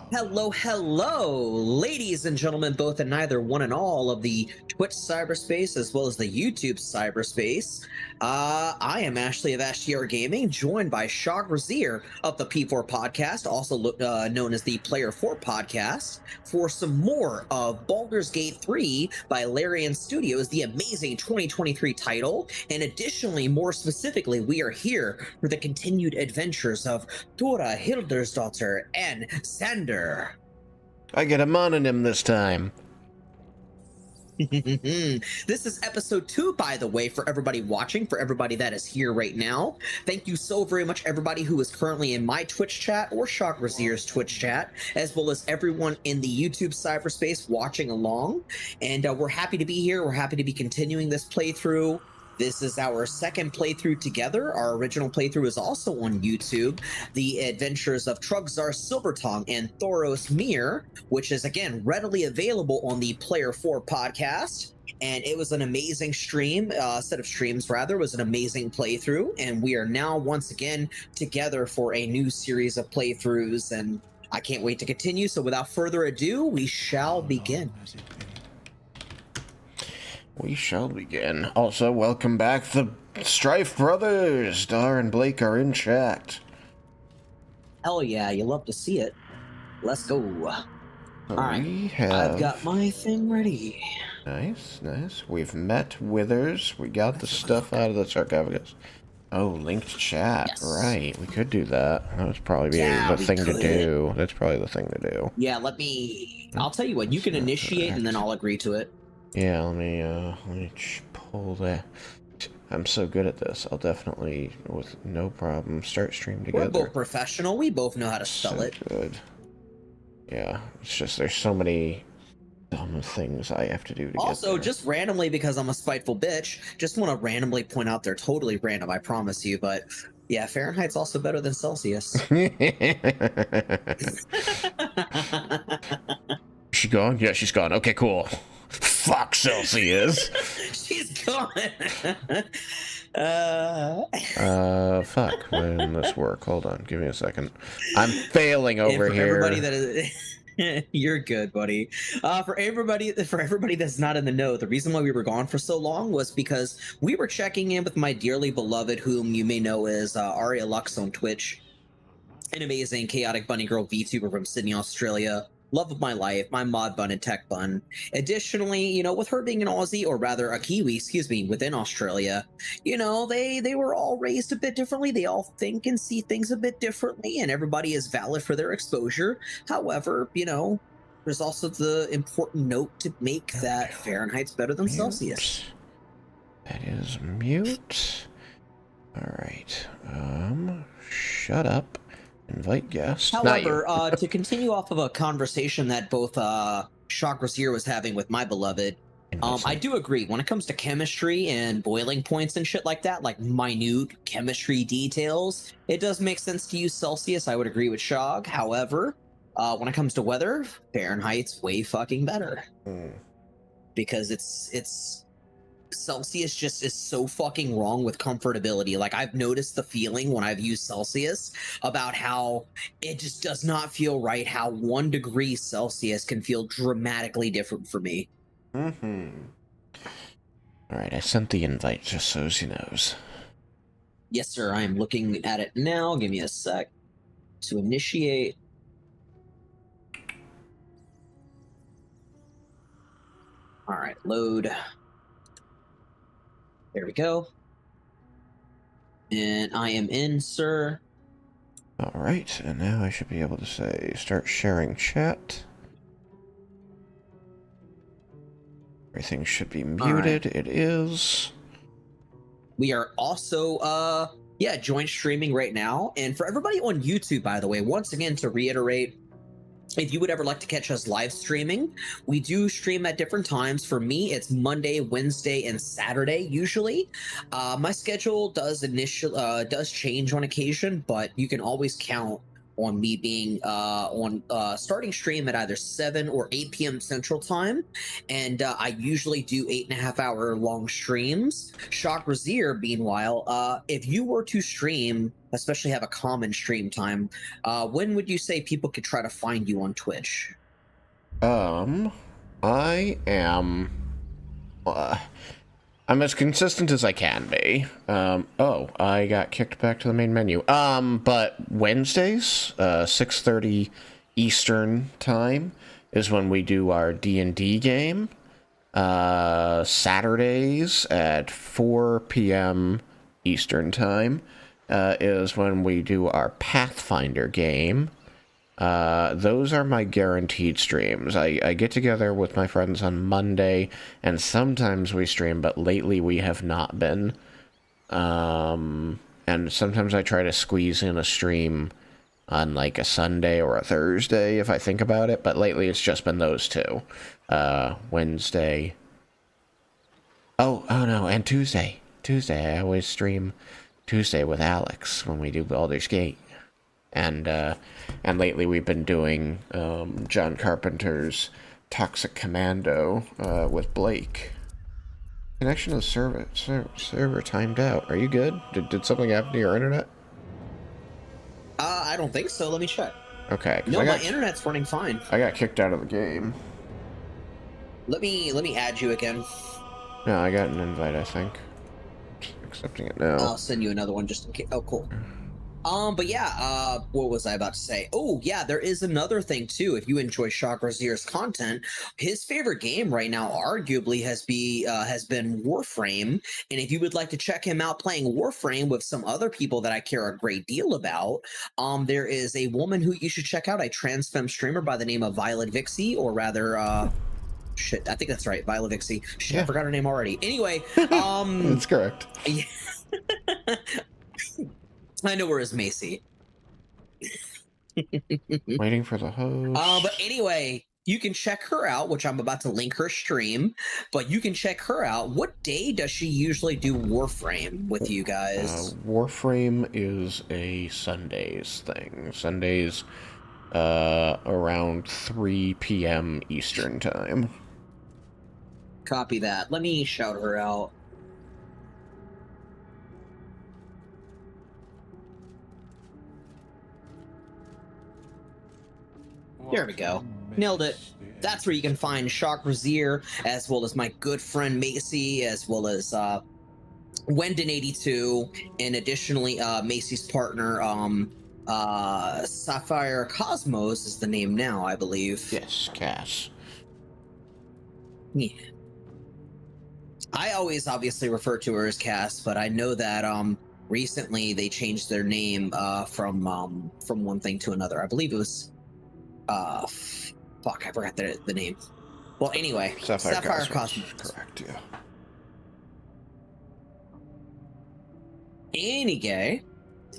Hello, ladies and gentlemen, both and neither, one and all of the Twitch cyberspace as well as the YouTube cyberspace. I am Ashley of Ashtier Gaming, joined by Shog Razir of the P4 podcast, also known as the Player 4 podcast, for some more of Baldur's Gate 3 by Larian Studios, the amazing 2023 title. And additionally, more specifically, we are here for the continued adventures of Thora, Hildrsdottir, and Sander. I get a mononym this time. This is episode 2, by the way, for everybody watching, for everybody that is here right now. Thank you so very much, everybody who is currently in my Twitch chat or Shock Razir's Twitch chat, as well as everyone in the YouTube cyberspace watching along. And we're happy to be here. We're happy to be continuing this playthrough. This is our second playthrough together. Our original playthrough is also on YouTube. The Adventures of Trugzar Silvertongue and Thoros Mir, which is, again, readily available on the Player 4 podcast. And it was an amazing set of streams, rather. It was an amazing playthrough. And we are now, once again, together for a new series of playthroughs. And I can't wait to continue. So without further ado, we shall begin. We shall begin. Also, welcome back, the Strife Brothers. Dar and Blake are in chat. Hell yeah, you love to see it. Let's go. Alright, I've got my thing ready. Nice, nice. We've met Withers. We got the stuff out of the sarcophagus. Oh, linked chat. Yes. Right, we could do that. That would probably be the thing to do. That's probably the thing to do. Yeah, I'll tell you what, you can initiate and then I'll agree to it. Yeah, let me pull that. I'm so good at this. I'll definitely, with no problem, start stream together. We're both professional. We both know how to spell it. Good. Yeah, it's just there's so many dumb things I have to do to get Also, there. just randomly, because I'm a spiteful bitch, just want to randomly point out they're totally random, I promise you, but yeah, Fahrenheit's also better than Celsius. She gone? Yeah, she's gone. Okay, cool. Fuck Celsius. She's gone. Fuck. When did this work? Hold on, give me a second. I'm failing over here. Everybody that is, you're good, buddy. For everybody that's not in the know, the reason why we were gone for so long was because we were checking in with my dearly beloved, whom you may know as Aria Lux on Twitch, an amazing chaotic bunny girl VTuber from Sydney, Australia. Love of my life, my mod bun and tech bun. Additionally, you know, with her being an Aussie, or rather a Kiwi, excuse me, within Australia, you know, they were all raised a bit differently. They all think and see things a bit differently, and everybody is valid for their exposure. However, you know, there's also the important note to make that Fahrenheit's better than Celsius. That is mute. All right. Shut up. Invite guests. However, to continue off of a conversation that both Shock Razir was having with my beloved, I do agree. When it comes to chemistry and boiling points and shit like that, like minute chemistry details, it does make sense to use Celsius. I would agree with Shog. However, when it comes to weather, Fahrenheit's way fucking better. Because it's Celsius just is so fucking wrong with comfortability. Like, I've noticed the feeling when I've used Celsius about how it just does not feel right, how 1 degree Celsius can feel dramatically different for me. Alright, I sent the invite just so she knows. Yes, sir, I am looking at it now. Give me a sec to initiate. Alright, load. There we go. And I am in, sir. Alright, and now I should be able to say, start sharing chat. Everything should be muted. Right. It is. We are also, joint streaming right now. And for everybody on YouTube, by the way, once again, to reiterate, if you would ever like to catch us live streaming, we do stream at different times. For me, it's Monday, Wednesday, and Saturday usually. My schedule does change on occasion, but you can always count on me being starting stream at either 7 or 8 p.m. Central Time, and I usually do 8.5 hour long streams. Shock Brazier, meanwhile, if you were to stream, especially have a common stream time, when would you say people could try to find you on Twitch? I am. I'm as consistent as I can be. Oh, I got kicked back to the main menu. But Wednesdays, 6:30 Eastern time is when we do our D&D game. Saturdays at 4 p.m. Eastern time is when we do our Pathfinder game. Those are my guaranteed streams. I get together with my friends on Monday, and sometimes we stream, but lately we have not been. And sometimes I try to squeeze in a stream on like a Sunday or a Thursday if I think about it, but lately it's just been those two. Wednesday. Oh no, and Tuesday. I always stream Tuesday with Alex when we do Baldur's Gate. And lately we've been doing John Carpenter's Toxic Commando with Blake. Connection to the server timed out. Are you good? Did something happen to your internet? I don't think so. Let me check. Okay. No, my internet's running fine. I got kicked out of the game. Let me add you again. No, I got an invite, I think. Accepting it now. I'll send you another one just in case. Oh, cool. But yeah, what was I about to say? Oh, yeah, there is another thing too. If you enjoy Shock Razier's content, his favorite game right now arguably has been Warframe. And if you would like to check him out playing Warframe with some other people that I care a great deal about, there is a woman who you should check out, a trans femme streamer by the name of Violet Vixie, or rather, shit, I think that's right, Violet Vixie. Shit, yeah. I forgot her name already. Anyway, that's correct. Yeah. I know where is Macy. Waiting for the host. But anyway, you can check her out, which I'm about to link her stream. But you can check her out. What day does she usually do Warframe with you guys? Warframe is a Sundays thing. Sundays, around 3 p.m. Eastern time. Copy that. Let me shout her out. There we go. Nailed it. That's where you can find Shock Brazier, as well as my good friend Macy, as well as Wendon82, and additionally Macy's partner, Sapphire Cosmos is the name now, I believe. Yes, Cass. Yeah. I always obviously refer to her as Cass, but I know that recently they changed their name from one thing to another. I believe it was fuck, I forgot the name. Well, anyway, Sapphire Cosmos. Correct, yeah. Anyway,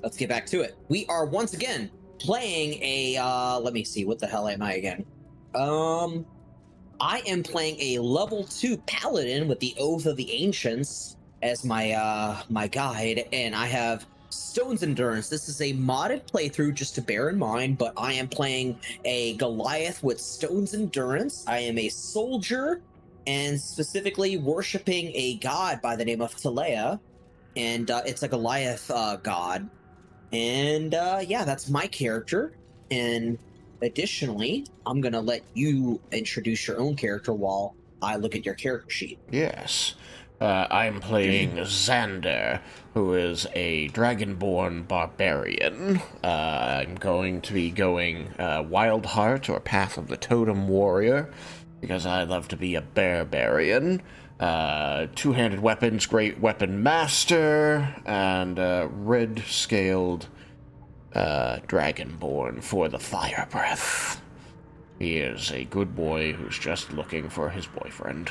let's get back to it. We are once again playing a let me see, what the hell am I again? I am playing a level 2 paladin with the Oath of the Ancients as my my guide, and I have Stone's Endurance. This is a modded playthrough, just to bear in mind, but I am playing a Goliath with Stone's Endurance. I am a soldier, and specifically worshipping a god by the name of Talea, and it's a Goliath god. And yeah, that's my character. And additionally, I'm gonna let you introduce your own character while I look at your character sheet. Yes. I'm playing Xander, who is a dragonborn barbarian. I'm going to be going Wild Heart, or Path of the Totem Warrior, because I love to be a barbarian. Two-handed weapons, great weapon master, and red-scaled dragonborn for the fire breath. He is a good boy who's just looking for his boyfriend,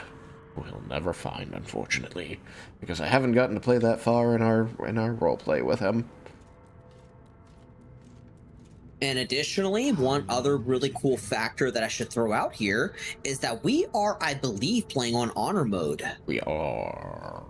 who he'll never find, unfortunately, because I haven't gotten to play that far in our roleplay with him. And additionally, one other really cool factor that I should throw out here is that we are, I believe, playing on honor mode. We are.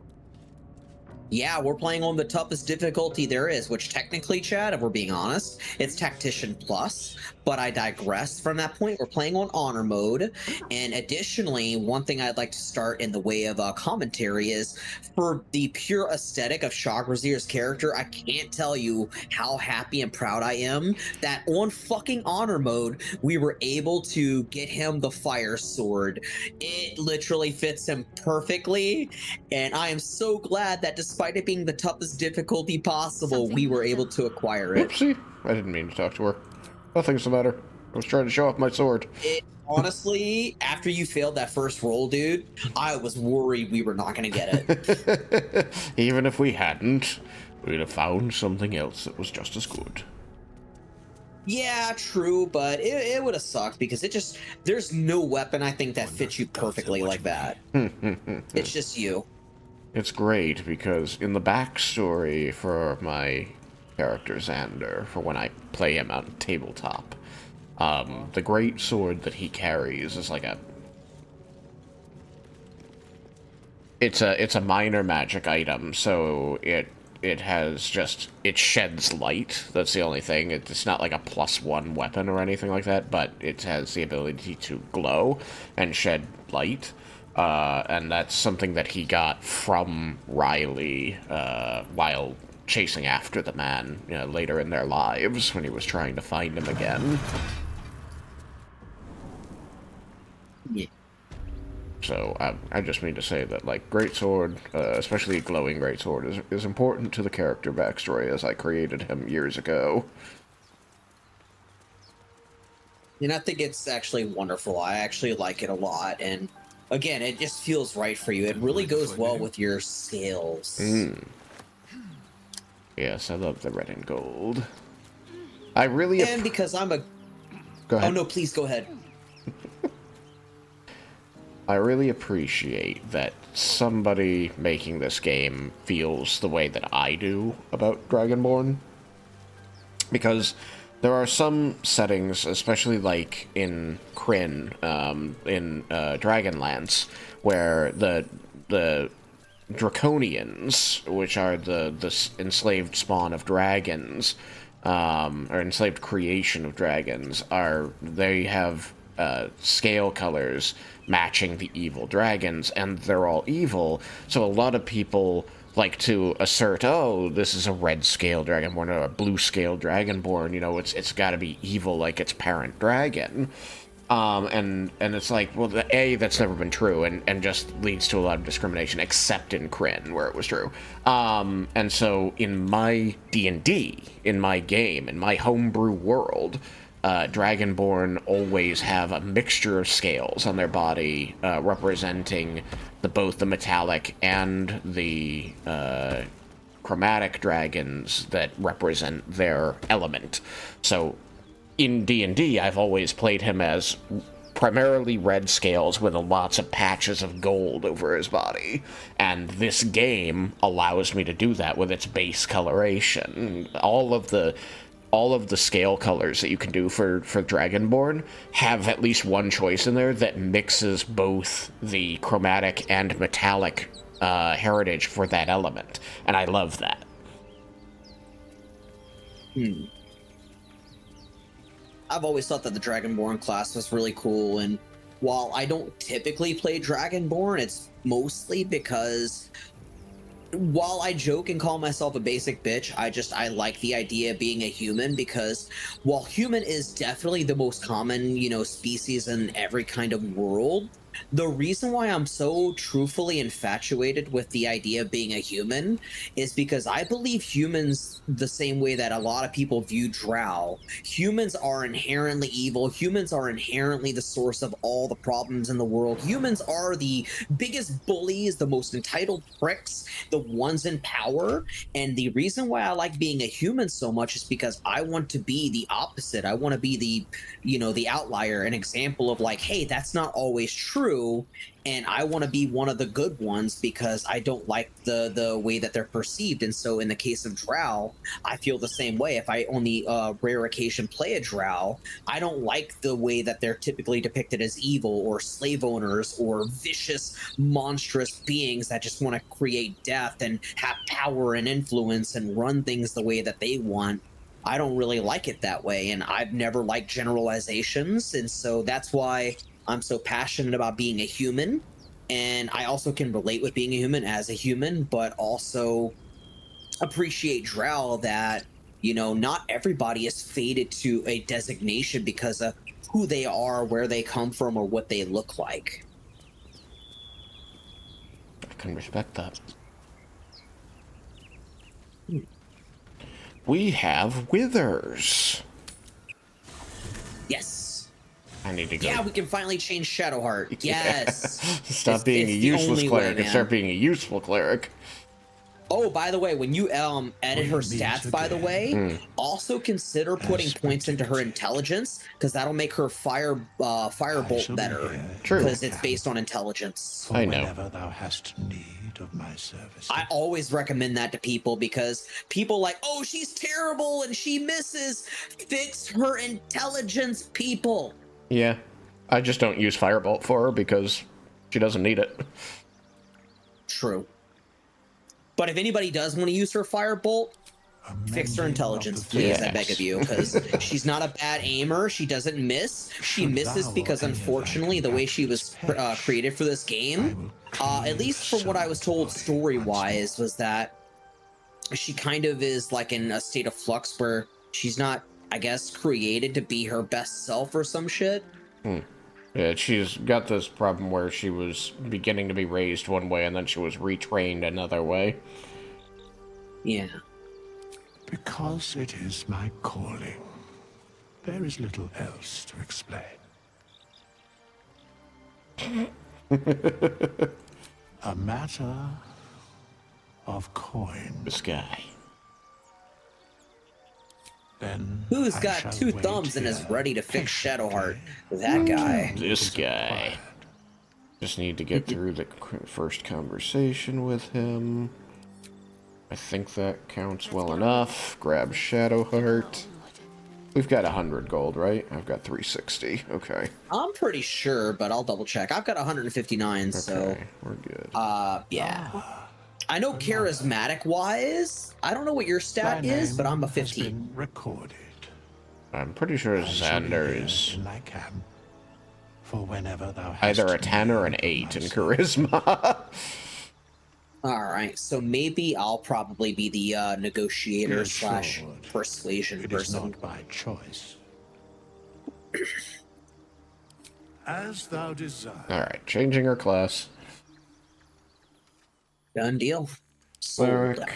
Yeah, we're playing on the toughest difficulty there is, which technically, Chad, if we're being honest, it's Tactician Plus, but I digress from that point. We're playing on Honor Mode. And additionally, one thing I'd like to start in the way of commentary is for the pure aesthetic of Shah Grazier's character, I can't tell you how happy and proud I am that on fucking Honor Mode, we were able to get him the Fire Sword. It literally fits him perfectly. And I am so glad that despite it being the toughest difficulty possible, we were able to acquire it. Oopsie. I didn't mean to talk to her. Nothing's the matter. I was trying to show off my sword. Honestly, after you failed that first roll, dude, I was worried we were not going to get it. Even if we hadn't, we'd have found something else that was just as good. Yeah, true, but it would have sucked because there's no weapon I think that fits you perfectly like that. It's just you. It's great because in the backstory for my character Xander, for when I play him on tabletop, the great sword that he carries is like it's a minor magic item, so it sheds light. That's the only thing. It's not like a +1 weapon or anything like that, but it has the ability to glow and shed light. And that's something that he got from Riley while chasing after the man later in their lives when he was trying to find him again. Yeah. So I just mean to say that, like, greatsword, especially a glowing greatsword, is important to the character backstory as I created him years ago. And I think it's actually wonderful. I actually like it a lot, and again, it just feels right for you. It really goes well with your scales. Yes, I love the red and gold. I really and because I'm a go ahead. Oh no, please go ahead. I really appreciate that somebody making this game feels the way that I do about Dragonborn. Because there are some settings, especially like in Kryn, in Dragonlance, where the Draconians, which are the enslaved spawn of dragons, or enslaved creation of dragons, they have scale colors matching the evil dragons, and they're all evil, so a lot of people like to assert, oh, this is a red scale dragonborn or a blue scale dragonborn, it's got to be evil like its parent dragon. And it's like, well, that's never been true, and just leads to a lot of discrimination, except in Kryn, where it was true. And so in my D&D, in my game, in my homebrew world, Dragonborn always have a mixture of scales on their body, representing both the metallic and the chromatic dragons that represent their element. So in D&D, I've always played him as primarily red scales with lots of patches of gold over his body, and this game allows me to do that with its base coloration. All of the scale colors that you can do for Dragonborn have at least one choice in there that mixes both the chromatic and metallic heritage for that element, and I love that. I've always thought that the Dragonborn class was really cool, and while I don't typically play Dragonborn, it's mostly because while I joke and call myself a basic bitch, I like the idea of being a human, because while human is definitely the most common, species in every kind of world, the reason why I'm so truthfully infatuated with the idea of being a human is because I believe humans the same way that a lot of people view Drow. Humans are inherently evil. Humans are inherently the source of all the problems in the world. Humans are the biggest bullies, the most entitled pricks, the ones in power. And the reason why I like being a human so much is because I want to be the opposite. I want to be the outlier, an example of like, hey, that's not always true. true, and I want to be one of the good ones because I don't like the way that they're perceived. And so in the case of Drow, I feel the same way. If I on the rare occasion play a Drow, I don't like the way that they're typically depicted as evil or slave owners or vicious, monstrous beings that just want to create death and have power and influence and run things the way that they want. I don't really like it that way, and I've never liked generalizations, and so that's why I'm so passionate about being a human. And I also can relate with being a human as a human, but also appreciate Drow that, you know, not everybody is fated to a designation because of who they are, where they come from, or what they look like. I can respect that. We have withers. Yes. I need to go. Yeah, we can finally change Shadowheart. Yes. Stop being a useless cleric and start being a useful cleric. Oh, by the way, when you edit her stats, by the way, also consider putting points into her intelligence, because that'll make her firebolt better. True. Because it's based on intelligence. I know. Whenever thou hast need of my services. I always recommend that to people, because people like, oh, she's terrible and she misses. Fix her intelligence, people. Yeah. I just don't use firebolt for her because she doesn't need it. True. But if anybody does want to use her firebolt, fix her intelligence, please. I beg of you, because she's not a bad aimer. She doesn't miss. She misses because, unfortunately, the way she was created for this game, at least from what I was told story-wise, was that she kind of is like in a state of flux where she's not, I guess, created to be her best self or some shit. Yeah, she's got this problem where she was beginning to be raised one way and then she was retrained another way. Yeah. Because it is my calling, there is little else to explain. A matter of coin. This guy. Then Who's I got shall two wait thumbs and is here ready to fix patiently. Shadowheart? That guy. This guy. Just need to get through the first conversation with him. I think that counts well enough. Grab Shadowheart. We've got 100 gold, right? I've got 360. Okay. I'm pretty sure, but I'll double check. I've got 159, so Okay, we're good. yeah. I know charismatic wise, I don't know what your stat Thy is, but name I'm a has 15. been recorded. I'm pretty sure I shall be Xander here is in thy camp, for whenever thou hast either a 10 or an need of 8 in my charisma. Alright, so maybe I'll probably be the negotiator Yes, slash sure. persuasion It is person. not by choice. As thou desire. Alright, changing her class. Done deal. Sold. Cleric.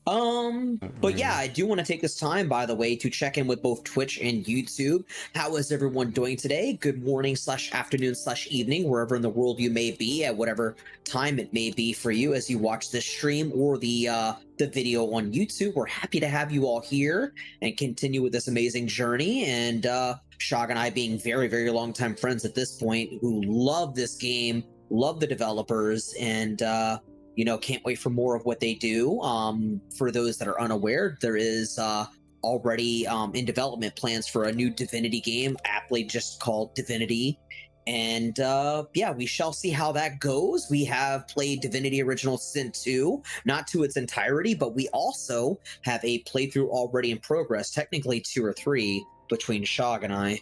But yeah, I do want to take this time, by the way, to check in with both Twitch and YouTube. How is everyone doing today? Good morning slash afternoon slash evening, wherever in the world you may be, at whatever time it may be for you as you watch this stream or the video on YouTube. We're happy to have you all here and continue with this amazing journey. And Shog and I being very, very long time friends at this point, who love this game, love the developers, and you know, can't wait for more of what they do. For those that are unaware, there is already in development plans for a new Divinity game, aptly just called Divinity. And yeah, we shall see how that goes. We have played Divinity Original Sin 2, not to its entirety, but we also have a playthrough already in progress, technically 2 or 3, between Shog and I.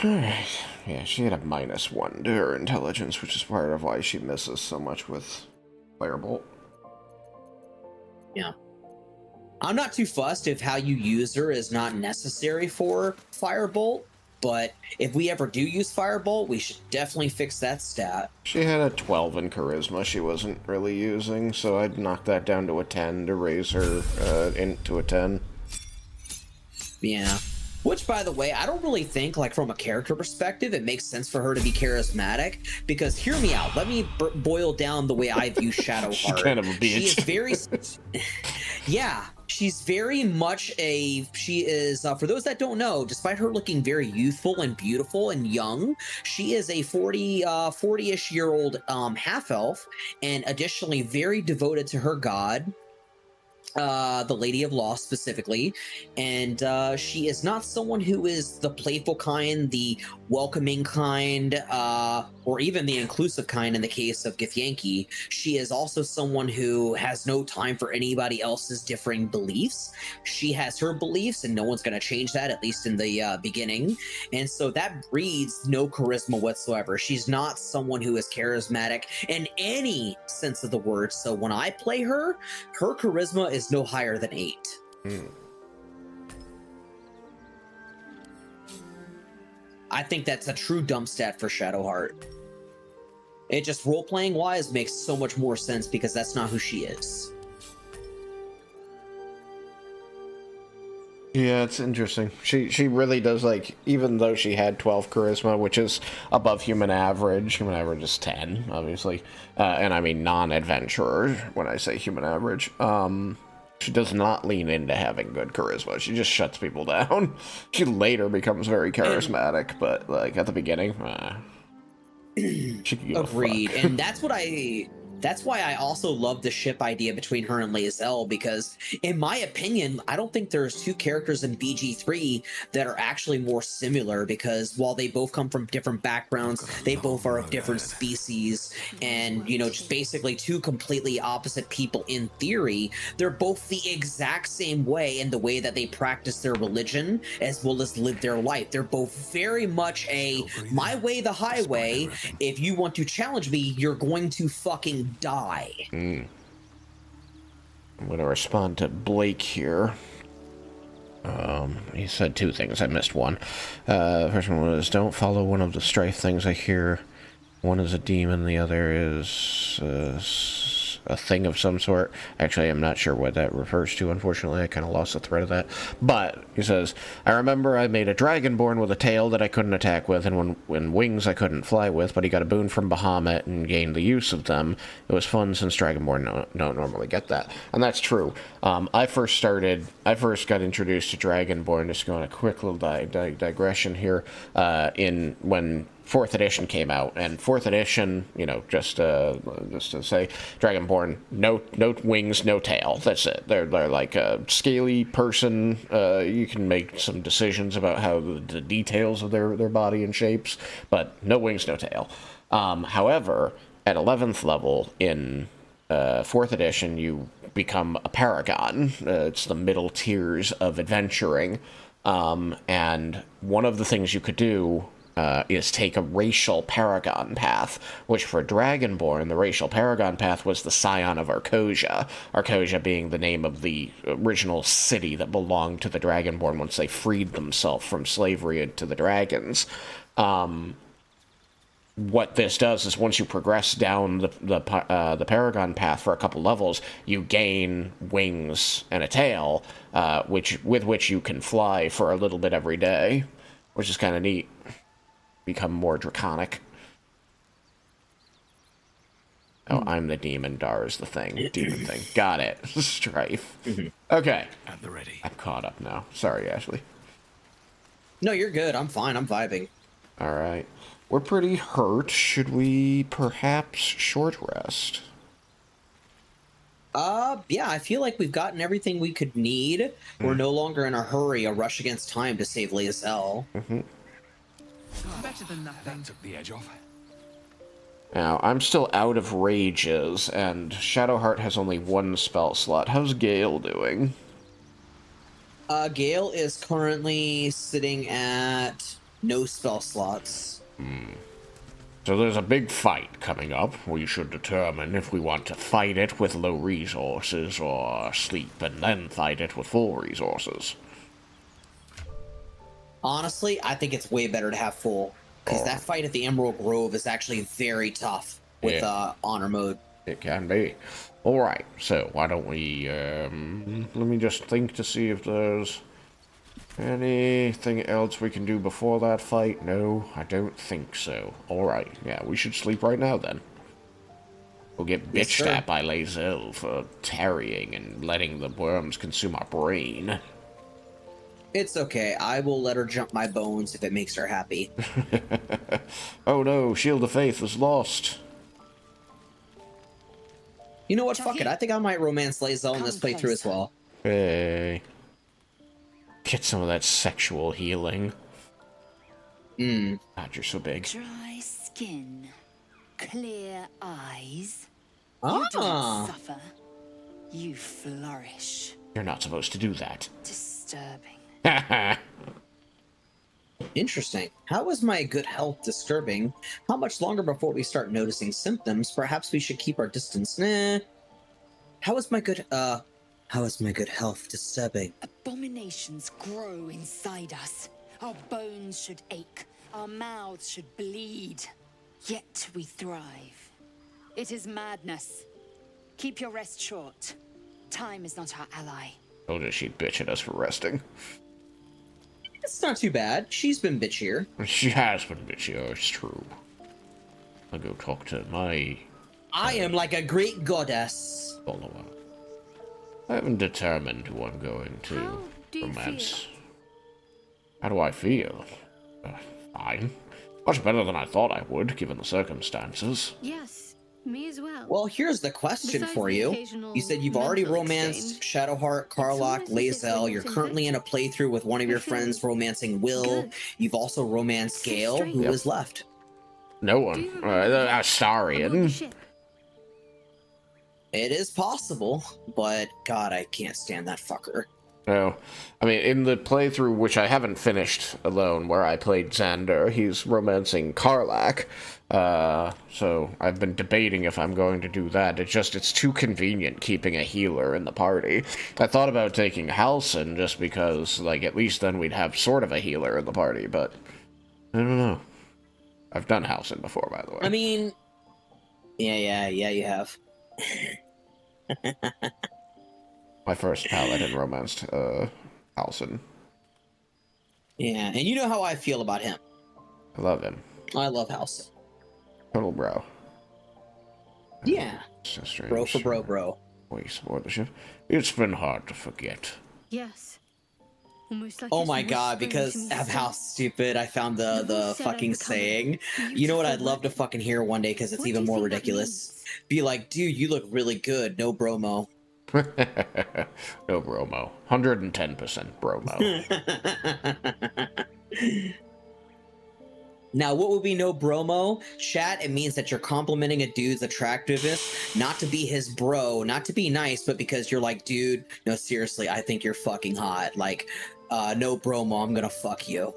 Alright. Yeah, she had a -1 to her intelligence, which is part of why she misses so much with Firebolt. Yeah. I'm not too fussed if how you use her is not necessary for Firebolt, but if we ever do use Firebolt, we should definitely fix that stat. She had a 12 in charisma she wasn't really using, so I'd knock that down to a 10 to raise her into a 10. Yeah. Which, by the way, I don't really think, like, from a character perspective, it makes sense for her to be charismatic, because, hear me out, let me boil down the way I view Shadowheart. She's kind of a bitch. She is very... yeah, she's very much she is, for those that don't know, despite her looking very youthful and beautiful and young, she is a 40-ish year old half elf, and additionally very devoted to her god, the Lady of Law specifically. And she is not someone who is the playful kind, the welcoming kind, or even the inclusive kind in the case of Githyanki. She is also someone who has no time for anybody else's differing beliefs. She has her beliefs, and no one's going to change that, at least in the beginning. And so that breeds no charisma whatsoever. She's not someone who is charismatic in any sense of the word. So when I play her, her charisma is no higher than 8. I think that's a true dump stat for Shadowheart. It just role-playing wise makes so much more sense because that's not who she is. Yeah, it's interesting. She really does, like, even though she had 12 charisma, which is above human average is 10, obviously. And I mean non-adventurer when I say human average. She does not lean into having good charisma. She just shuts people down. She later becomes very charismatic, but, like, at the beginning, she could give agreed. a fuck. And that's why I also love the ship idea between her and Lae'zel, because in my opinion, I don't think there's two characters in BG3 that are actually more similar, because while they both come from different backgrounds, they both are of different species, and, you know, just basically two completely opposite people in theory, they're both the exact same way in the way that they practice their religion as well as live their life. They're both very much a my way the highway. If you want to challenge me, you're going to fucking die. I'm going to respond to Blake here. He said 2 things. I missed one. First one was, don't follow one of the strife things I hear. One is a demon, the other is a thing of some sort. Actually, I'm not sure what that refers to, unfortunately. I kind of lost the thread of that. But, he says, I remember I made a dragonborn with a tail that I couldn't attack with, and when wings I couldn't fly with, but he got a boon from Bahamut and gained the use of them. It was fun since dragonborn don't normally get that. And that's true. I first got introduced to dragonborn, just going a quick little digression here, when 4th edition came out, and 4th edition, you know, just to say, Dragonborn, no wings, no tail. That's it. They're like a scaly person. You can make some decisions about how the details of their body and shapes, but no wings, no tail. However, at 11th level in 4th edition, you become a paragon. It's the middle tiers of adventuring, and one of the things you could do is take a racial paragon path, which for Dragonborn, the racial paragon path was the scion of Arcosia. Arcosia being the name of the original city that belonged to the Dragonborn once they freed themselves from slavery to the dragons. What this does is once you progress down the paragon path for a couple levels, you gain wings and a tail, with which you can fly for a little bit every day, which is kind of neat. Become more draconic. Oh, I'm the demon. Dar is the thing. Demon thing. Got it. Strife. Okay. At the ready. I'm caught up now. Sorry, Ashley. No, you're good. I'm fine. I'm vibing. All right. We're pretty hurt. Should we perhaps short rest? Yeah, I feel like we've gotten everything we could need. We're no longer in a hurry, a rush against time to save Lae'zel. Better than nothing. That took the edge off. Now, I'm still out of rages, and Shadowheart has only 1 spell slot. How's Gale doing? Gale is currently sitting at no spell slots. So there's a big fight coming up. We should determine if we want to fight it with low resources or sleep and then fight it with full resources. Honestly, I think it's way better to have full, because that fight at the Emerald Grove is actually very tough with honor mode. It can be. Alright, so why don't we, let me just think to see if there's anything else we can do before that fight. No, I don't think so. Alright, yeah, we should sleep right now then. We'll get Yes, bitched sir. at by Lae'zel for tarrying and letting the worms consume our brain. It's okay. I will let her jump my bones if it makes her happy. Oh no, Shield of Faith was lost. You know what? Fuck it. I think I might romance Lae'zel in this Come playthrough as closer. well. Hey. Get some of that sexual healing. Hmm. God, you're so big. Dry skin, clear eyes. Ah. You don't suffer. You flourish. You're not supposed to do that. Disturbing. Interesting. How is my good health disturbing? How much longer before we start noticing symptoms? Perhaps we should keep our distance. Nah. How is my good health disturbing? Abominations grow inside us. Our bones should ache. Our mouths should bleed. Yet we thrive. It is madness. Keep your rest short. Time is not our ally. Told you she'd bitch at us for resting. It's not too bad. She's been bitchier. She has been bitchy, it's true. I'll go talk to my I am like a great goddess. follower. I haven't determined who I'm going to How do you romance. How do I feel? Fine. Much better than I thought I would, given the circumstances. Yes, me as well. Well, here's the question Besides for the you. occasional You said you've already mental romanced exchange, Shadowheart, Karlach, almost as if we're Lae'zel. not You're currently in a playthrough with one of I your feel friends romancing Will. good. You've also romanced So Gale. strange. Who Yep. is left? No Do one. you remember aboard the Astarion. ship? It is possible, but God, I can't stand that fucker. No. I mean, in the playthrough, which I haven't finished alone, where I played Xander, he's romancing Karlach. So I've been debating if I'm going to do that. It's too convenient keeping a healer in the party. I thought about taking Halsin just because, like, at least then we'd have sort of a healer in the party, but I don't know. I've done Halsin before, by the way. I mean, yeah, you have. My first paladin romanced Halsin. Yeah, and you know how I feel about him. I love him. I love Halsin. Total bro. Yeah, So strange. bro for bro. Voice aboard the ship. It's been hard to forget. Yes. Almost like Oh it's my God, whispering because to me of how still. stupid I found The the voice said I'd fucking become a saying. You know what I'd beautiful love to weapon. fucking hear one day because it's What do even you more think that ridiculous. means? Be like, dude, you look really good. No bromo. No bromo. 110% bromo. Now, what would be no bromo? Chat, it means that you're complimenting a dude's attractiveness, not to be his bro, not to be nice, but because you're like, dude, no, seriously, I think you're fucking hot. Like, no bromo, I'm gonna fuck you.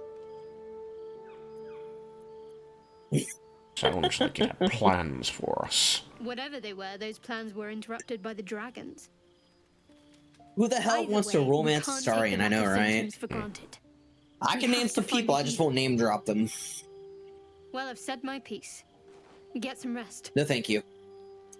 Sounds like you had plans for us. Whatever they were, those plans were interrupted by the dragons. Who the hell Either wants to way, we romance can't take Astarion? the I know, lack of right? symptoms for granted. I We can name have some to find people, a I just healer. won't name drop them. Well, I've said my piece. Get some rest. No, thank you.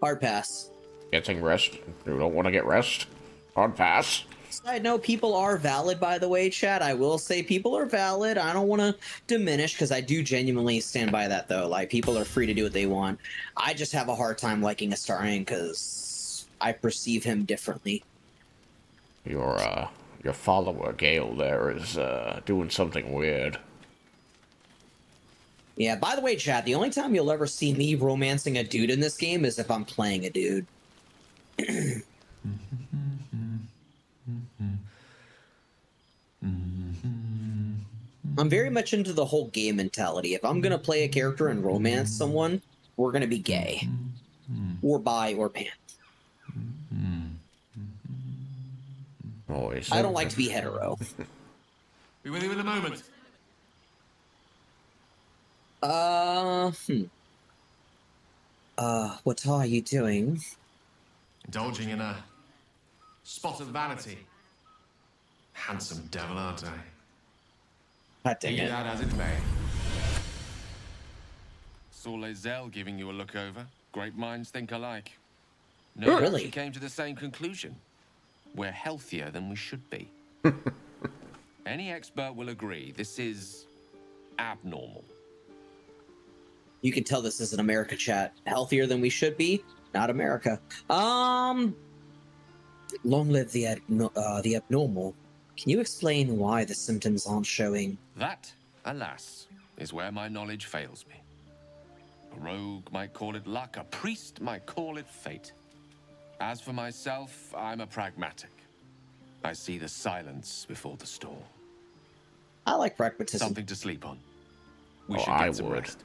Hard pass. Getting rest? You don't want to get rest? Hard pass. Side note, people are valid, by the way, chat. I will say people are valid. I don't want to diminish, because I do genuinely stand by that, though. Like, people are free to do what they want. I just have a hard time liking Astarion, because I perceive him differently. Your follower, Gale, there is, doing something weird. Yeah, by the way, chat, the only time you'll ever see me romancing a dude in this game is if I'm playing a dude. I'm very much into the whole game mentality. If I'm gonna play a character and romance someone, we're gonna be gay. Or bi or pan. Always. I don't like to be hetero. Be with you in a moment. What are you doing? Indulging in a spot of vanity. Handsome devil, aren't I? God dang Be it. that as it may. Saw Lae'zel giving you a look over. Great minds think alike. Oh, No, really? she came to the same conclusion. We're healthier than we should be. Any expert will agree this is abnormal. You can tell this is an America chat. Healthier than we should be? Not America. Long live the abnormal. Can you explain why the symptoms aren't showing? That, alas, is where my knowledge fails me. A rogue might call it luck, a priest might call it fate. As for myself, I'm a pragmatic. I see the silence before the storm. I like pragmatism. Something to sleep on. We Oh, should get some rest.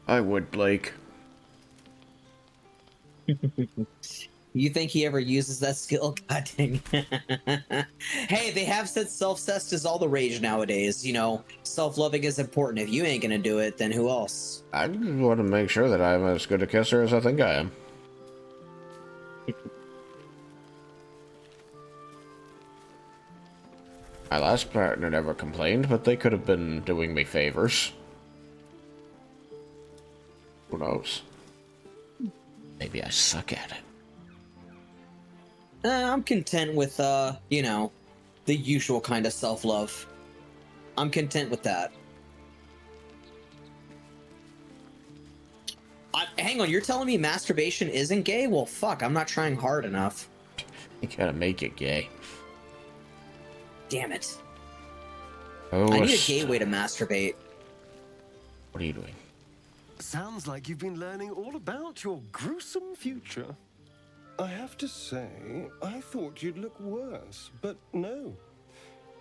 I would, Blake. You think he ever uses that skill? God dang. Hey, they have said self-cest is all the rage nowadays. You know, self-loving is important. If you ain't gonna do it, then who else? I just want to make sure that I'm as good a kisser as I think I am. My last partner never complained, but they could have been doing me favors. Who knows? Maybe I suck at it. I'm content with, you know, the usual kind of self-love. I'm content with that. Hang on, you're telling me masturbation isn't gay? Well, fuck, I'm not trying hard enough. You gotta make it gay. Damn it. Oh, I need a gay way to masturbate. What are you doing? Sounds like you've been learning all about your gruesome future. I have to say, I thought you'd look worse, but no.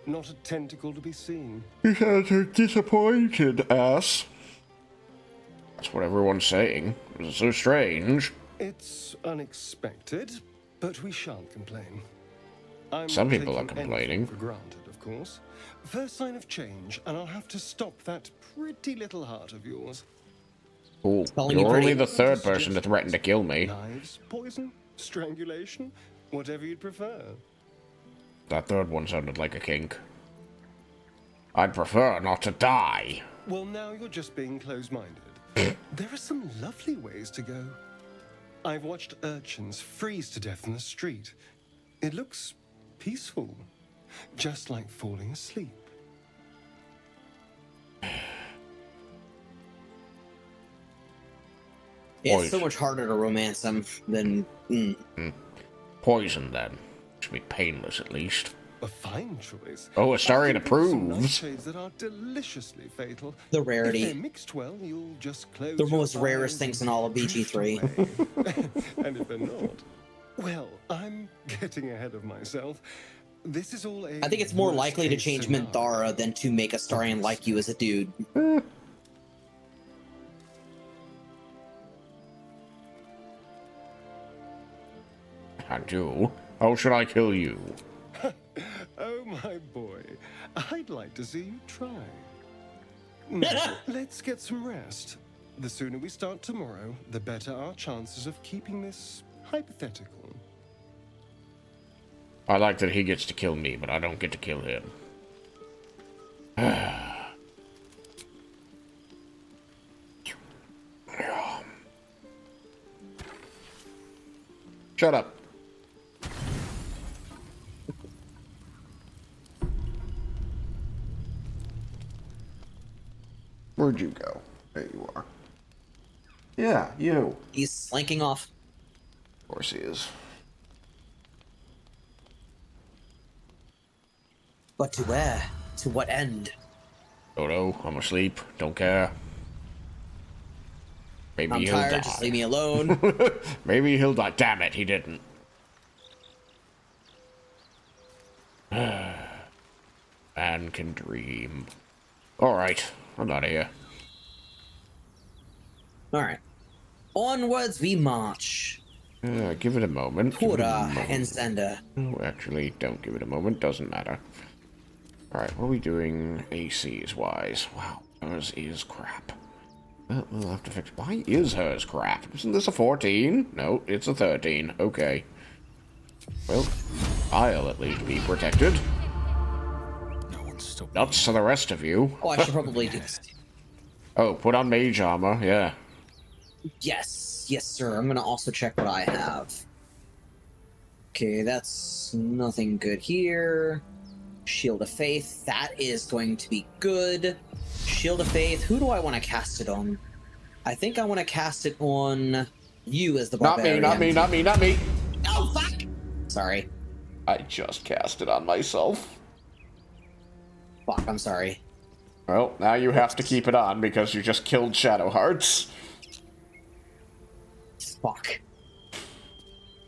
Not a tentacle to be seen. You guys are disappointed, ass. That's what everyone's saying. It's so strange. It's unexpected, but we shan't complain. I'm Some people taking are complaining. anything for granted, of course. First sign of change, and I'll have to stop that pretty little heart of yours. Cool. Calling you You're only pretty. the third person to threaten to kill me. Knives, poison, strangulation, whatever you'd prefer. That third one sounded like a kink. I'd prefer not to die. Well, now you're just being close-minded. There are some lovely ways to go. I've watched urchins freeze to death in the street. It looks peaceful, just like falling asleep. It's so much harder to romance them than... Poison, then. Should be painless, at least. A fine choice. Oh, Astarion I think there's some approves. nightshades that are deliciously fatal. The If rarity. they're mixed well, you'll just close The your most rarest eyes things and in all of drift BG3. away. And if they're not, well, I'm getting ahead of myself. This is all a I think it's more worst likely to case change scenario. Minthara than to make Astarion like you as a dude. And you? How should I kill you? Oh, my boy. I'd like to see you try. Now, let's get some rest. The sooner we start tomorrow, the better our chances of keeping this hypothetical. I like that he gets to kill me, but I don't get to kill him. Shut up. Where'd you go? There you are. Yeah, you. He's slinking off. Of course he is. But to where? To what end? Dodo, I'm asleep. Don't care. Maybe I'm he'll tired, die. just leave me alone. Maybe he'll die. Damn it, he didn't. Man can dream. Alright, I'm out of here. Alright. Onwards we march. Give it a moment. Give it a Thora moment. and Zenda. Oh, actually, don't give it a moment. Doesn't matter. Alright, what are we doing ACs wise? Wow, hers is crap. Well, we'll have to fix... Why is hers crap? Isn't this a 14? No, it's a 13. Okay. Well, I'll at least be protected. Nuts to the rest of you. Oh, I should probably do this. Oh, put on mage armor, yeah. Yes, yes, sir. I'm gonna also check what I have. Okay, that's nothing good here. Shield of Faith, that is going to be good. Shield of Faith, who do I want to cast it on? I think I want to cast it on you as the Not me, barbarian. not me, not me, not me. Oh, fuck! Sorry. I just cast it on myself. Fuck, I'm sorry. Well, now you have to keep it on because you just killed Shadow Hearts. Fuck.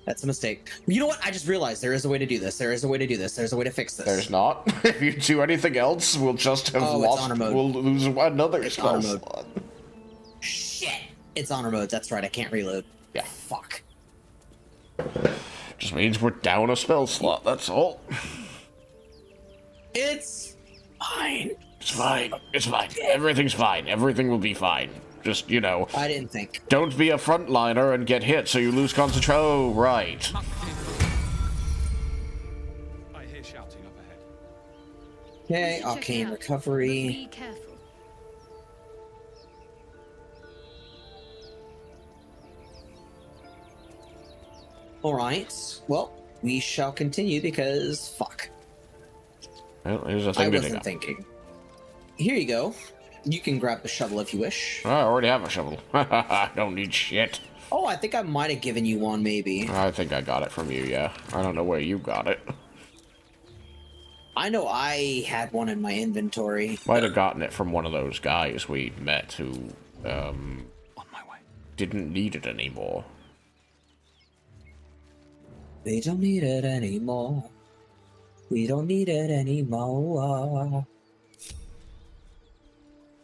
That's a mistake. You know what? I just realized there is a way to do this. There is a way to do this. There's a way to fix this. There's not. If you do anything else, we'll just have lost. Honor mode. We'll lose another It's spell honor mode. slot. Shit! It's honor mode. That's right. I can't reload. Yeah. Fuck. Just means we're down a spell slot. That's all. It's fine. It's fine. It's fine. Everything's fine. Everything will be fine. Just, you know. I didn't think. Don't be a frontliner and get hit so you lose concentration. Oh, right. I hear shouting up ahead. Okay, We should check it arcane out, recovery. but be careful. Alright. Well, we shall continue because fuck. Well, here's a I thing to wasn't dig up. thinking. Here you go. You can grab the shovel if you wish. I already have a shovel. I don't need shit. Oh, I think I might have given you one, maybe. I think I got it from you, yeah. I don't know where you got it. I know I had one in my inventory. Might have gotten it from one of those guys we met who, On my way. didn't need it anymore. We don't need it anymore. We don't need it anymore.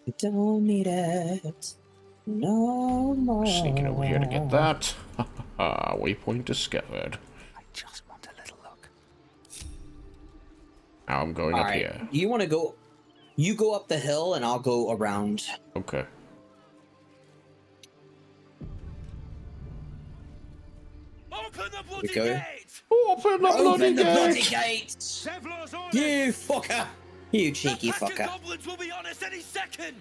We don't need it no more. Sneaking over here to get that. Waypoint discovered. I just want a little look. Now I'm going All up right. here. You want to go? You go up the hill, and I'll go around. Okay. Open the You go. gate! Open the Open the bloody gate! gate! Sevlor's orders! You fucker! You cheeky The pack of fucker! goblins will be on us any second!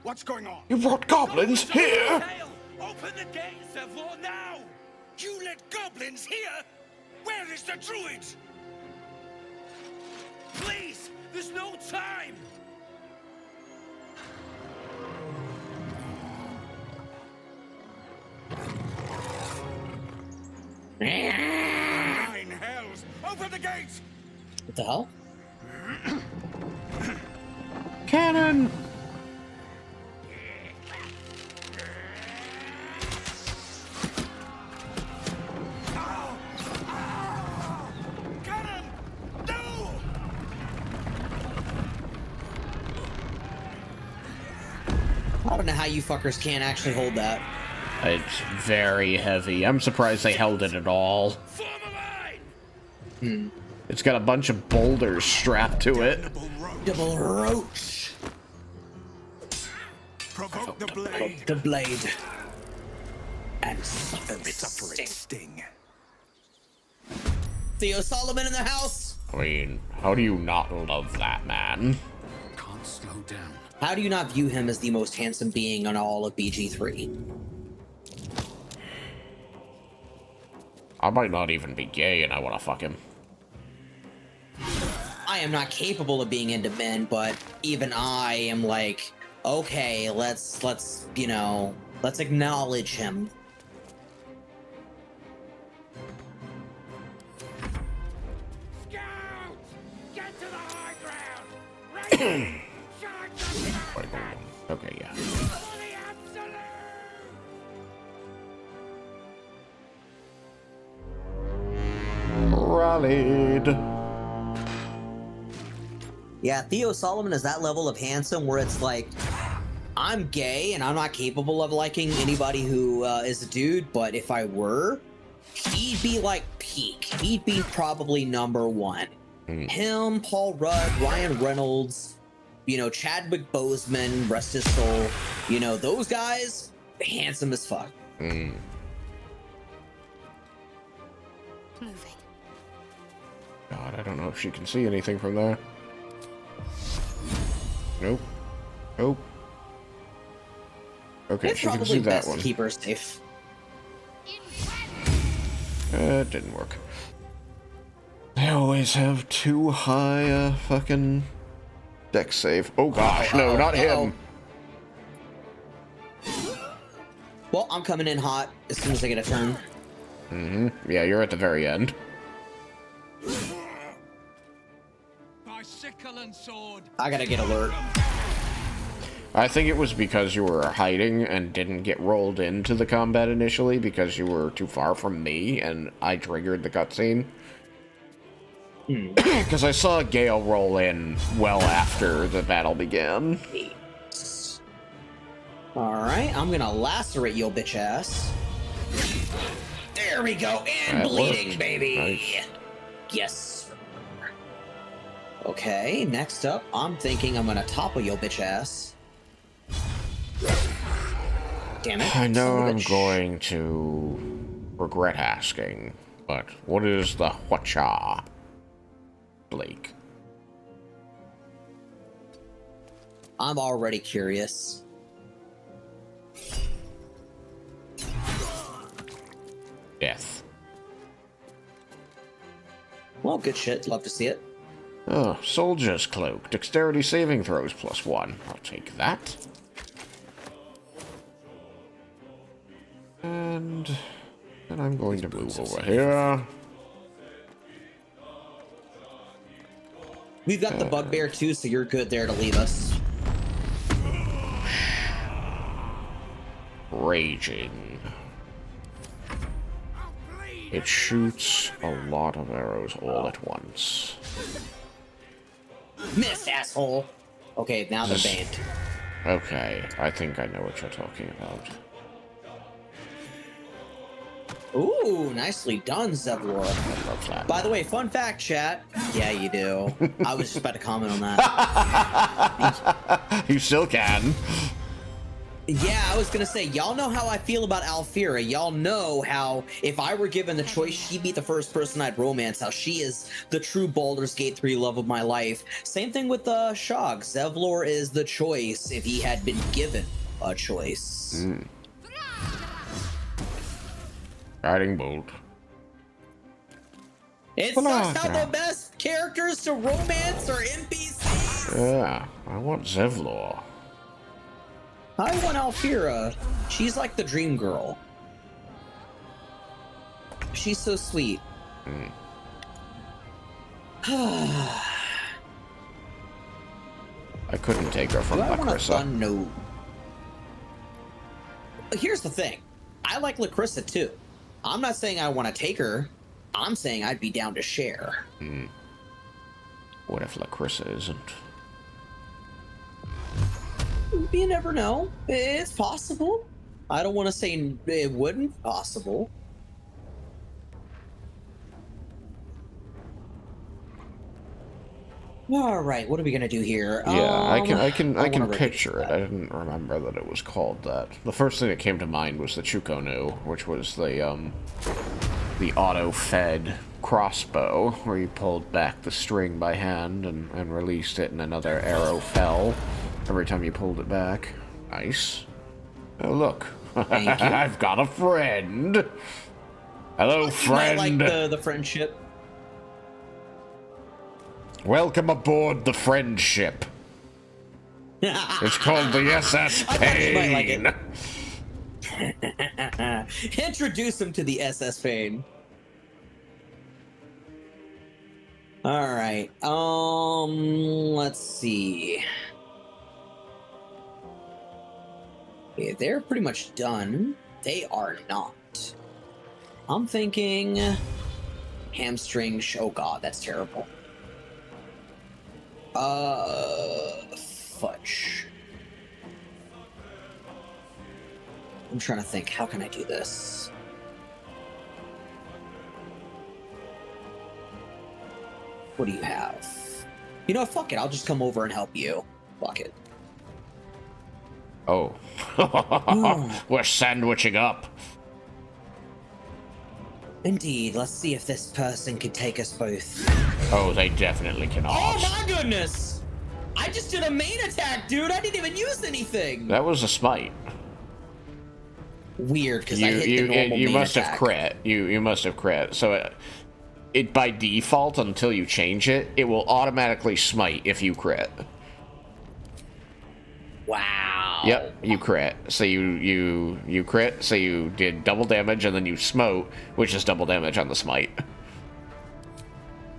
What's going on? You brought goblins here! Tail! Open the gate, Sevlor, now! You let goblins here? Where is the druid? Please, there's no time! Nine hells! Open the gate! What the hell? Cannon! Cannon! No! I don't know how you fuckers can't actually hold that. It's very heavy. I'm surprised they held it at all. Form a line! It's got a bunch of boulders strapped to it. Double roach. Provoke the blade! The blade. And suffer its sting. Theo Solomon in the house. I mean, how do you not love that man? Can't slow down. How do you not view him as the most handsome being on all of BG3? I might not even be gay and I want to fuck him. I am not capable of being into men, but even I am like, okay, let's you know, let's acknowledge him. Scouts! Get to the high ground! Ready! Charge the attack! Wait, hold on. Okay, yeah. For the absolute! Rallied. Yeah, Theo Solomon is that level of handsome where it's like, I'm gay and I'm not capable of liking anybody who is a dude, but if I were, he'd be like peak. He'd be probably number one. Him, Paul Rudd, Ryan Reynolds, you know, Chadwick Boseman, rest his soul. You know, those guys, handsome as fuck. Moving. God, I don't know if she can see anything from there. Nope. Nope. Okay, It's she can probably see that best one. to keep her safe. It didn't work. They always have too high fucking deck save. Oh gosh, no, not him. Well, I'm coming in hot as soon as I get a turn. Mm-hmm. Yeah, you're at the very end. By sickle and sword. I gotta get alert. I think it was because you were hiding and didn't get rolled into the combat initially because you were too far from me and I triggered the cutscene. Because I saw Gale roll in well after the battle began. Alright, I'm gonna lacerate your bitch ass. There we go, and That bleeding, worked. baby! Nice. Yes. Okay, next up, I'm thinking I'm gonna topple your bitch ass. Damn it. I know son of a I'm bitch. going to regret asking, but what is the Hwacha, Blake? I'm already curious. Death. Well, good shit. Love to see it. Oh, Soldier's Cloak. Dexterity saving throws +1. I'll take that. And then I'm going to move over here. We've got the bugbear too, so you're good there to leave us. Raging. It shoots a lot of arrows all at once. Missed, asshole! Okay, now they're banned. Okay, I think I know what you're talking about. Ooh, nicely done, Zevlor. I love that. By the way, fun fact, chat. Yeah, you do. I was just about to comment on that. You still can. Yeah, I was gonna say, y'all know how I feel about Alfira. Y'all know how, if I were given the choice, she'd be the first person I'd romance. How she is the true Baldur's Gate 3 love of my life. Same thing with Shog. Zevlor is the choice if he had been given a choice. Guiding bolt. It sucks how the best characters to romance are NPCs. Yeah, I want Zevlor. I want Alfira. She's like the dream girl. She's so sweet. I couldn't take her from Do I want a Lacrissa. fun no? Here's the thing. I like Lacrissa too. I'm not saying I want to take her. I'm saying I'd be down to share. What if Lacrissa isn't? You never know. It's possible. I don't want to say it wouldn't be possible. All right, what are we gonna do here? Yeah, I can wanna picture it. that. I didn't remember that it was called that. The first thing that came to mind was the Chukonu, which was the auto-fed crossbow, where you pulled back the string by hand and released it, and another arrow fell every time you pulled it back. Nice. Oh look, Thank you. I've got a friend. Hello, friend. I like the friendship. Welcome aboard the friendship. It's called the SS I thought you might Pain. like it. Introduce him to the SS Pain. All right. Let's see. Okay, they're pretty much done. They are not. I'm thinking hamstring. Oh god, that's terrible. Fudge. I'm trying to think, how can I do this? What do you have? You know what, fuck it, I'll just come over and help you. Fuck it. Oh. We're sandwiching up. Indeed, let's see if this person can take us both. Oh, they definitely cannot. Oh my goodness! I just did a main attack, dude! I didn't even use anything! That was a smite. Weird, because I hit the normal you main must attack. have crit. You must have crit. So it by default, until you change it, it will automatically smite if you crit. Wow. Yep, you crit. So you crit, so you did double damage, and then you smote, which is double damage on the smite.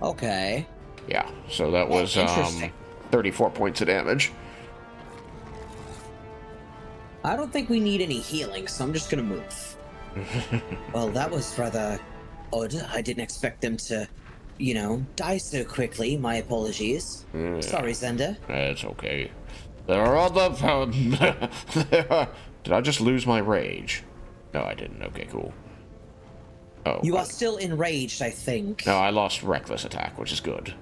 Okay. Yeah, so that was interesting. 34 points of damage. I don't think we need any healing, so I'm just gonna move. Well, that was rather odd. I didn't expect them to, you know, die so quickly. My apologies. Sorry, Zenda. It's okay. There are other... Did I just lose my rage? No, I didn't. Okay, cool. Oh. You are still enraged, I think. No, I lost reckless attack, which is good.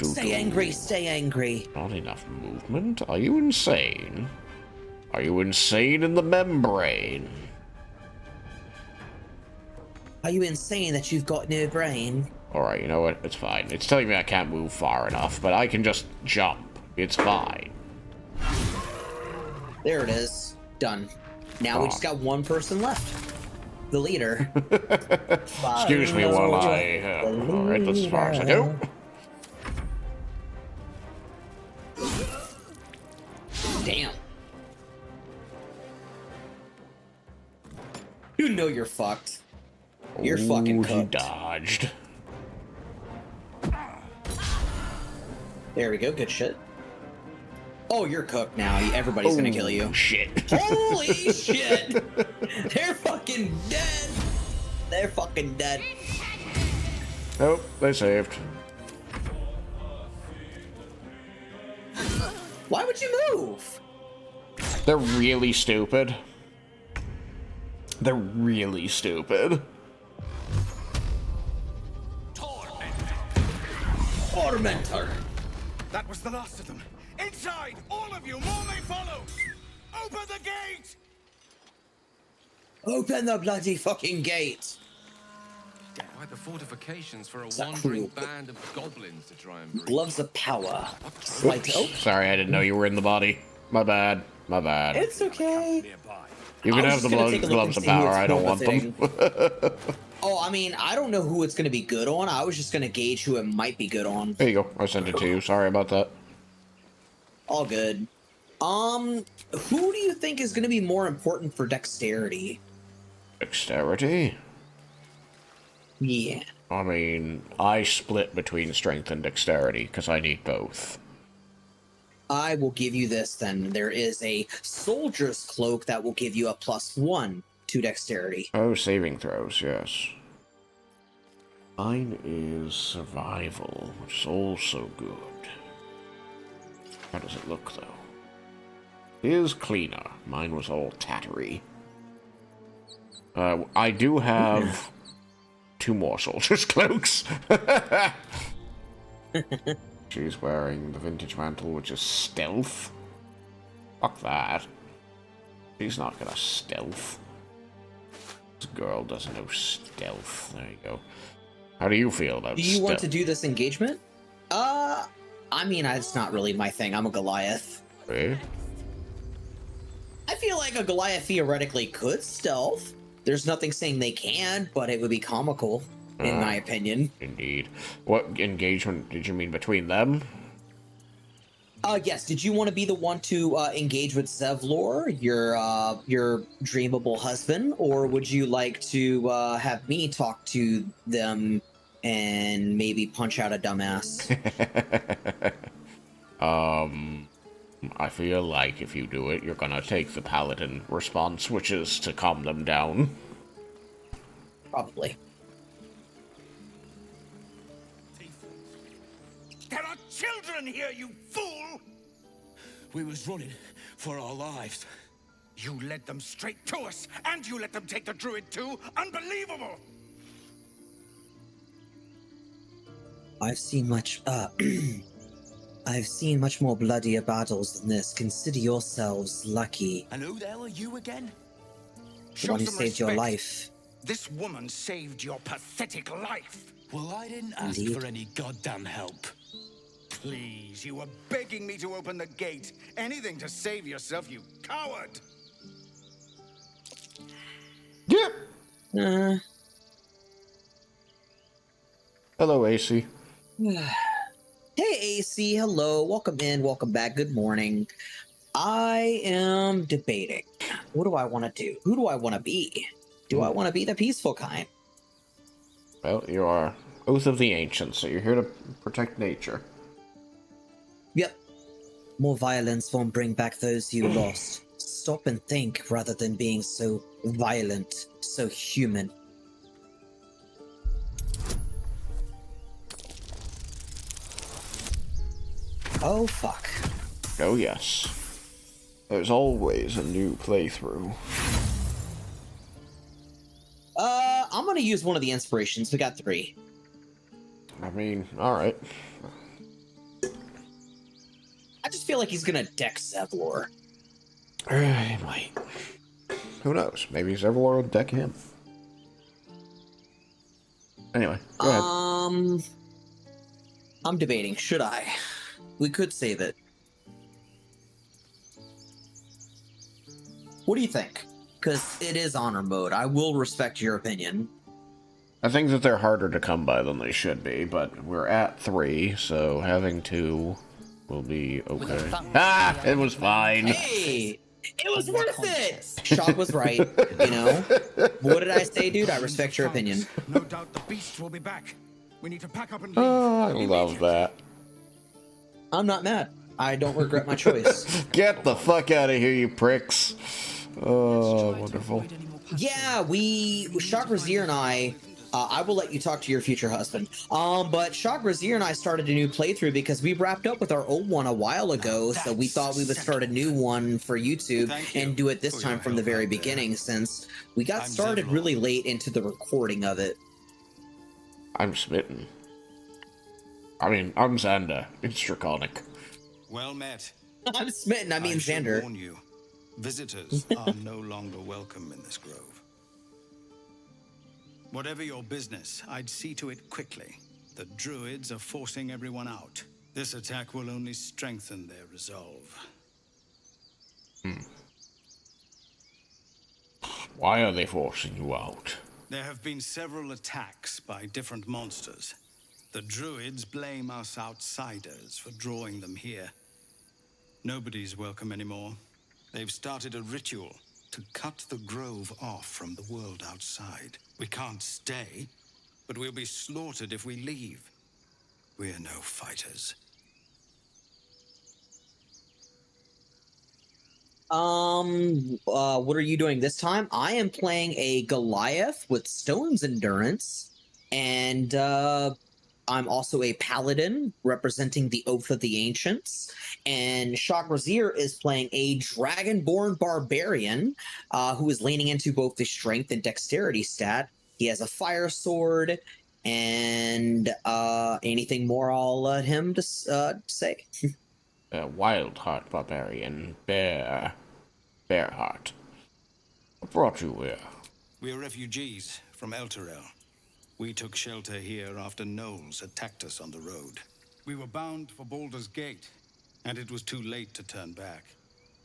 Stay angry, stay angry. Not enough movement? Are you insane? Are you insane in the membrane? Are you insane that you've got no brain? Alright, you know what? It's fine. It's telling me I can't move far enough, but I can just jump. It's fine. There it is. Done. Now we just got one person left. The leader. Excuse me while I... Alright, that's as far as I go. Damn. You know you're fucked. You're fucking cooked. He dodged. There we go. Good shit. Oh, you're cooked now. Everybody's gonna kill you. Shit. Holy shit! They're fucking dead. They're fucking dead. Nope, they saved. Why would you move? They're really stupid. They're really stupid. Tormentor. That was the last of them. Inside! All of you! More may follow! Open the gate! Open the bloody fucking gate. Quite the fortifications for a that wandering cruel? band of goblins to try and breach. Gloves of power. Slight. Oh, Sorry, I didn't know you were in the body. My bad. My bad. it's okay. You can have the gloves of power. I don't want them. Oh, I mean, I don't know who it's going to be good on. I was just going to gauge who it might be good on. There you go. I sent it to you. Sorry about that. All good. Who do you think is going to be more important for dexterity? Dexterity? Yeah. I mean, I split between strength and dexterity because I need both. I will give you this then. There is a soldier's cloak that will give you a +1 to dexterity. Oh, saving throws, yes. Mine is survival, which is also good. How does it look, though? It is cleaner. Mine was all tattery. I do have 2 more soldier's cloaks. She's wearing the vintage mantle, which is stealth. Fuck that. She's not gonna stealth. This girl doesn't know stealth. There you go. How do you feel about stealth? Do you want to do this engagement? I mean, it's not really my thing. I'm a Goliath. Eh? I feel like a Goliath theoretically could stealth. There's nothing saying they can, but it would be comical, in my opinion. Indeed. What engagement did you mean between them? Yes. Did you want to be the one to engage with Zevlor, your dreamable husband, or would you like to have me talk to them and maybe punch out a dumbass? I feel like if you do it, you're gonna take the paladin response, which is to calm them down. Probably. There are children here, you fool! We was running for our lives. You led them straight to us, and you let them take the druid too? Unbelievable! I've seen much, I've seen much more bloodier battles than this. Consider yourselves lucky. And who the hell are you again? The one who saved your life. This woman saved your pathetic life. Well, I didn't ask Indeed. for any goddamn help. Please, you were begging me to open the gate. Anything to save yourself, you coward! Yep. Hello, AC. Hey AC, hello, welcome in, welcome back, good morning. I am debating. What do I want to do? Who do I want to be? Do I want to be the peaceful kind? Well, you are Oath of the Ancients, so you're here to protect nature. Yep. More violence won't bring back those you lost. Stop and think rather than being so violent, so human. Oh, fuck. Oh, yes. There's always a new playthrough. I'm gonna use one of the inspirations. We got 3. I mean, alright. I just feel like he's gonna deck Zevlor. He might. Who knows? Maybe Zevlor will deck him. Anyway, go ahead. I'm debating. Should I? We could save it. What do you think? Because it is honor mode. I will respect your opinion. I think that they're harder to come by than they should be, but we're at 3, so having 2 will be okay. Ah! It was fine! Hey! It was worth it! Shock was right, you know? What did I say, dude? I respect your opinion. No doubt the beast will be back. We need to pack up and leave. Oh, I love that. I'm not mad. I don't regret my choice. Get the fuck out of here, you pricks. Oh, wonderful. Yeah, Shock Brazier and I will let you talk to your future husband. But Shock Brazier and I started a new playthrough because we wrapped up with our old one a while ago, so we thought we would start a new one for YouTube and do it this time from the very beginning, since we got started really late into the recording of it. I'm smitten. I mean, I'm Xander. It's draconic. Well met. I'm smitten, I mean Xander. Warn you, visitors are no longer welcome in this grove. Whatever your business, I'd see to it quickly. The druids are forcing everyone out. This attack will only strengthen their resolve. Why are they forcing you out? There have been several attacks by different monsters. The druids blame us outsiders for drawing them here. Nobody's welcome anymore. They've started a ritual to cut the grove off from the world outside. We can't stay, but we'll be slaughtered if we leave. We're no fighters. What are you doing this time? I am playing a Goliath with Stone's Endurance, and I'm also a Paladin representing the Oath of the Ancients, and Shock Brazier is playing a Dragonborn Barbarian who is leaning into both the Strength and Dexterity stat. He has a Fire Sword, and anything more I'll let him say. Wild Heart Barbarian, Bear Heart. What brought you here? We're refugees from Elturel. We took shelter here after gnolls attacked us on the road. We were bound for Baldur's Gate, and it was too late to turn back.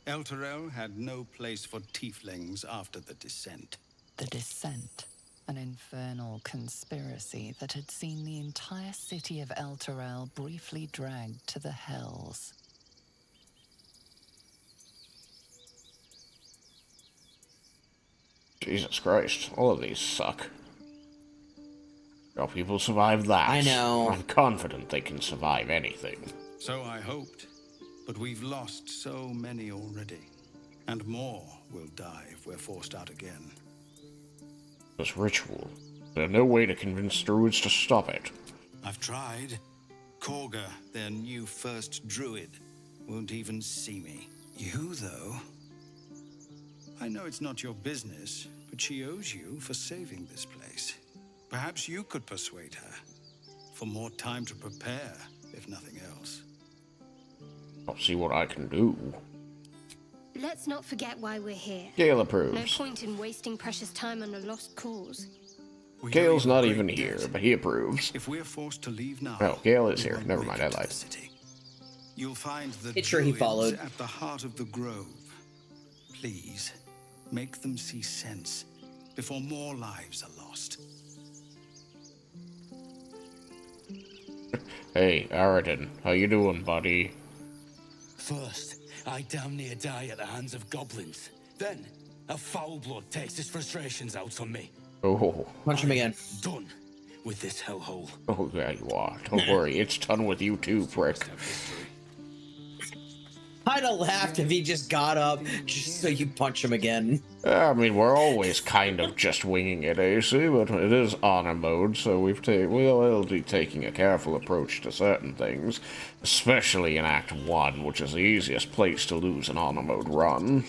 Elturel had no place for tieflings after the Descent. The Descent, an infernal conspiracy that had seen the entire city of Elturel briefly dragged to the Hells. Jesus Christ, all of these suck. Your people survived that. I know. I'm confident they can survive anything. So I hoped, but we've lost so many already. And more will die if we're forced out again. This ritual. There's no way to convince druids to stop it. I've tried. Korga, their new first druid, won't even see me. You, though? I know it's not your business, but she owes you for saving this place. Perhaps you could persuade her. For more time to prepare, if nothing else. I'll see what I can do. Let's not forget why we're here. Gale approves. No point in wasting precious time on a lost cause. Gale's not even here, but he approves. If we're forced to leave now, Oh, Gale is here. Never mind, I lied. You'll find the It's sure he druids followed. at the heart of the grove. Please, make them see sense before more lives are lost. Hey, Aridin, how you doing, buddy? First, I damn near die at the hands of goblins. Then, a foul blood takes his frustrations out on me. Oh. Punch him again. Done with this hellhole. Oh, yeah, you are. Don't worry, it's done with you too, prick. I'd have laughed if he just got up just so you punch him again. I mean, we're always kind of just winging it, AC, but it is honor mode, so we'll be taking a careful approach to certain things, especially in Act 1, which is the easiest place to lose an honor mode run.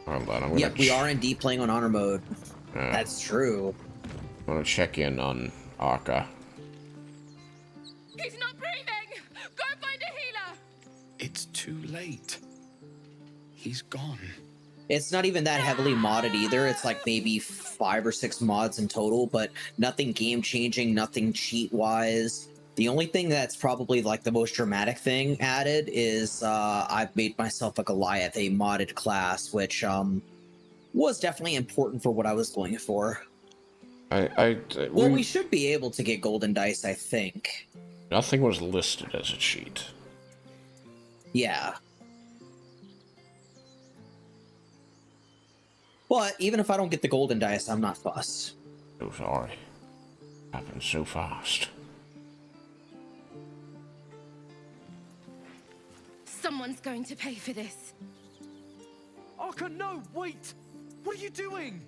Hold on, Yep, we are indeed playing on honor mode. That's true. I'm gonna check in on Arca. He's not breathing! Go find a healer! It's too late. He's gone. It's not even that heavily modded either. It's like maybe 5 or 6 mods in total, but nothing game-changing, nothing cheat-wise. The only thing that's probably like the most dramatic thing added is I've made myself a Goliath, a modded class, which was definitely important for what I was going for. Well, we should be able to get golden dice, I think. Nothing was listed as a cheat. Yeah. But even if I don't get the golden dice, I'm not fussed. So sorry. Happened so fast. Someone's going to pay for this. Arca, no, wait! What are you doing?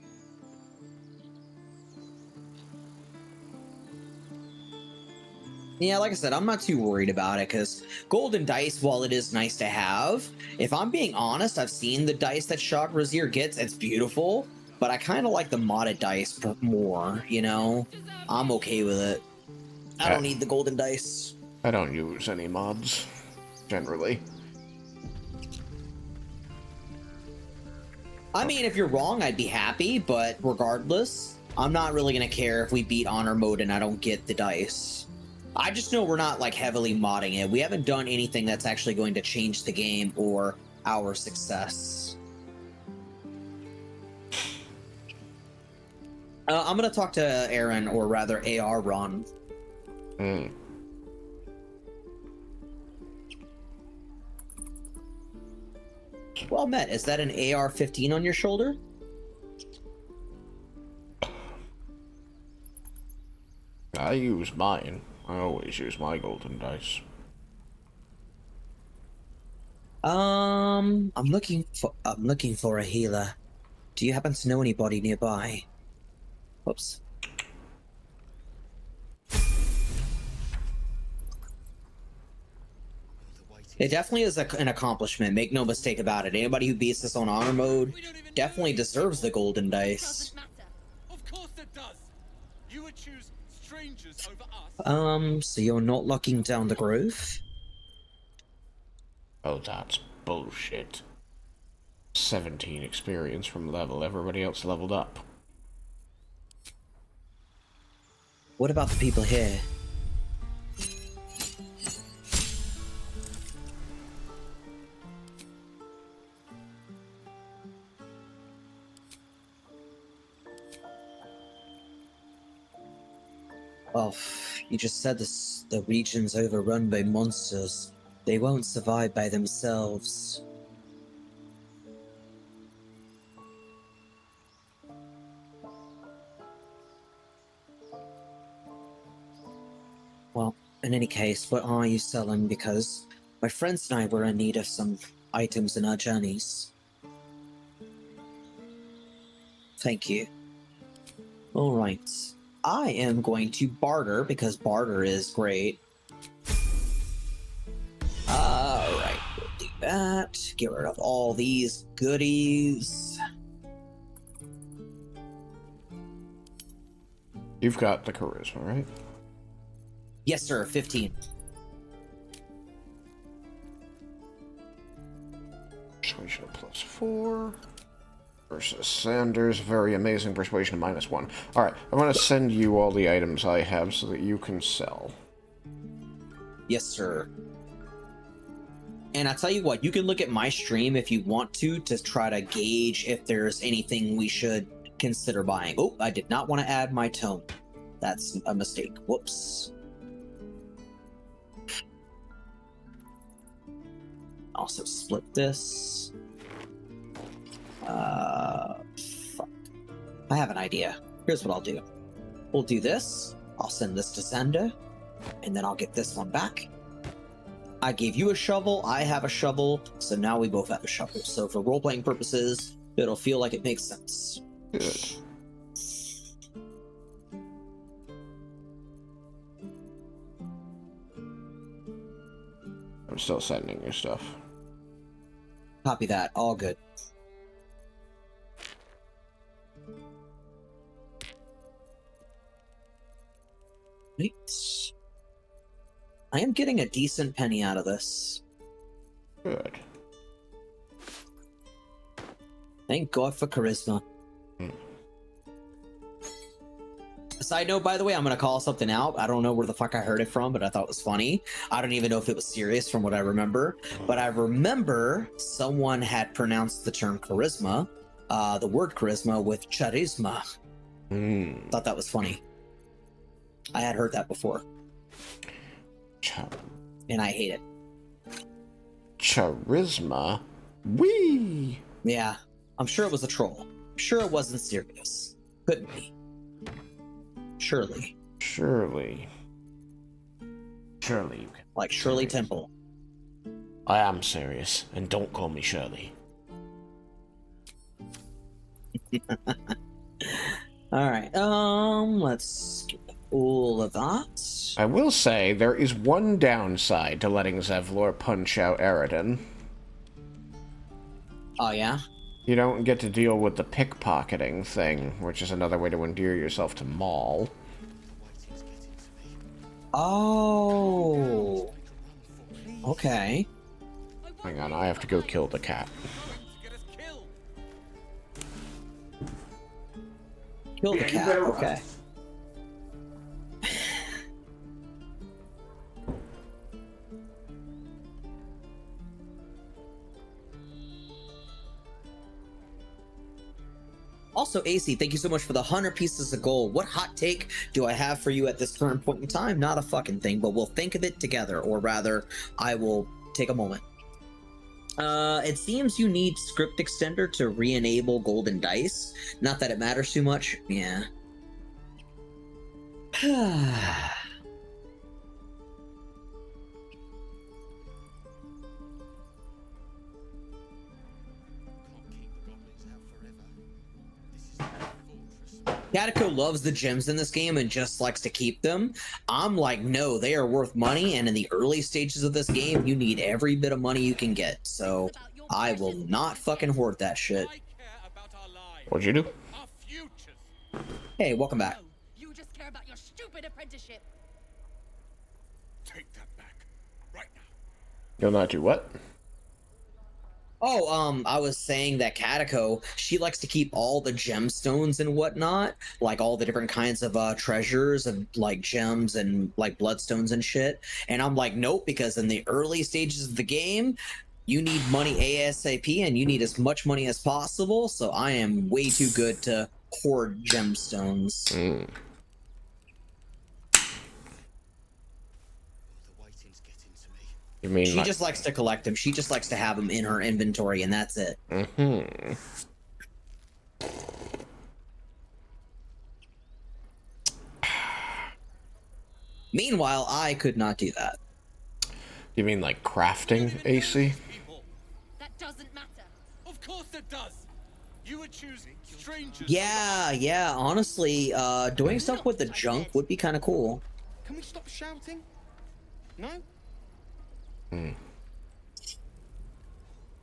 Yeah, like I said, I'm not too worried about it, because golden dice, while it is nice to have, if I'm being honest, I've seen the dice that Shock Brazier gets, it's beautiful, but I kind of like the modded dice more, you know? I'm okay with it. I don't need the golden dice. I don't use any mods, generally. I mean, if you're wrong, I'd be happy, but regardless, I'm not really going to care if we beat honor mode and I don't get the dice. I just know we're not, like, heavily modding it. We haven't done anything that's actually going to change the game or our success. I'm going to talk to Aaron, or rather AR Ron. Well met. Is that an AR-15 on your shoulder? I use mine. I always use my golden dice. I'm looking for a healer. Do you happen to know anybody nearby? Whoops. It definitely is an accomplishment, make no mistake about it. Anybody who beats this on honor mode definitely deserves the golden dice. Of course it does. You would choose strangers over us. So you're not locking down the grove? Oh, that's bullshit. 17 experience from level. Everybody else leveled up. What about the people here? Well, you just said this, the region's overrun by monsters. They won't survive by themselves. Well, in any case, what are you selling? Because my friends and I were in need of some items in our journeys. Thank you. Alright. I am going to barter, because barter is great. Alright, we'll do that. Get rid of all these goodies. You've got the charisma, right? Yes, sir, 15. Persuasion +4. Versus Sanders, very amazing persuasion -1. Alright, I'm gonna send you all the items I have so that you can sell. Yes, sir. And I tell you what, you can look at my stream if you want to try to gauge if there's anything we should consider buying. Oh, I did not want to add my tome. That's a mistake. Whoops. Also split this. Fuck. I have an idea. Here's what I'll do. We'll do this. I'll send this to Xander, and then I'll get this one back. I gave you a shovel, I have a shovel, so now we both have a shovel. So for role-playing purposes, it'll feel like it makes sense. Good. I'm still sending your stuff. Copy that. All good. Right. I am getting a decent penny out of this. Good. Thank God for charisma. Side note, by the way, I'm gonna call something out. I don't know where the fuck I heard it from, but I thought it was funny. I don't even know if it was serious from what I remember, but I remember someone had pronounced the term charisma, the word charisma, with charisma. Thought that was funny. I had heard that before. And I hate it. Charisma? Wee! Yeah, I'm sure it was a troll. I'm sure it wasn't serious. Couldn't be. Surely. Surely. Surely you can. Like Shirley Temple. I am serious, and don't call me Shirley. Alright, let's skip all of that. I will say, there is one downside to letting Zevlor punch out Eridan. Oh, yeah? You don't get to deal with the pickpocketing thing, which is another way to endear yourself to Maul. Oh. Okay. Hang on, I have to go kill the cat. Kill the cat, okay. Also, AC, thank you so much for the 100 pieces of gold. What hot take do I have for you at this current point in time? Not a fucking thing, but we'll think of it together, or rather, I will take a moment. It seems you need script extender to re-enable golden dice. Not that it matters too much. Yeah. Catco loves the gems in this game and just likes to keep them. I'm like, no, they are worth money, and in the early stages of this game, you need every bit of money you can get. So I will not fucking hoard that shit. What'd you do? Hey, welcome back. You just care about your stupid apprenticeship. Take that back, right now. You'll not do what? Oh, I was saying that Catco, she likes to keep all the gemstones and whatnot, like all the different kinds of treasures and like gems and like bloodstones and shit. And I'm like, nope, because in the early stages of the game, you need money ASAP and you need as much money as possible. So I am way too good to hoard gemstones. You mean she just likes to collect them. She just likes to have them in her inventory, and that's it. Meanwhile, I could not do that. You mean like crafting, AC? That doesn't matter. Of course it does. You would choose strangers. Yeah, honestly, doing stuff with the junk would be kind of cool. Can we stop shouting? No?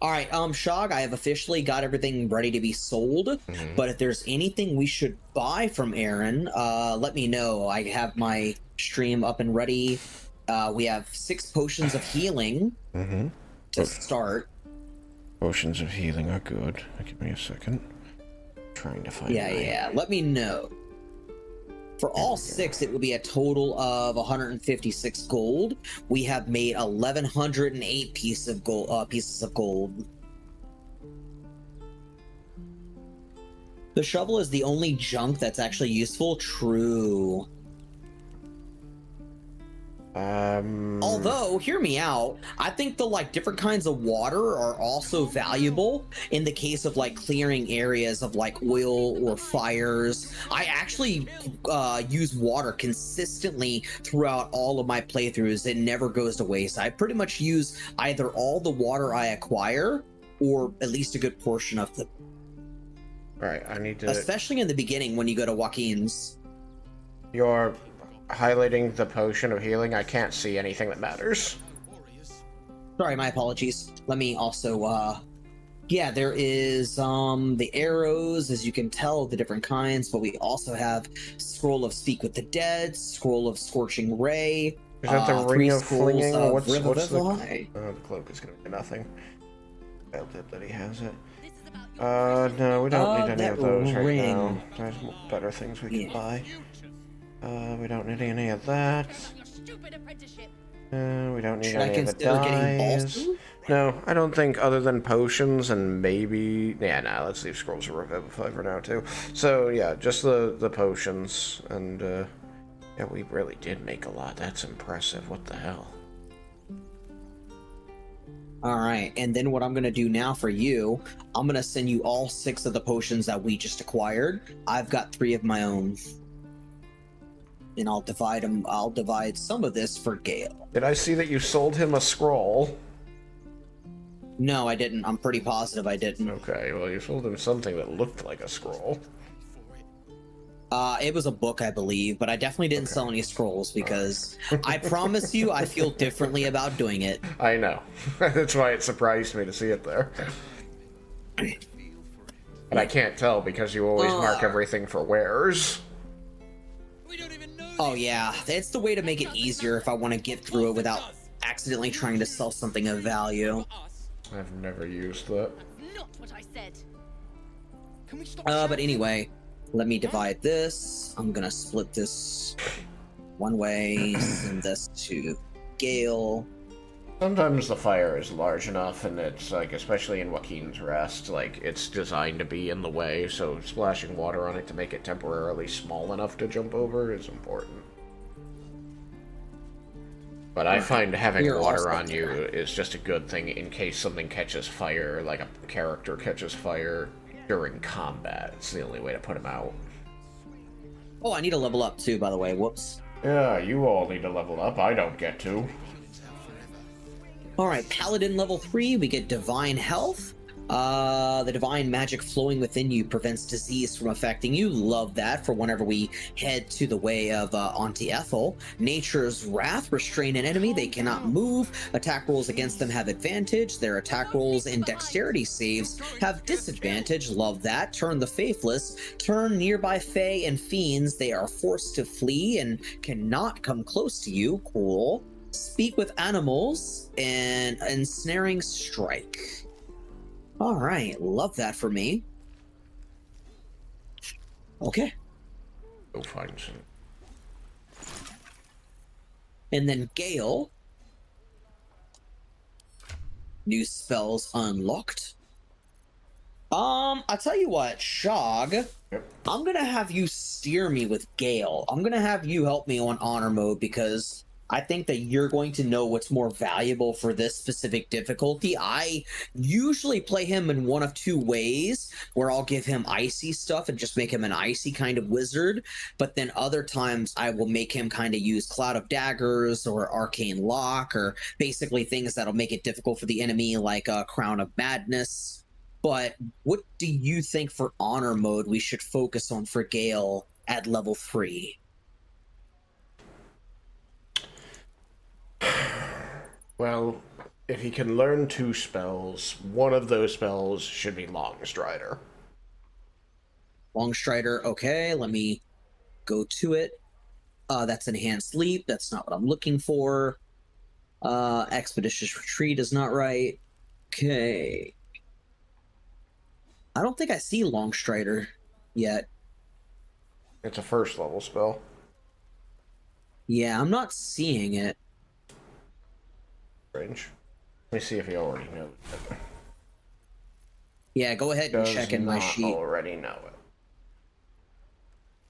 All right, Shog, I have officially got everything ready to be sold, but if there's anything we should buy from Aaron, let me know. I have my stream up and ready. We have 6 potions of healing to start. Potions of healing are good. Give me a second. Trying to find Yeah, let me know. For all 6, it will be a total of 156 gold. We have made 1,108 pieces of gold. The shovel is the only junk that's actually useful. True. Although, hear me out, I think the like different kinds of water are also valuable in the case of like clearing areas of like oil or fires. I actually use water consistently throughout all of my playthroughs. It never goes to waste. I pretty much use either all the water I acquire or at least a good portion of them. All right, I need to... Especially in the beginning when you go to Joaquin's. You're highlighting the potion of healing. I can't see anything that matters. Sorry, my apologies. Let me also, yeah, there is, the arrows, as you can tell, the different kinds, but we also have Scroll of Speak with the Dead, Scroll of Scorching Ray, Is that the Ring of Flinging? What's the... Oh, the cloak is going to be nothing. Failed it that he has it. No, we don't need any of those right now. There's better things we can buy. We don't need any of that. We don't need any of the dyes. No, I don't think, other than potions and maybe... Yeah, nah, let's leave Scrolls of Revivify for now, too. So, yeah, just the potions, and, yeah, we really did make a lot. That's impressive. What the hell? Alright, and then what I'm going to do now for you, I'm going to send you all 6 of the potions that we just acquired. I've got 3 of my own. And I'll divide them. I'll divide some of this for Gale. Did I see that you sold him a scroll? No, I didn't. I'm pretty positive I didn't. Okay, well, you sold him something that looked like a scroll. It was a book, I believe, but I definitely didn't sell any scrolls because I promise you I feel differently about doing it. I know. That's why it surprised me to see it there. But I can't tell because you always mark everything for wares. Oh yeah, it's the way to make it easier if I want to get through it without accidentally trying to sell something of value. I've never used that. Not what I said. But anyway, let me divide this. I'm gonna split this one way, send this to Gale. Sometimes the fire is large enough, and it's like, especially in Joaquin's Rest, like it's designed to be in the way, so splashing water on it to make it temporarily small enough to jump over is important. But I find having water on you is just a good thing in case something catches fire, like a character catches fire during combat. It's the only way to put him out. Oh, I need to level up too, by the way. Whoops. Yeah, you all need to level up. I don't get to. Alright, Paladin level 3, we get Divine Health. The divine magic flowing within you prevents disease from affecting you. Love that for whenever we head to the way of Auntie Ethel. Nature's Wrath, restrain an enemy, they cannot move. Attack rolls against them have advantage. Their attack rolls and dexterity saves have disadvantage. Love that. Turn the Faithless, turn nearby Fae and Fiends. They are forced to flee and cannot come close to you. Cool. Speak with Animals and Ensnaring Strike. All right, love that for me. Okay. Go find some. And then Gale. New spells unlocked. I'll tell you what, Shog. Yep. I'm gonna have you steer me with Gale. I'm gonna have you help me on honor mode because I think that you're going to know what's more valuable for this specific difficulty. I usually play him in one of 2 ways, where I'll give him icy stuff and just make him an icy kind of wizard, but then other times I will make him kind of use Cloud of Daggers or Arcane Lock, or basically things that'll make it difficult for the enemy, like Crown of Madness. But what do you think for honor mode we should focus on for Gale at level 3? Well, if he can learn 2 spells, one of those spells should be Longstrider. Longstrider, okay, let me go to it. That's Enhanced Leap, that's not what I'm looking for. Expeditious Retreat is not right. Okay. I don't think I see Longstrider yet. It's a 1st level spell. Yeah, I'm not seeing it. Range. Let me see if he already knows it. Yeah, go ahead and check in my sheet. Already know it.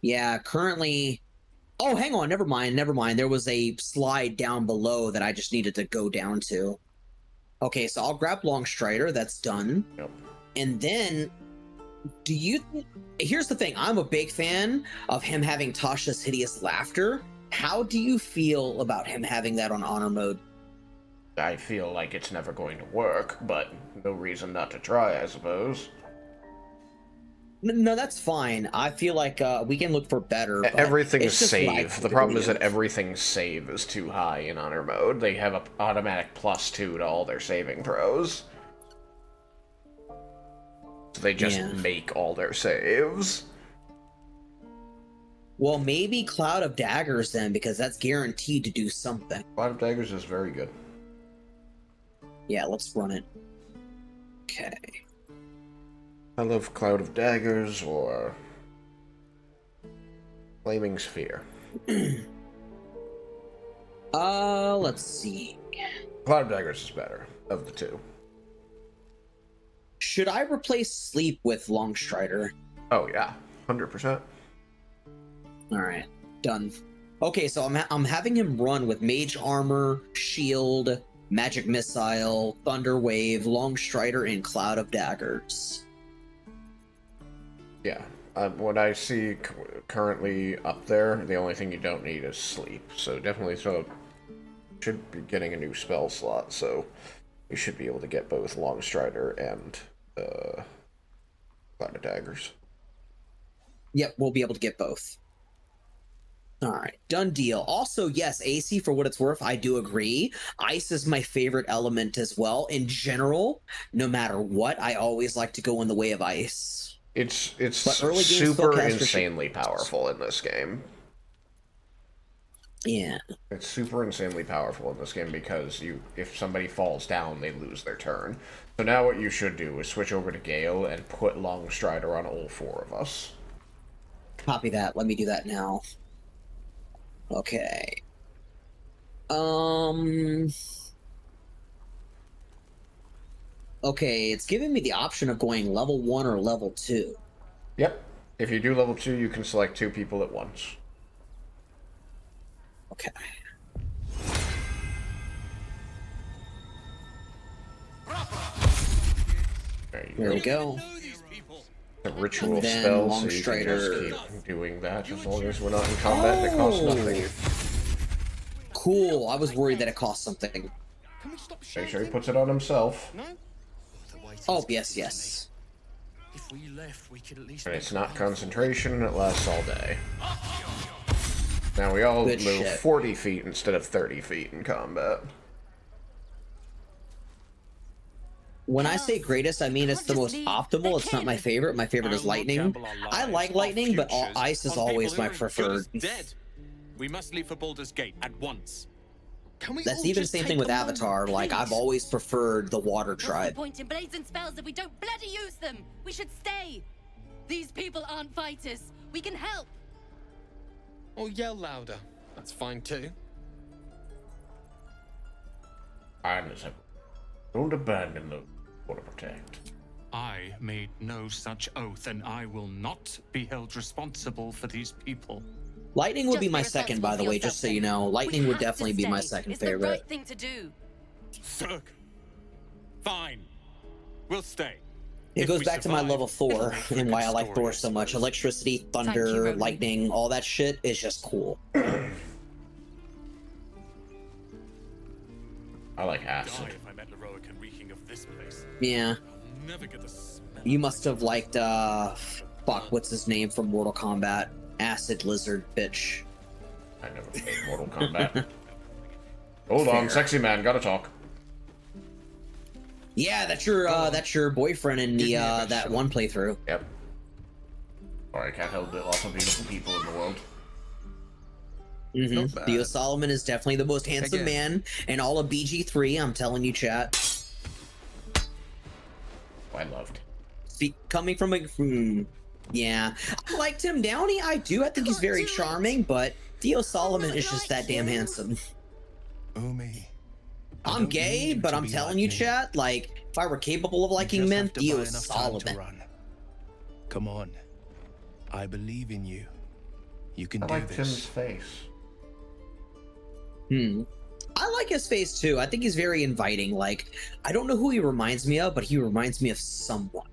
Yeah, currently, Oh, hang on. Never mind. Never mind. There was a slide down below that I just needed to go down to. Okay, so I'll grab Longstrider. That's done. Yep. And then, do you... Here's the thing. I'm a big fan of him having Tasha's hideous laughter. How do you feel about him having that on honor mode? I feel like it's never going to work, but no reason not to try, I suppose. No, that's fine. I feel like we can look for better. Everything's save. The problem is that everything's save is too high in honor mode. They have an automatic +2 to all their saving throws. So they just make all their saves. Well, maybe Cloud of Daggers then, because that's guaranteed to do something. Cloud of Daggers is very good. Yeah, let's run it. Okay. I love Cloud of Daggers or Flaming Sphere. Let's see. Cloud of Daggers is better of the two. Should I replace Sleep with Longstrider? Oh yeah, 100%. All right, done. Okay, so I'm having him run with Mage Armor, Shield, Magic Missile, Thunder Wave, Longstrider, and Cloud of Daggers. Yeah, what I see currently up there, the only thing you don't need is Sleep. So definitely should be getting a new spell slot, so you should be able to get both Longstrider and Cloud of Daggers. Yep, we'll be able to get both. All right, done deal. Also, yes, AC, for what it's worth, I do agree. Ice is my favorite element as well. In general, no matter what, I always like to go in the way of ice. It's super insanely powerful in this game. Yeah. It's super insanely powerful in this game because if somebody falls down, they lose their turn. So now what you should do is switch over to Gale and put Longstrider on all 4 of us. Copy that. Let me do that now. Okay. Okay, it's giving me the option of going level 1 or level 2. Yep. If you do level 2, you can select 2 people at once. Okay. There we go. A ritual spell, so you can just keep doing that as long as we're not in combat and it costs nothing. Cool, I was worried that it cost something. Make sure he puts it on himself. Oh, yes. If we left, we could at least And it's not concentration, and it lasts all day. Now we all move 40 feet instead of 30 feet in combat. When I say greatest, I mean it's the most optimal. It's not my favorite. My favorite is lightning. I like lightning, but ice is always my preferred. We must leave for Baldur's Gate at once. That's even the same thing with Avatar. Like, I've always preferred the Water Tribe. What's the point in blazing spells if we don't bloody use them? We should stay. These people aren't fighters. We can help. Or yell louder. That's fine too. Don't abandon those who want to protect. I made no such oath, and I will not be held responsible for these people. Lightning would be my second, by the way, just so you know. Lightning would definitely be my second favorite. It's the right thing to do. Sir. Fine. We'll stay. It goes back to my love of Thor and why I like Thor so much. Electricity, thunder, lightning, all that shit is just cool. I like acid. Yeah. You must have liked, fuck, what's his name from Mortal Kombat? Acid Lizard, bitch. I never played Mortal Kombat. Hold on, sexy man, gotta talk. Yeah, that's your boyfriend in the that one playthrough. Yep. Sorry, I can't help it. Lots of beautiful people in the world. Theo Solomon is definitely the most handsome man in all of BG3. I'm telling you, chat. I loved. Coming from a yeah, I like Tim Downey. I do. I think he's very charming, but Theo Solomon is just that damn handsome. I'm gay, but I'm telling you, chat, like, if I were capable of liking men, Theo Solomon. Come on. I believe in you. You can I do like this. Tim's face. I like his face too. I think he's very inviting. Like, I don't know who he reminds me of, but he reminds me of someone.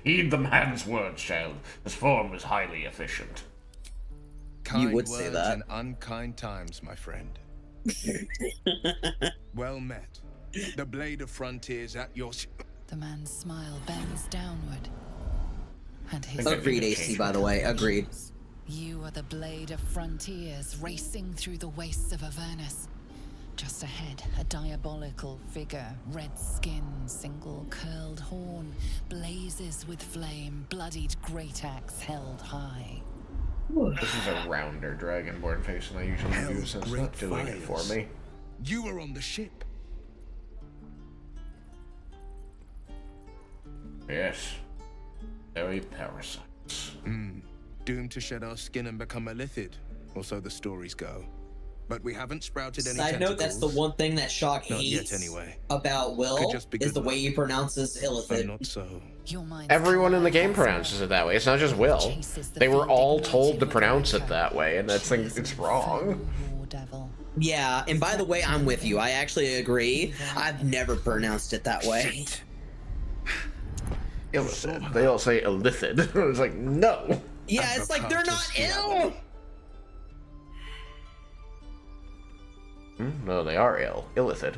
Heed the man's words, child. His form is highly efficient. Kind You would words say that. in unkind times, my friend. Well met. The blade of frontiers at your... The man's smile bends downward. And his Agreed, AC, by the way. Agreed. You are the blade of frontiers racing through the wastes of Avernus. Just ahead, a diabolical figure, red skin, single curled horn, blazes with flame, bloodied great axe held high. This is a rounder dragonborn face than I usually use, so it's not doing it for me. You were on the ship. Yes. Very parasites. Doomed to shed our skin and become a lithid, or so the stories go. But we haven't sprouted any Side note, that's the one thing that Shock Not hates yet, anyway. about Will, Could just be is good the way luck. he pronounces Illithid. Not so. Everyone in the game pronounces it that way. It's not just Will. They were all told to pronounce it that way, and that's like, it's wrong. Yeah, and by the way, I'm with you. I actually agree. I've never pronounced it that way. Illithid. They all say illithid. It's like, no. Yeah, it's like they're not ill. No, they are ill. Illithid.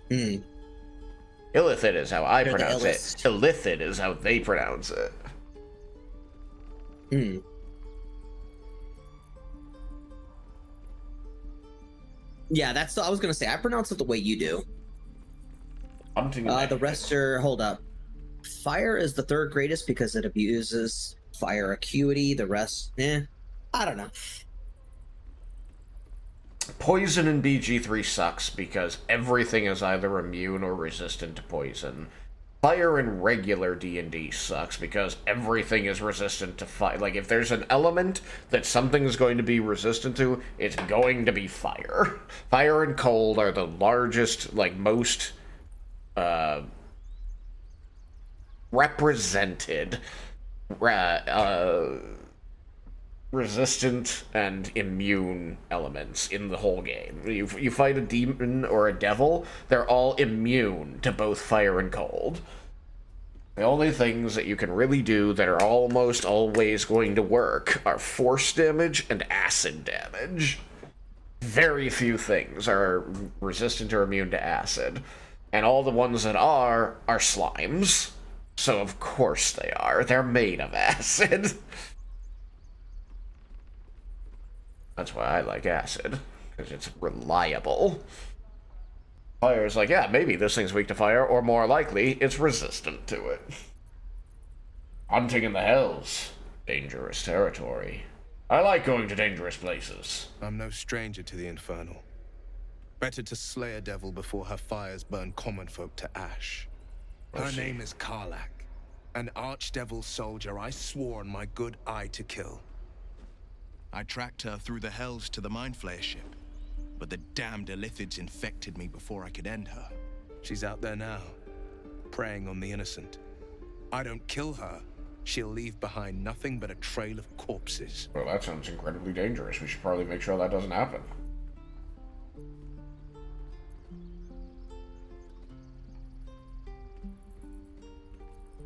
Hmm. Illithid is how I They're the pronounce it. illest. Illithid is how they pronounce it. Hmm. Yeah, that's. I was gonna say I pronounce it the way you do. The rest are. Hold up. Fire is the third greatest because it abuses fire acuity. The rest, I don't know. Poison in BG3 sucks because everything is either immune or resistant to poison. Fire in regular D&D sucks because everything is resistant to fire. Like, if there's an element that something's going to be resistant to, it's going to be fire. Fire and cold are the largest, like, most, represented, resistant and immune elements in the whole game. You fight a demon or a devil, they're all immune to both fire and cold. The only things that you can really do that are almost always going to work are force damage and acid damage. Very few things are resistant or immune to acid. And all the ones that are slimes. So of course they are. They're made of acid. That's why I like acid, because it's reliable. Fire's like, yeah, maybe this thing's weak to fire, or more likely, it's resistant to it. Hunting in the Hells. Dangerous territory. I like going to dangerous places. I'm no stranger to the infernal. Better to slay a devil before her fires burn common folk to ash. Her name is Karlach, an archdevil soldier I swore on my good eye to kill. I tracked her through the Hells to the Mind Flayer ship, but the damned Illithids infected me before I could end her. She's out there now, preying on the innocent. I don't kill her, she'll leave behind nothing but a trail of corpses. Well, that sounds incredibly dangerous. We should probably make sure that doesn't happen.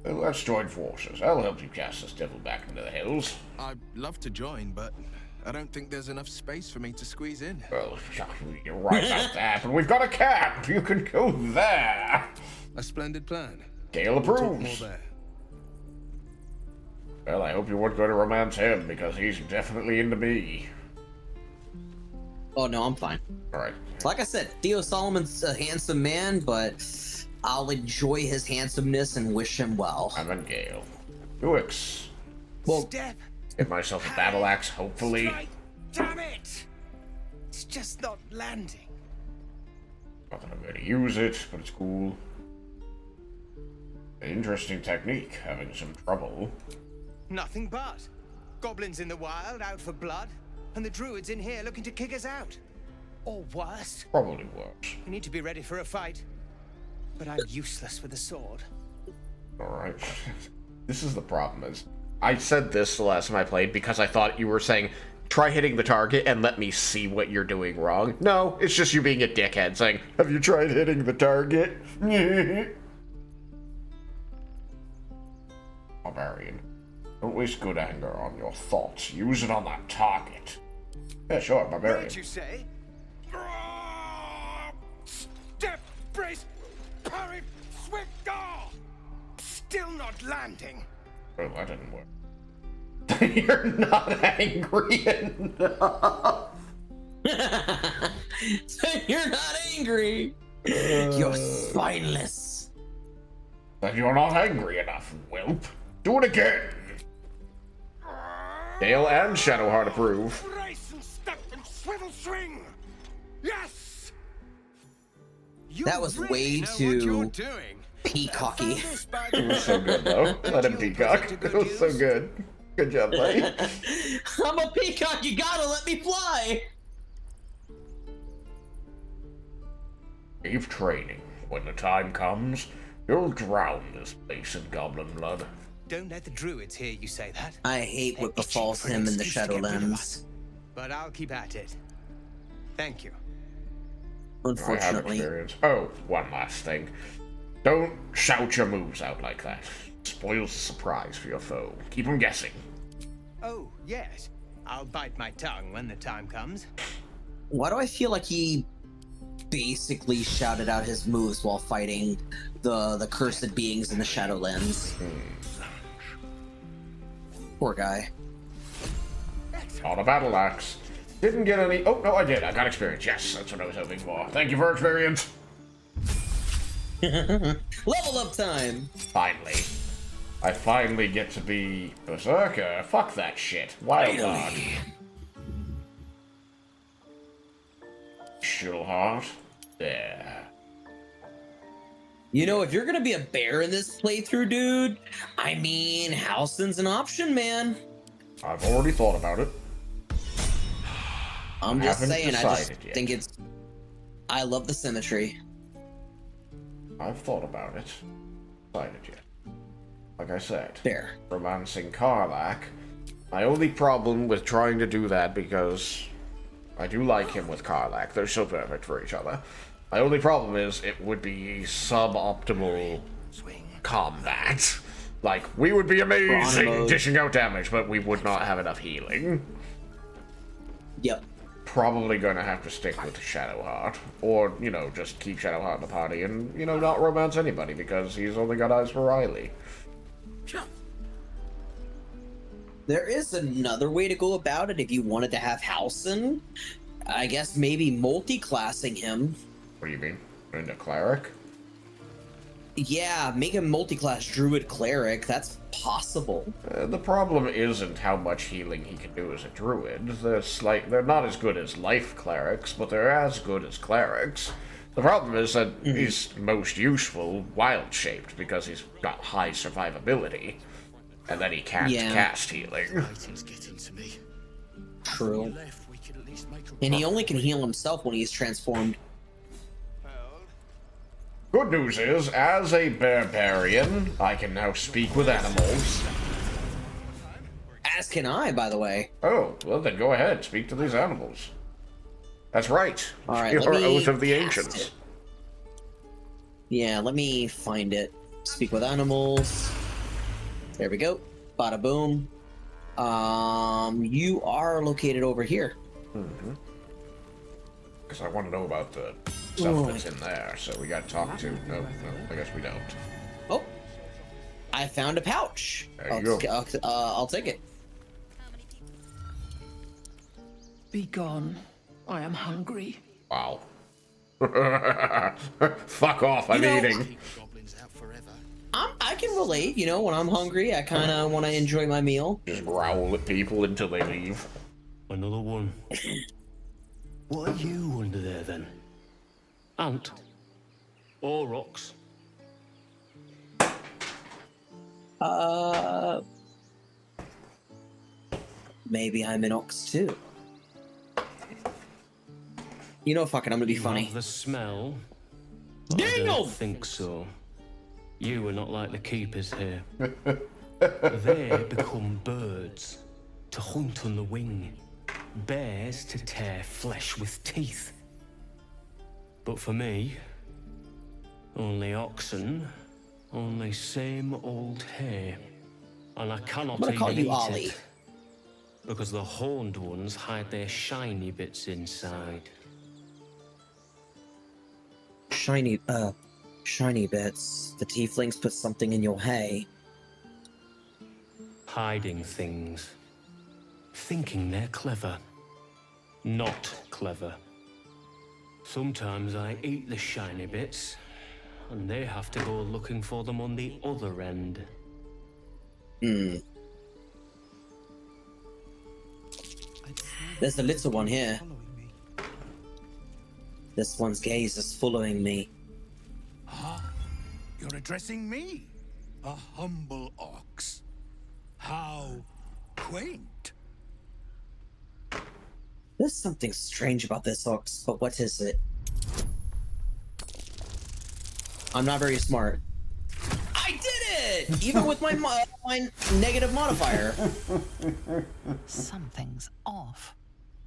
Well, let's join forces. I'll help you cast this devil back into the Hells. I'd love to join, but I don't think there's enough space for me to squeeze in. Well, you're right about that, but we've got a camp. You can go there. A splendid plan. Gale We'll talk approves. more there. Well, I hope you weren't going to romance him, because he's definitely into me. Oh no, I'm fine. Alright. Like I said, Theo Solomon's a handsome man, but I'll enjoy his handsomeness and wish him well. I'm in Gale. Uix. Well, get myself a battle axe, hopefully. Damn it! It's just not landing. Not that I'm going to use it, but it's cool. An interesting technique, having some trouble. Nothing but. Goblins in the wild, out for blood, and the druids in here looking to kick us out. Or worse. Probably worse. We need to be ready for a fight. But I'm useless with a sword. Alright. This is the problem, is I said this the last time I played because I thought you were saying, try hitting the target and let me see what you're doing wrong. No, it's just you being a dickhead saying, have you tried hitting the target? Barbarian. Don't waste good anger on your thoughts. Use it on that target. Yeah, sure, barbarian. What did you say? Step, brace, parry, swift guard! Still not landing. Oh, that didn't work. You're not angry enough. You're not angry. You're spineless. But you're not angry enough, whelp. Do it again. Dale and Shadowheart approve. Brace and step and swivel swing. Yes. That was way too peacocky. It was so good, though. Let him peacock. It was so good. Good job, buddy. I'm a peacock. You gotta let me fly. Keep training. When the time comes, you'll drown this place in goblin blood. Don't let the druids hear you say that. I hate what befalls him in the Shadowlands. But I'll keep at it. Thank you. Unfortunately. Oh, one last thing. Don't shout your moves out like that. Spoils the surprise for your foe. Keep them guessing. Oh, yes. I'll bite my tongue when the time comes. Why do I feel like he basically shouted out his moves while fighting the cursed beings in the Shadowlands? Poor guy. On a battle axe. Didn't get any. Oh, no, I did. I got experience. Yes, that's what I was hoping for. Thank you for experience. Level up time. Finally. I finally get to be Berserker. Fuck that shit. Wild Heart. Shadowheart. There. You know, if you're gonna be a bear in this playthrough, dude, I mean, Halsin's an option, man. I've already thought about it. I'm just saying, I just yet. think it's... I love the symmetry. I've thought about it. Decided yet. Like I said, Fair. romancing Karlach. My only problem with trying to do that, because I do like him with Karlach, they're so perfect for each other. My only problem is it would be suboptimal combat. Like, we would be amazing dishing out damage, but we would not have enough healing. Yep. Probably gonna have to stick with Shadowheart. Or, you know, just keep Shadowheart in the party and, you know, not romance anybody, because he's only got eyes for Riley. There is another way to go about it if you wanted to have Halsin. I guess maybe multi-classing him. What do you mean? Into Cleric? Yeah, make him multi-class Druid Cleric. That's possible. The problem isn't how much healing he can do as a Druid. They're not as good as Life Clerics, but they're as good as Clerics. The problem is that he's most useful wild-shaped because he's got high survivability. And then he can't cast healing. True. And he only can heal himself when he's transformed. Good news is, as a barbarian, I can now speak with animals. As can I, by the way. Oh, well then go ahead, speak to these animals. That's right. All right, Your let me Oath of the cast Ancients. it. Yeah, let me find it. Speak with animals. There we go. Bada boom. You are located over here. Because I want to know about the stuff that's in there, so we got to talk to. No, I guess we don't. Oh, I found a pouch. There you go. I'll take it. Be gone. I am hungry. Wow. Fuck off, I'm eating. I can relate, you know, when I'm hungry, I kind of want to enjoy my meal. Just growl at people until they leave. Another one. What are you under there, then? Ant? Or rocks? Maybe I'm an ox, too. You know, fuck it, I'm gonna be funny. The smell? I Dingle! don't think so. You were not like the keepers here. They become birds to hunt on the wing, bears to tear flesh with teeth. But for me, only oxen, only same old hay. And I cannot even eat it. Because the horned ones hide their shiny bits inside. Shiny bits. The tieflings put something in your hay. Hiding things. Thinking they're clever. Not clever. Sometimes I eat the shiny bits, and they have to go looking for them on the other end. There's a little one here. This one's gaze is following me. Huh? You're addressing me? A humble ox. How quaint. There's something strange about this ox, but what is it? I'm not very smart. I did it! Even with my negative modifier. Something's off.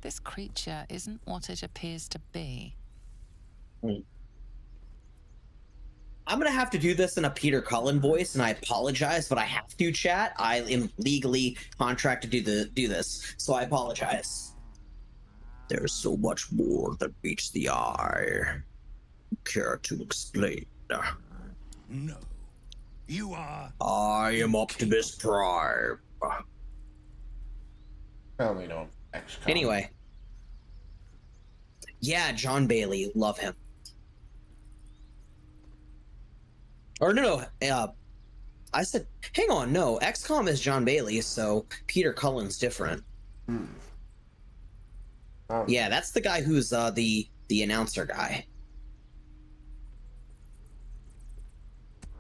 This creature isn't what it appears to be. I'm gonna have to do this in a Peter Cullen voice, and I apologize, but I have to, chat. I am legally contracted to do this, so I apologize. There's so much more that meets the eye. Care to explain? No. You are... I am Optimus Prime. Probably don't. XCOM. Anyway. Yeah, John Bailey. Love him. Or no, I said, hang on, no. XCOM is John Bailey, so Peter Cullen's different. Yeah, that's the guy who's the announcer guy.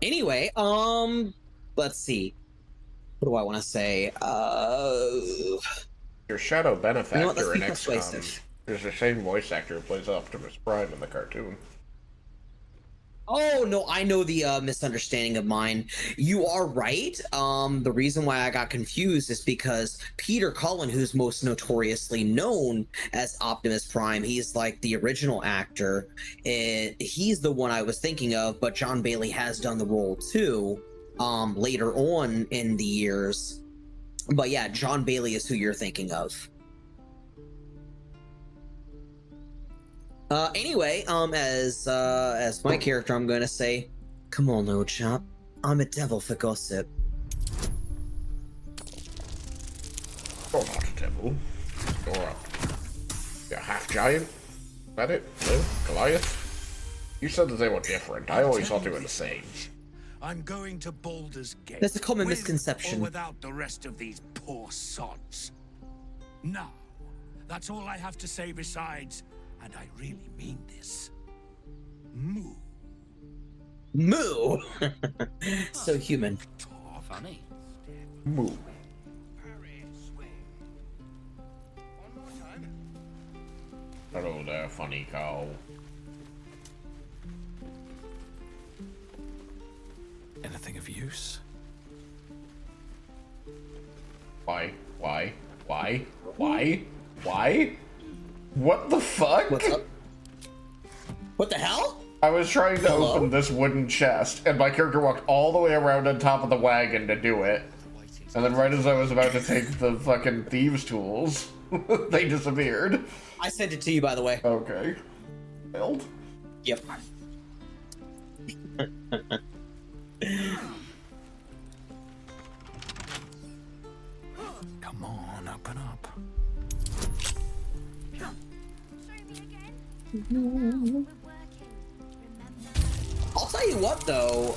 Anyway, let's see. What do I want to say? Your shadow benefactor in Let's be persuasive. XCOM is the same voice actor who plays Optimus Prime in the cartoon. Oh, no, I know the misunderstanding of mine. You are right. The reason why I got confused is because Peter Cullen, who's most notoriously known as Optimus Prime, he's like the original actor. He's the one I was thinking of, but John Bailey has done the role too, later on in the years. But yeah, John Bailey is who you're thinking of. Anyway, as my character, I'm going to say, come on, old chap. I'm a devil for gossip. You're not a devil. You're a half-giant? Is that it? No? Goliath? You said that they were different. I always thought they were the same. I'm going to Baldur's Gate. That's a common with misconception. Or without the rest of these poor sods. Now, that's all I have to say besides... And I really mean this. Moo. Moo! So human. Oh, funny. Moo. Hello there, funny cow. Anything of use? Why? Why? Why? Why? Why? What the fuck? What's up? What the hell? I was trying to open this wooden chest, and my character walked all the way around on top of the wagon to do it. And then right as I was about to take the fucking thieves' tools, they disappeared. I sent it to you, by the way. Okay. Failed? Yep. Come on, open up. I'll tell you what, though.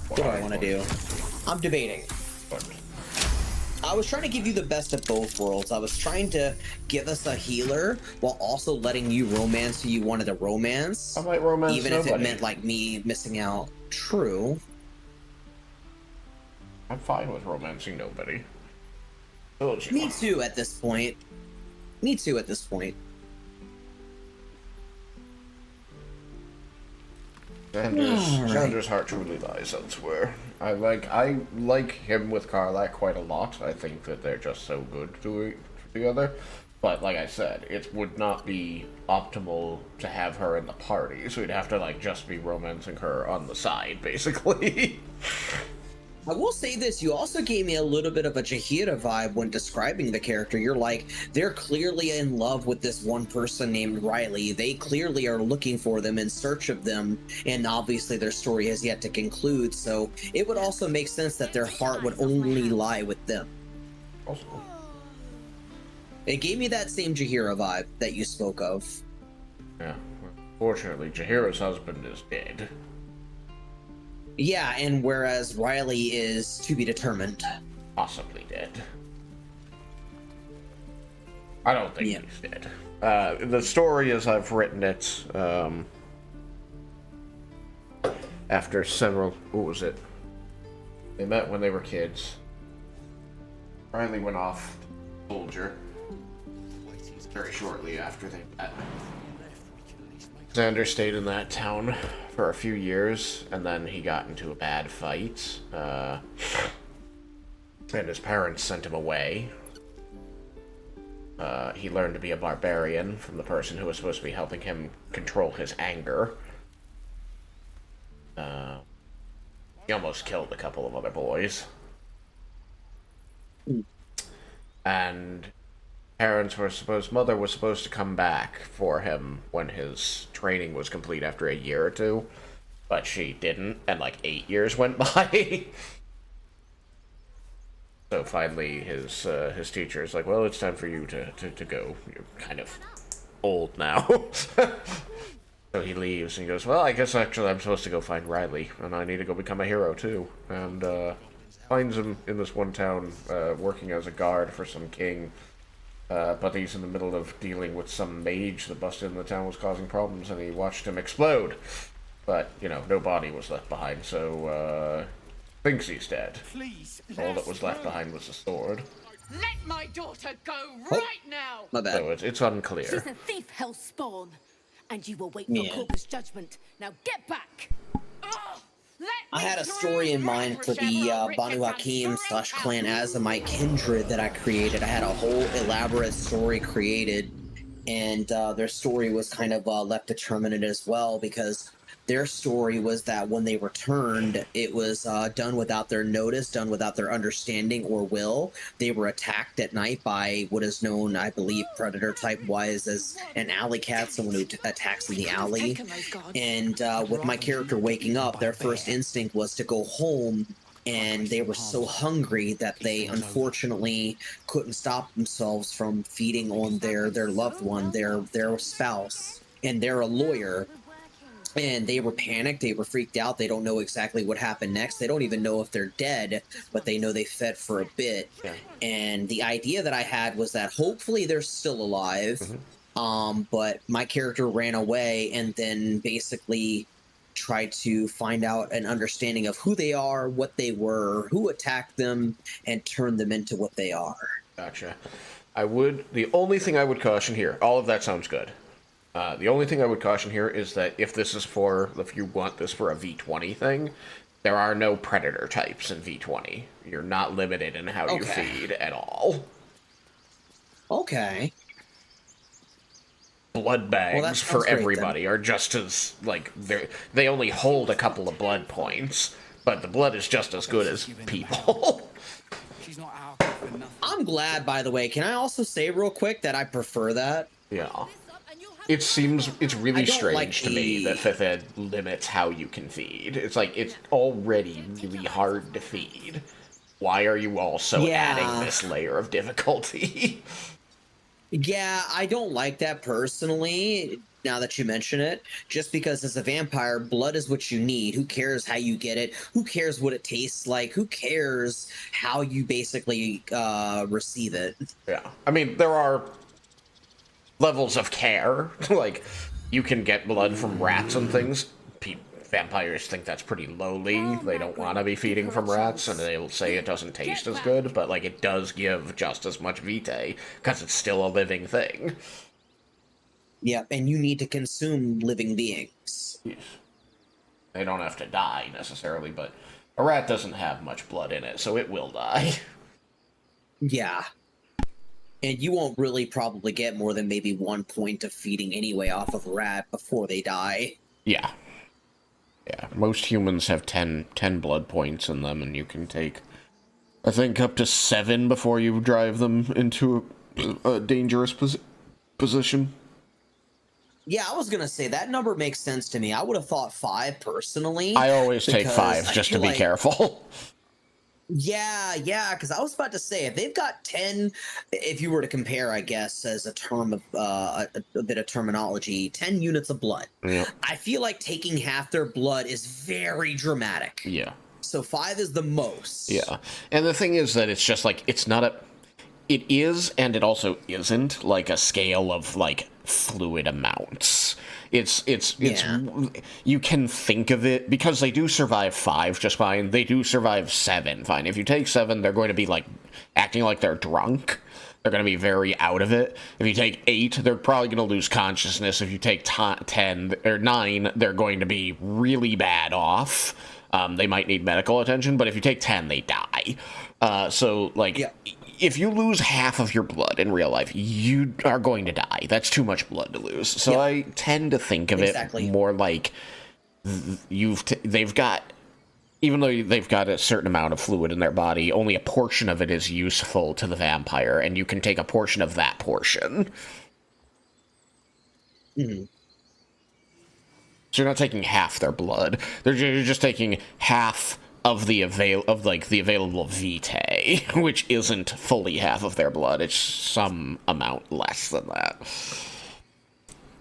What do I want to do? I'm debating. I was trying to give you the best of both worlds. I was trying to give us a healer while also letting you romance who you wanted to romance. I might romance even nobody. if it meant like me missing out. True. I'm fine with romancing nobody. Me too at this point. Me too at this point. Xander's heart truly lies elsewhere. I like him with Karlach quite a lot. I think that they're just so good together. But like I said, it would not be optimal to have her in the party, so we'd have to like just be romancing her on the side, basically. I will say this, you also gave me a little bit of a Jaheira vibe when describing the character. You're like, they're clearly in love with this one person named Riley. They clearly are looking for them, in search of them, and obviously their story has yet to conclude, so it would also make sense that their heart would only lie with them. Also. It gave me that same Jaheira vibe that you spoke of. Yeah. Fortunately, Jaheira's husband is dead. Yeah, and whereas Riley is to be determined. Possibly dead. I don't think he's dead. The story as I've written it, after several... What was it? They met when they were kids. Riley went off soldier very shortly after they met. Xander stayed in that town for a few years, and then he got into a bad fight, and his parents sent him away. He learned to be a barbarian from the person who was supposed to be helping him control his anger. He almost killed a couple of other boys. And mother was supposed to come back for him when his training was complete after a year or two, but she didn't, and like 8 years went by. So finally his teacher is like, well, it's time for you to go. You're kind of old now. So he leaves and he goes, well, I guess actually I'm supposed to go find Riley, and I need to go become a hero too. And finds him in this one town working as a guard for some king. But he's in the middle of dealing with some mage that busted in the town, was causing problems, and he watched him explode. But, you know, no body was left behind, so, thinks he's dead. Please, all that was left behind was the sword. Let my daughter go right now! My bad. So it's unclear. She's a thief, hellspawn, and you will wait for Yeah. Corpus judgment. Now get back! I had a story in mind for the Banu Hakim / Clan Azamite kindred that I created. I had a whole elaborate story created, and their story was kind of left determinate as well, because their story was that when they returned, it was done without their notice, done without their understanding or will. They were attacked at night by what is known, I believe, predator type wise as an alley cat, someone who attacks in the alley. And with my character waking up, their first instinct was to go home, and they were so hungry that they unfortunately couldn't stop themselves from feeding on their loved one, their spouse. And they're a lawyer. And they were panicked, they were freaked out, they don't know exactly what happened next, they don't even know if they're dead, but they know they fed for a bit. And the idea that I had was that hopefully they're still alive, but my character ran away and then basically tried to find out an understanding of who they are, what they were, who attacked them, and turn them into what they are. Gotcha. The only thing I would caution here, all of that sounds good. The only thing I would caution here is that if you want this for a V20 thing, there are no predator types in V20. You're not limited in how you feed at all. Okay. Blood bags for everybody are just as, like, they only hold a couple of blood points, but the blood is just as good as people. I'm glad, by the way. Can I also say real quick that I prefer that? Yeah. It's really strange to me that 5th Ed limits how you can feed. It's like, it's already really hard to feed. Why are you also adding this layer of difficulty? Yeah, I don't like that personally, now that you mention it. Just because as a vampire, blood is what you need. Who cares how you get it? Who cares what it tastes like? Who cares how you basically receive it? Yeah. I mean, there are levels of care. Like, you can get blood from rats and things. Vampires think that's pretty lowly. They don't want to be feeding from rats, and they'll say it doesn't taste as good, but, like, it does give just as much vitae, because it's still a living thing. Yeah, and you need to consume living beings. Yes. They don't have to die, necessarily, but a rat doesn't have much blood in it, so it will die. Yeah. And you won't really probably get more than maybe 1 point of feeding anyway off of a rat before they die. Yeah. Yeah, most humans have 10 blood points in them, and you can take, I think, up to 7 before you drive them into a dangerous position. Yeah, I was gonna say that number makes sense to me. I would have thought 5 personally. I always take 5 just to be careful. Yeah, because I was about to say, if they've got 10, if you were to compare, I guess, as a term of a bit of terminology, 10 units of blood. Yeah. I feel like taking half their blood is very dramatic. Yeah. So 5 is the most. Yeah. And the thing is that it's just like, it's not a... It is, and it also isn't, like, a scale of, like, fluid amounts. It's you can think of it, because they do survive 5 just fine, they do survive 7 fine. If you take 7, they're going to be, like, acting like they're drunk. They're going to be very out of it. If you take 8, they're probably going to lose consciousness. If you take 10 or 9, they're going to be really bad off. They might need medical attention, but if you take 10, they die. So, like... Yeah. If you lose half of your blood in real life, you are going to die. That's too much blood to lose. So yeah. I tend to think of it more like they've got, even though they've got a certain amount of fluid in their body, only a portion of it is useful to the vampire, and you can take a portion of that portion. Mm-hmm. So you're not taking half their blood. You're just taking half of the available vitae, which isn't fully half of their blood. It's some amount less than that.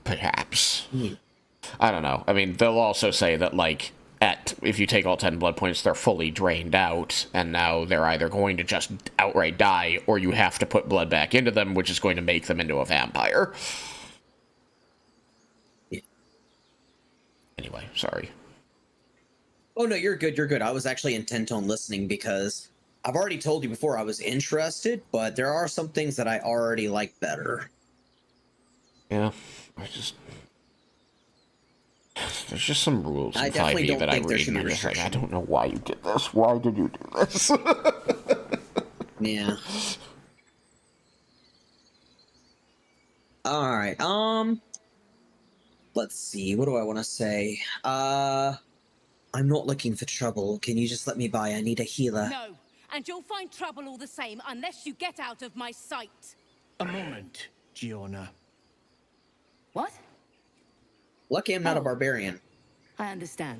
Perhaps. I don't know. I mean, they'll also say that, like, if you take all 10 blood points, they're fully drained out, and now they're either going to just outright die, or you have to put blood back into them, which is going to make them into a vampire. Yeah. Anyway, sorry. Oh, no, you're good, you're good. I was actually intent on listening because I've already told you before I was interested, but there are some things that I already like better. Yeah, there's just some rules in 5e that I read, and I'm just like, I don't know why you did this. Why did you do this? Yeah. Alright, let's see, what do I want to say? I'm not looking for trouble. Can you just let me by? I need a healer. No, and you'll find trouble all the same unless you get out of my sight. A moment, Giorna. What? Lucky I'm not a barbarian. I understand.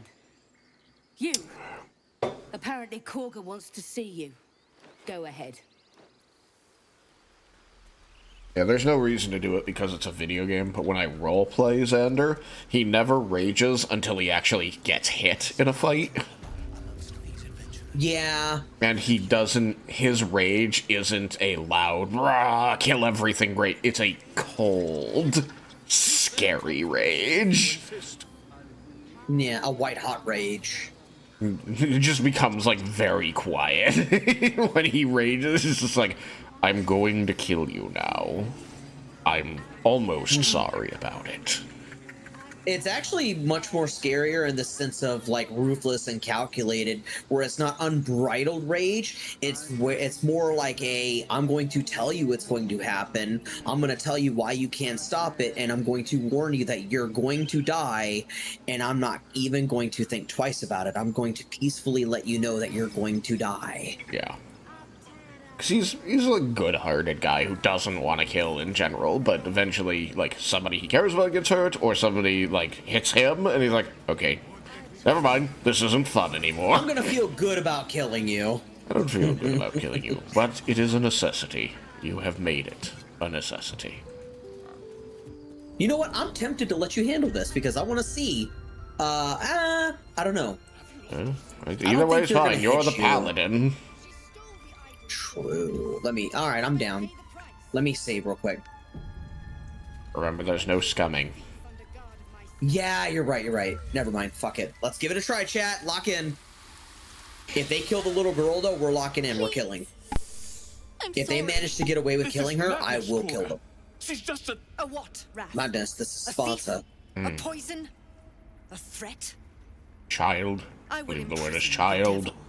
You. Apparently Korga wants to see you. Go ahead. Yeah, there's no reason to do it because it's a video game, but when I roleplay Xander, he never rages until he actually gets hit in a fight. Yeah. And he doesn't, his rage isn't a loud, rah, kill everything great. It's a cold, scary rage. Yeah, a white hot rage. It just becomes, like, very quiet. When he rages, it's just like, I'm going to kill you now. I'm almost sorry about it. It's actually much more scarier in the sense of, like, ruthless and calculated, where it's not unbridled rage. It's more like I'm going to tell you it's going to happen. I'm going to tell you why you can't stop it, and I'm going to warn you that you're going to die, and I'm not even going to think twice about it. I'm going to peacefully let you know that you're going to die. Yeah. Because he's a good-hearted guy who doesn't want to kill in general, but eventually, like, somebody he cares about gets hurt, or somebody, like, hits him, and he's like, okay, never mind, this isn't fun anymore. I'm gonna feel good about killing you. I don't feel good about killing you, but it is a necessity. You have made it a necessity. You know what? I'm tempted to let you handle this, because I want to see, I don't know. Either way is fine, you're the paladin. True. Alright, I'm down. Let me save real quick. Remember, there's no scumming. Yeah, you're right. Never mind, fuck it. Let's give it a try, chat. Lock in. If they kill the little girl, though, we're locking in. We're killing. If they manage to get away with killing her, I will kill them. She's just a what, Raph? Madness, this is Sparta. A poison? A threat? child. I will Leave the word as imprison the child. devil,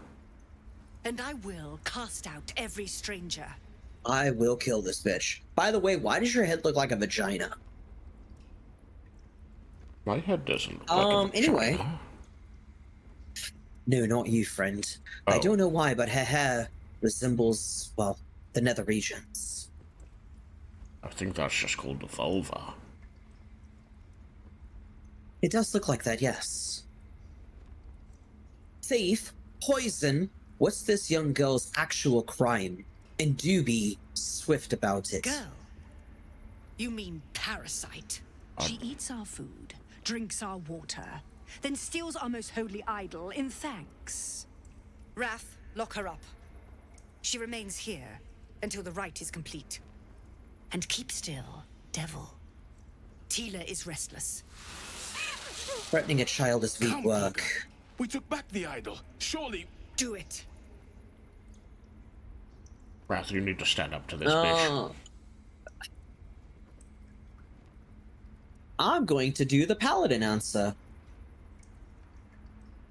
and I will cast out every stranger. I will kill this bitch. By the way, why does your head look like a vagina? My head doesn't look like a vagina. Anyway. No, not you, friend. I don't know why, but her hair resembles, well, the nether regions. I think that's just called the vulva. It does look like that, yes. Thief, poison, what's this young girl's actual crime? And do be swift about it. Girl? You mean parasite? She eats our food, drinks our water, then steals our most holy idol in thanks. Wrath, lock her up. She remains here until the rite is complete. And keep still, devil. Tila is restless. Threatening a child is weak work. We took back the idol. Surely. Do it. Wrath, you need to stand up to this bitch. I'm going to do the paladin answer.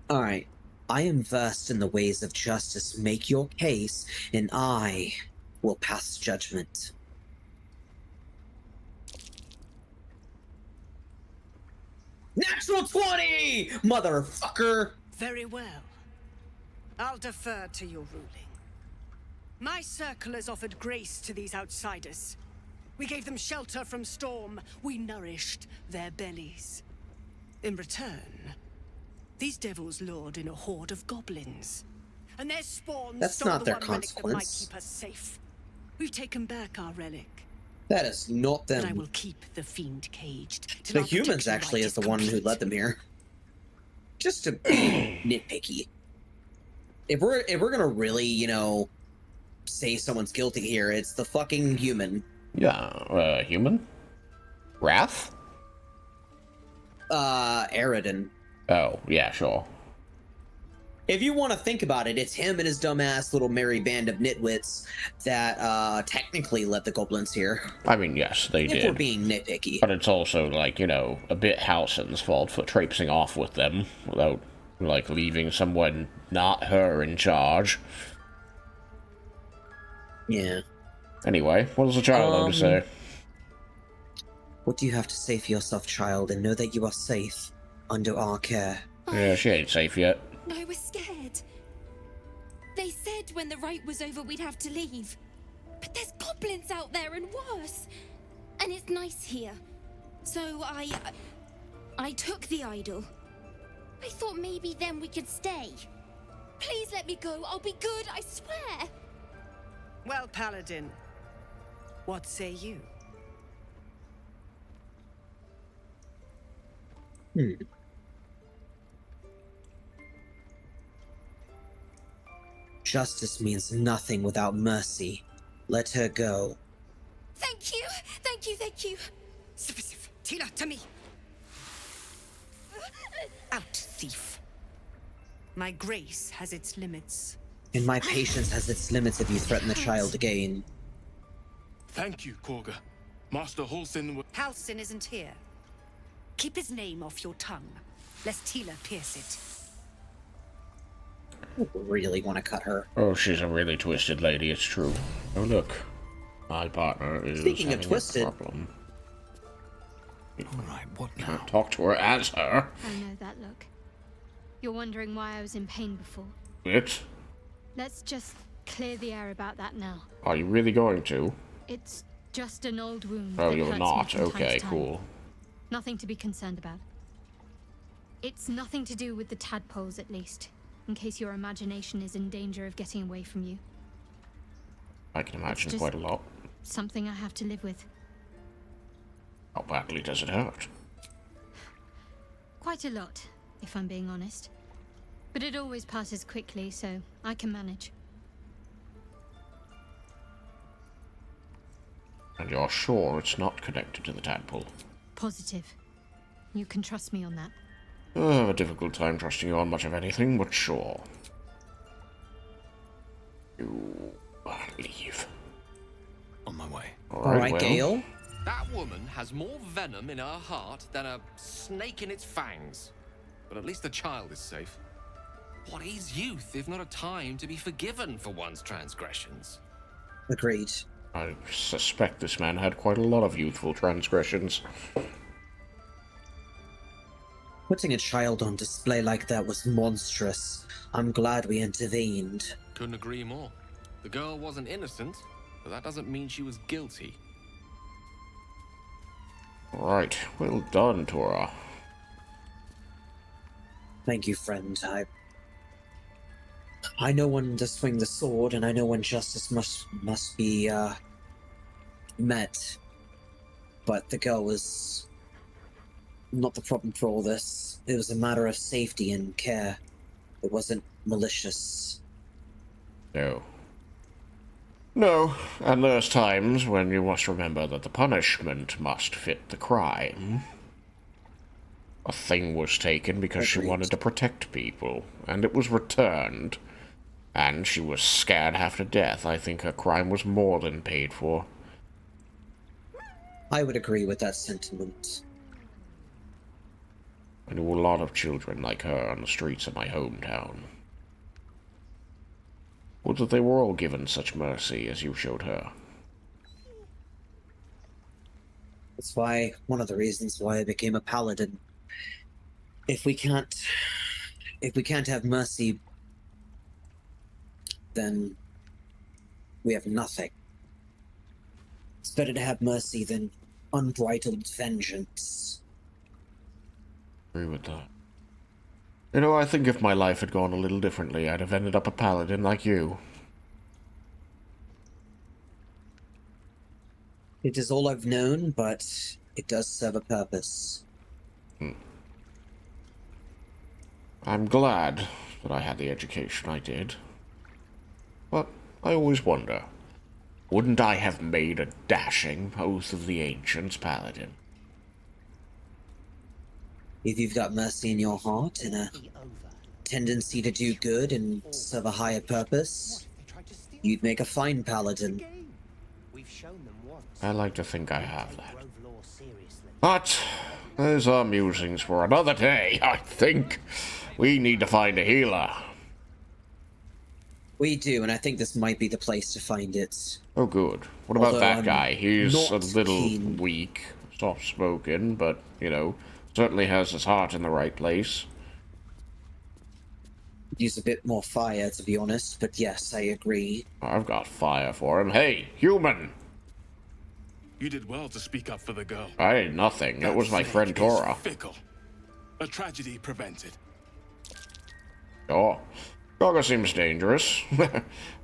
Alright. I am versed in the ways of justice. Make your case, and I will pass judgment. Natural 20! Motherfucker! Very well. I'll defer to your ruling. My circle has offered grace to these outsiders. We gave them shelter from storm. We nourished their bellies. In return, these devils lured in a horde of goblins. And their spawn stole not the their one relic that might consequence. keep us safe. We've taken back our relic. That is not them. But I will keep the fiend caged. till The our humans protection actually rite is the one who led them here. Just to be nitpicky. If we're gonna really, you know, say someone's guilty here, it's the fucking human. Yeah, human? Wrath? Aridin. Oh, yeah, sure. If you want to think about it, it's him and his dumbass little merry band of nitwits that technically led the goblins here. I mean, yes, they did. If we're being nitpicky. But it's also, like, you know, a bit Halsin's fault for traipsing off with them without, like, leaving someone not her in charge. Yeah. Anyway, what does the child have to say? What do you have to say for yourself, child, and know that you are safe under our care? Yeah, she ain't safe yet. I was scared. They said when the rite was over we'd have to leave. But there's goblins out there and worse. And it's nice here. So I took the idol. I thought maybe then we could stay. Please let me go. I'll be good, I swear. Well, Paladin, what say you? Justice means nothing without mercy. Let her go. Thank you. Thank you. Thank you. Tila, to me. Out, thief. My grace has its limits. And my patience has its limits if you threaten the child again. Thank you, Korga. Master Halsin. Halsin isn't here. Keep his name off your tongue, lest Tila pierce it. I really want to cut her. Oh, she's a really twisted lady, it's true. Oh, look. My partner is Speaking of having twisted. a problem. Alright, what now? Can't talk to her as her. I know that look. You're wondering why I was in pain before. It? Let's just clear the air about that now. Are you really going to? It's just an old wound. Oh, that you're hurts me not. from time to Okay, time. cool. Nothing to be concerned about. It's nothing to do with the tadpoles, at least, in case your imagination is in danger of getting away from you. I can imagine just- quite a lot. Something I have to live with. How badly does it hurt? Quite a lot, if I'm being honest. But it always passes quickly, so I can manage. And you're sure it's not connected to the tadpole? Positive. You can trust me on that. I have a difficult time trusting you on much of anything, but sure. You leave. On my way. Alright, well. Gale. That woman has more venom in her heart than a snake in its fangs. but at least the child is safe. What is youth if not a time to be forgiven for one's transgressions? Agreed. I suspect this man had quite a lot of youthful transgressions. Putting a child on display like that was monstrous. I'm glad we intervened. Couldn't agree more. The girl wasn't innocent, but that doesn't mean she was guilty. Right, well done, Thora. Thank you, friend. I know when to swing the sword, and I know when justice must be met. But the girl was not the problem for all this. It was a matter of safety and care. It wasn't malicious. No. No, and there's times when you must remember that the punishment must fit the crime. A thing was taken because she wanted to protect people, and it was returned. And she was scared half to death. I think her crime was more than paid for. I would agree with that sentiment. I knew a lot of children like her on the streets of my hometown. Would that they were all given such mercy as you showed her. That's why, one of the reasons why I became a paladin. If we can't have mercy, then we have nothing. It's better to have mercy than unbridled vengeance. Agree with that. You know, I think if my life had gone a little differently, I'd have ended up a paladin like you. It is all I've known, but it does serve a purpose. I'm glad that I had the education I did. But I always wonder, wouldn't I have made a dashing Oath of the Ancients paladin? If you've got mercy in your heart and a tendency to do good and serve a higher purpose, you'd make a fine paladin. I like to think I have that. But those are musings for another day, I think. We need to find a healer. We do, and I think this might be the place to find it. Oh, good. What about that guy? He's a little keen. weak, soft-spoken, but, you know, certainly has his heart in the right place. Use a bit more fire, to be honest, but yes, I agree. I've got fire for him. Hey, human! You did well to speak up for the girl. I did nothing. It was my friend Thora. Fickle. A tragedy prevented. Oh, Gaga seems dangerous.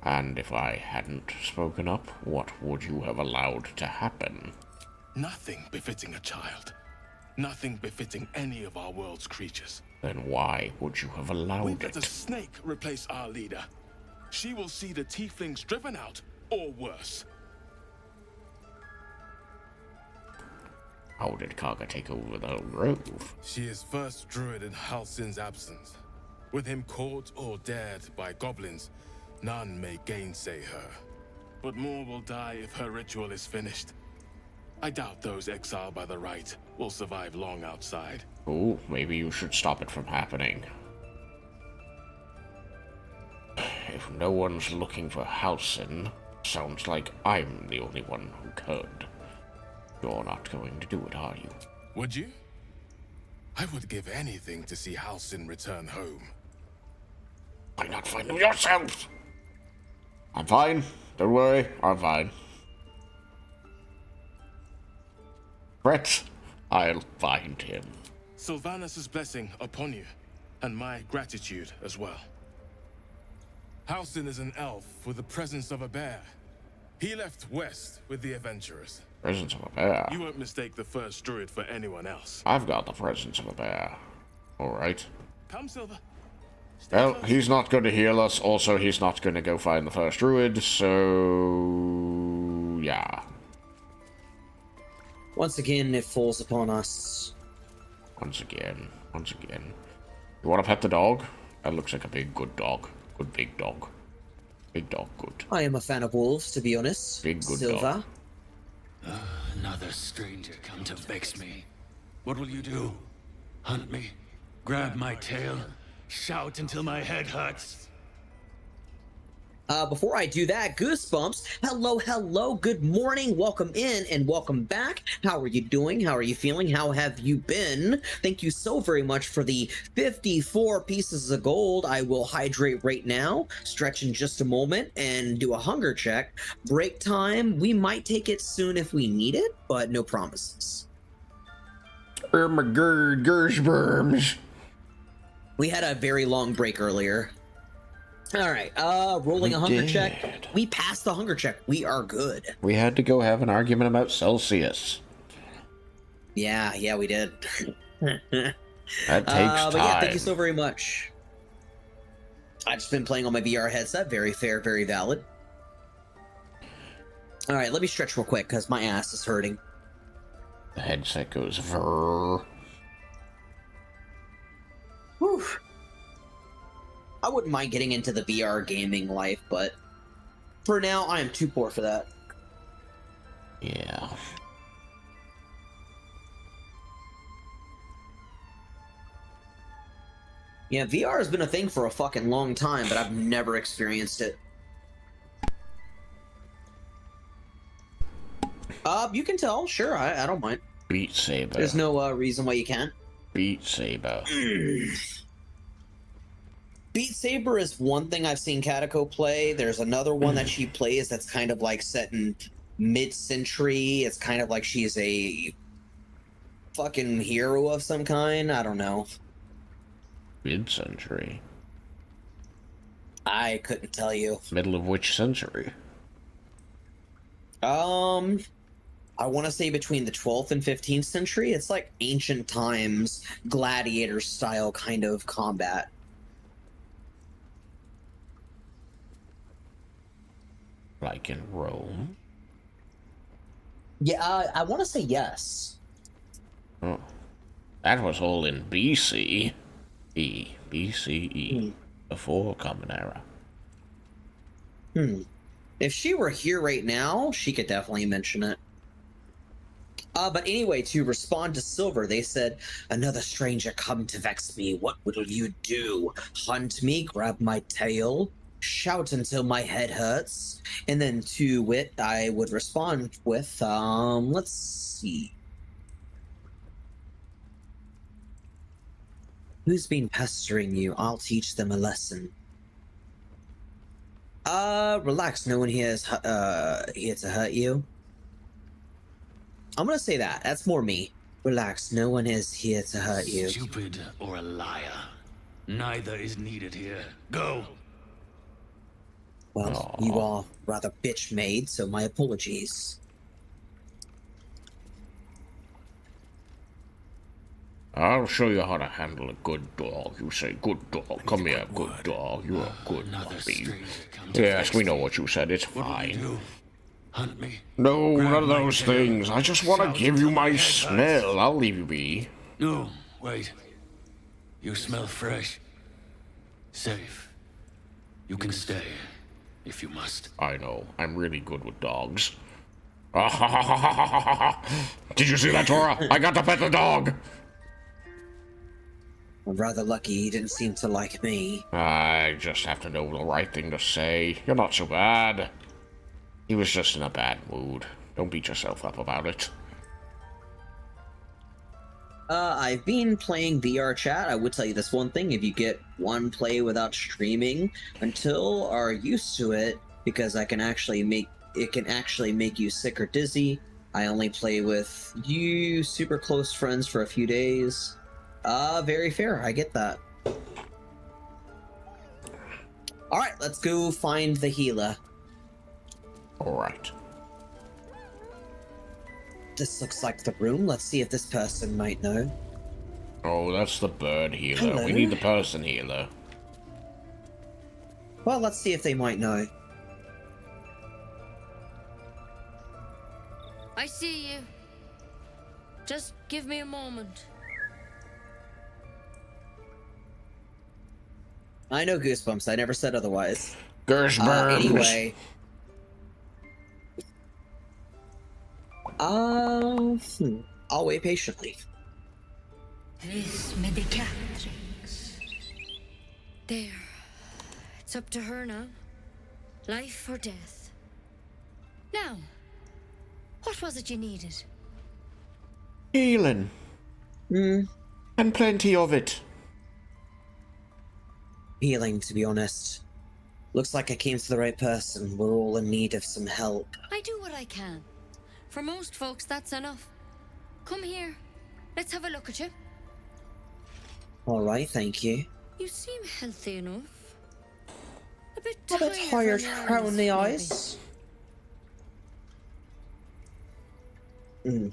And if I hadn't spoken up, what would you have allowed to happen? Nothing befitting a child. Nothing befitting any of our world's creatures. Then why would you have allowed We it? let a snake replace our leader. She will see the tieflings driven out, or worse. How did Kaga take over the whole grove? She is first druid in Halsin's absence. With him caught or dared by goblins, none may gainsay her. But more will die if her ritual is finished. I doubt those exiled by the right will survive long outside. Oh, maybe you should stop it from happening. If no one's looking for Halsin, sounds like I'm the only one who could. You're not going to do it, are you? Would you? I would give anything to see Halsin return home. Why not find him yourself? I'm fine. Don't worry, I'm fine. Brett, I'll find him. Sylvanus' blessing upon you, and my gratitude as well. Halsin is an elf with the presence of a bear. He left west with the adventurers. Presence of a bear? You won't mistake the first druid for anyone else. I've got the presence of a bear. Alright. Come, Silver. Well, he's not going to heal us. Also, he's not going to go find the first druid, so... yeah. Once again, it falls upon us. Once again. You want to pet the dog? That looks like a big, good dog. Good big dog. Big dog, good. I am a fan of wolves, to be honest. Big, good Silver. dog. Another stranger come to vex me. What will you do? Hunt me? Grab my tail, shout until my head hurts. Before I do that, Goosebumps, hello, good morning, welcome in and welcome back. How are you doing? How are you feeling? How have you been? Thank you so very much for the 54 pieces of gold. I will hydrate right now, stretch in just a moment, and do a hunger check. Break time, we might take it soon if we need it, but no promises. Gershberms. We had a very long break earlier. All right, rolling a hunger check. We passed the hunger check. We are good. We had to go have an argument about Celsius. Yeah, we did. That takes time. But yeah, thank you so very much. I've just been playing on my VR headset. Very fair, very valid. All right, let me stretch real quick because my ass is hurting. The headset goes vrr. Whew. I wouldn't mind getting into the VR gaming life, but for now, I am too poor for that. Yeah. Yeah, VR has been a thing for a fucking long time, but I've never experienced it. You can tell, sure, I don't mind. Beat Saber. There's no reason why you can't. Beat Saber. Beat Saber is one thing I've seen Katako play. There's another one that she plays that's kind of like set in mid-century. It's kind of like she's a fucking hero of some kind. I don't know. Mid-century? I couldn't tell you. Middle of which century? I want to say between the 12th and 15th century. It's like ancient times, gladiator style kind of combat. Like in Rome? Yeah, I want to say yes. Oh. That was all in BC. BCE. Before Common Era. If she were here right now, she could definitely mention it. But anyway, to respond to Silver, they said, another stranger come to vex me. What will you do? Hunt me, grab my tail, shout until my head hurts? And then to Wit, I would respond with, let's see. Who's been pestering you? I'll teach them a lesson. Relax, no one here is here to hurt you. I'm gonna say that. That's more me. Relax, no one is here to hurt you. Stupid or a liar. Neither is needed here. Go! Well, you are rather bitch-made, so my apologies. I'll show you how to handle a good dog. You say, good dog. Come here, good dog. You're a good puppy. Yes, we know what you said. It's fine. Hunt me. No, none of those things. I just want to give you my smell. I'll leave you be. No, wait. You smell fresh. Safe. You can stay, if you must. I know. I'm really good with dogs. Did you see that, Thora? I got to pet the dog. I'm rather lucky he didn't seem to like me. I just have to know the right thing to say. You're not so bad. He was just in a bad mood. Don't beat yourself up about it. I've been playing VR chat. I would tell you this one thing. If you get one play without streaming, until are used to it, because it can actually make you sick or dizzy. I only play with you super close friends for a few days. Very fair. I get that. Alright, let's go find the healer. Alright. This looks like the room. Let's see if this person might know. Oh, that's the bird healer. Hello. We need the person healer. Well, let's see if they might know. I see you. Just give me a moment. I know Goosebumps. I never said otherwise. Gershberms. Anyway. I'll wait patiently. This medicatrix. There. It's up to her now. Life or death. Now, what was it you needed? Healing. And plenty of it. Healing, to be honest. Looks like I came to the right person. We're all in need of some help. I do what I can. For most folks, that's enough. Come here. Let's have a look at you. Alright, thank you. You seem healthy enough. A bit tired around the eyes. Did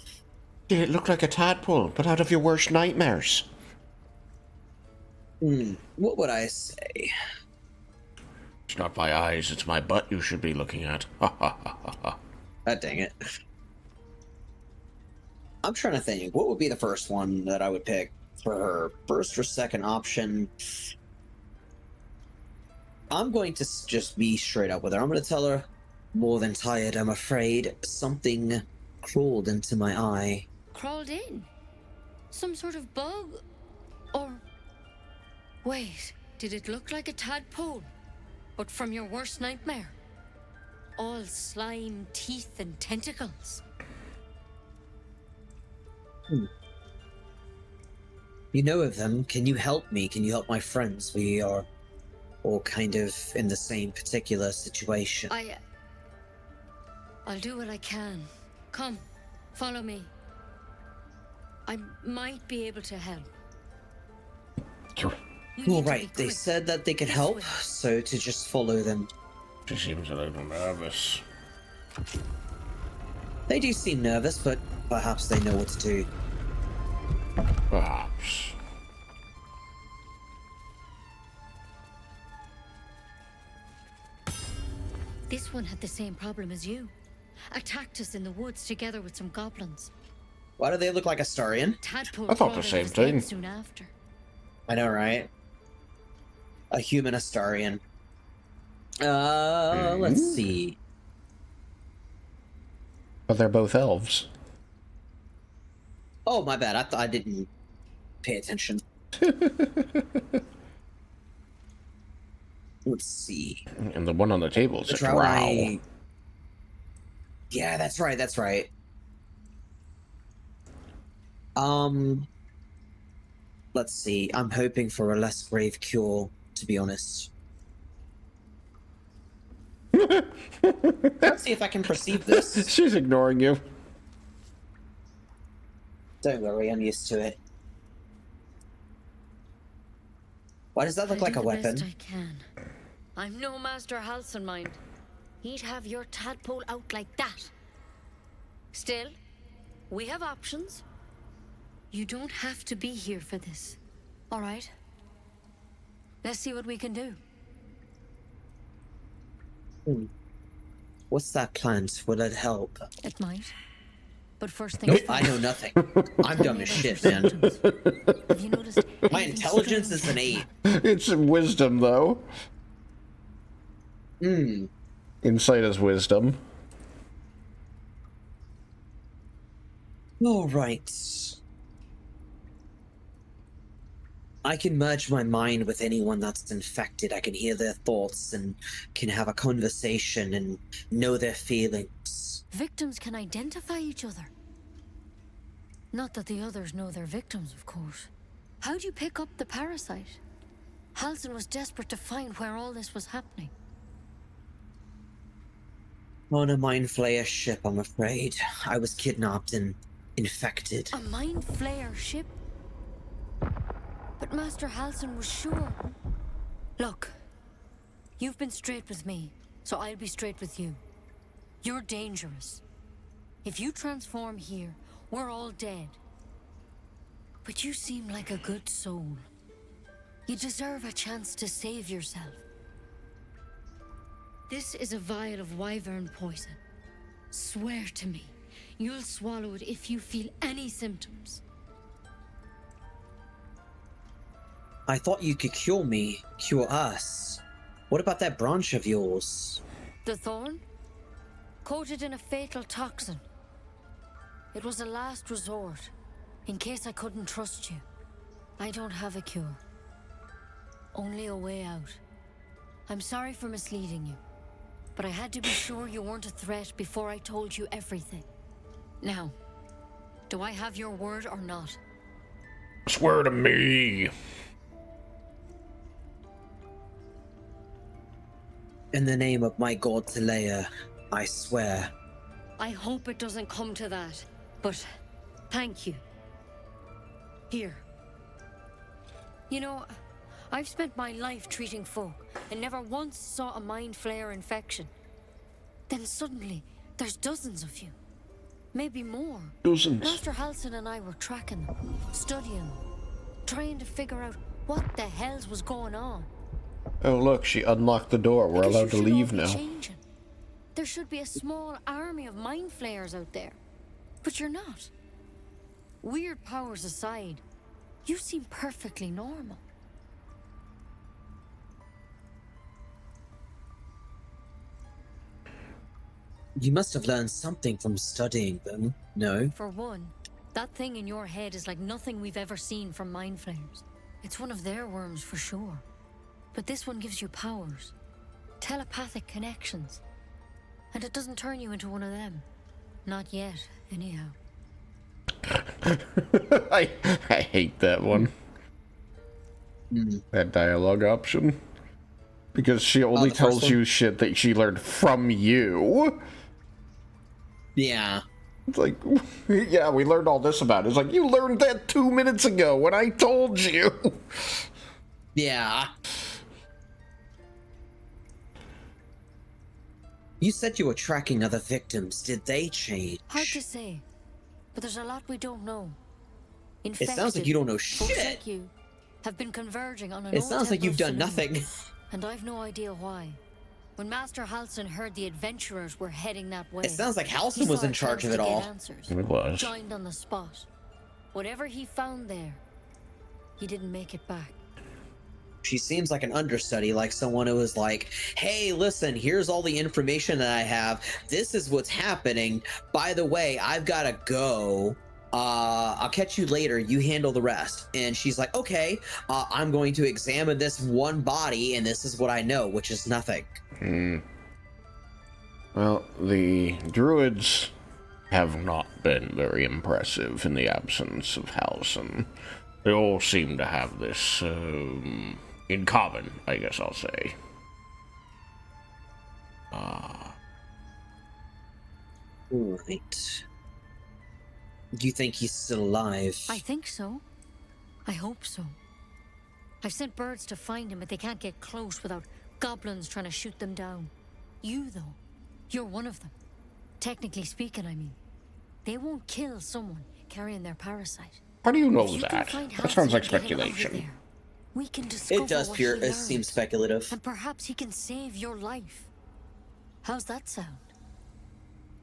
it look like a tadpole, but out of your worst nightmares? What would I say? It's not my eyes, it's my butt you should be looking at. Ha ha ha ha ha. God dang it. I'm trying to think. What would be the first one that I would pick for her? First or second option? I'm going to just be straight up with her. I'm going to tell her, more than tired, I'm afraid. Something crawled into my eye. Crawled in? Some sort of bug? Or... Wait, did it look like a tadpole? But from your worst nightmare? All slime, teeth, and tentacles. You know of them. Can you help me? Can you help my friends? We are all kind of in the same particular situation. I'll do what I can. Come, follow me. I might be able to help. All right, they said that they could help, so to just follow them. She seems a little nervous. They do seem nervous, but perhaps they know what to do. Perhaps. This one had the same problem as you. Attacked us in the woods together with some goblins. Why do they look like a Astarion? Tadpole I thought the same thing. soon after. I know, right? A human Astarion. Let's see. But they're both elves. Oh, my bad. I didn't pay attention. Let's see. And the one on the table is a drow. Yeah, that's right. That's right. Let's see. I'm hoping for a less grave cure, to be honest. Let's see if I can perceive this. She's ignoring you. Don't worry, I'm used to it. Why does that look like a weapon? Best I can. I'm no Master Halson, mind. He'd have your tadpole out like that. Still, we have options. You don't have to be here for this. All right? Let's see what we can do. What's that plant? Will it help? It might. But first things Nope, I know nothing. I'm dumb as shit, man. Have you noticed My intelligence is an 8. It's wisdom, though. Insight is wisdom. All right. I can merge my mind with anyone that's infected. I can hear their thoughts and can have a conversation and know their feelings. Victims can identify each other. Not that the others know they're victims, of course. How'd you pick up the parasite? Halson was desperate to find where all this was happening. On a Mind Flayer ship, I'm afraid. I was kidnapped and infected. A Mind Flayer ship? But Master Halson was sure. Look, you've been straight with me, so I'll be straight with you. You're dangerous. If you transform here, we're all dead. But you seem like a good soul. You deserve a chance to save yourself. This is a vial of wyvern poison. Swear to me, you'll swallow it if you feel any symptoms. I thought you could cure me, cure us. What about that branch of yours? The thorn? Coated in a fatal toxin. It was a last resort, in case I couldn't trust you. I don't have a cure. Only a way out. I'm sorry for misleading you, but I had to be sure you weren't a threat before I told you everything. Now, do I have your word or not? Swear to me. In the name of my god Talea, I swear. I hope it doesn't come to that, but thank you. Here. You know, I've spent my life treating folk and never once saw a mind flare infection. Then suddenly, there's dozens of you. Maybe more. Dozens. Master Halsin and I were tracking them, studying them, trying to figure out what the hells was going on. Oh look, she unlocked the door. We're allowed to leave now. Changing. There should be a small army of mind flayers out there. But you're not. Weird powers aside, you seem perfectly normal. You must have learned something from studying them, no? For one, that thing in your head is like nothing we've ever seen from mind flayers. It's one of their worms for sure. But this one gives you powers. Telepathic connections. And it doesn't turn you into one of them. Not yet, anyhow. I hate that one. That dialogue option. Because she only tells you shit that she learned from you. Yeah. It's like, yeah, we learned all this about it. It's like, you learned that 2 minutes ago when I told you. Yeah. You said you were tracking other victims. Did they change? Hard to say. But there's a lot we don't know. It sounds like you don't know folks shit. like you have been converging on an It old sounds like you've temple done saloon. nothing. And I've no idea why. When Master Halsin heard the adventurers were heading that way, It sounds like Halsin he was saw in a charge chance of it to get all. answers. It was. Joined on the spot. Whatever he found there, he didn't make it back. She seems like an understudy, like someone who was like, hey, listen, here's all the information that I have. This is what's happening. By the way, I've got to go. I'll catch you later. You handle the rest. And she's like, okay, I'm going to examine this one body, and this is what I know, which is nothing. Well, the druids have not been very impressive in the absence of Halsin. They all seem to have this, in common, I guess I'll say. Right. Do you think he's still alive? I think so. I hope so. I've sent birds to find him, but they can't get close without goblins trying to shoot them down. You, though, you're one of them. Technically speaking, I mean. They won't kill someone carrying their parasite. How do you know If you can that? find That sounds like Halsin and get him out of speculation. there, we can discover It does what pure. he It learned, seems speculative. and perhaps he can save your life. How's that sound?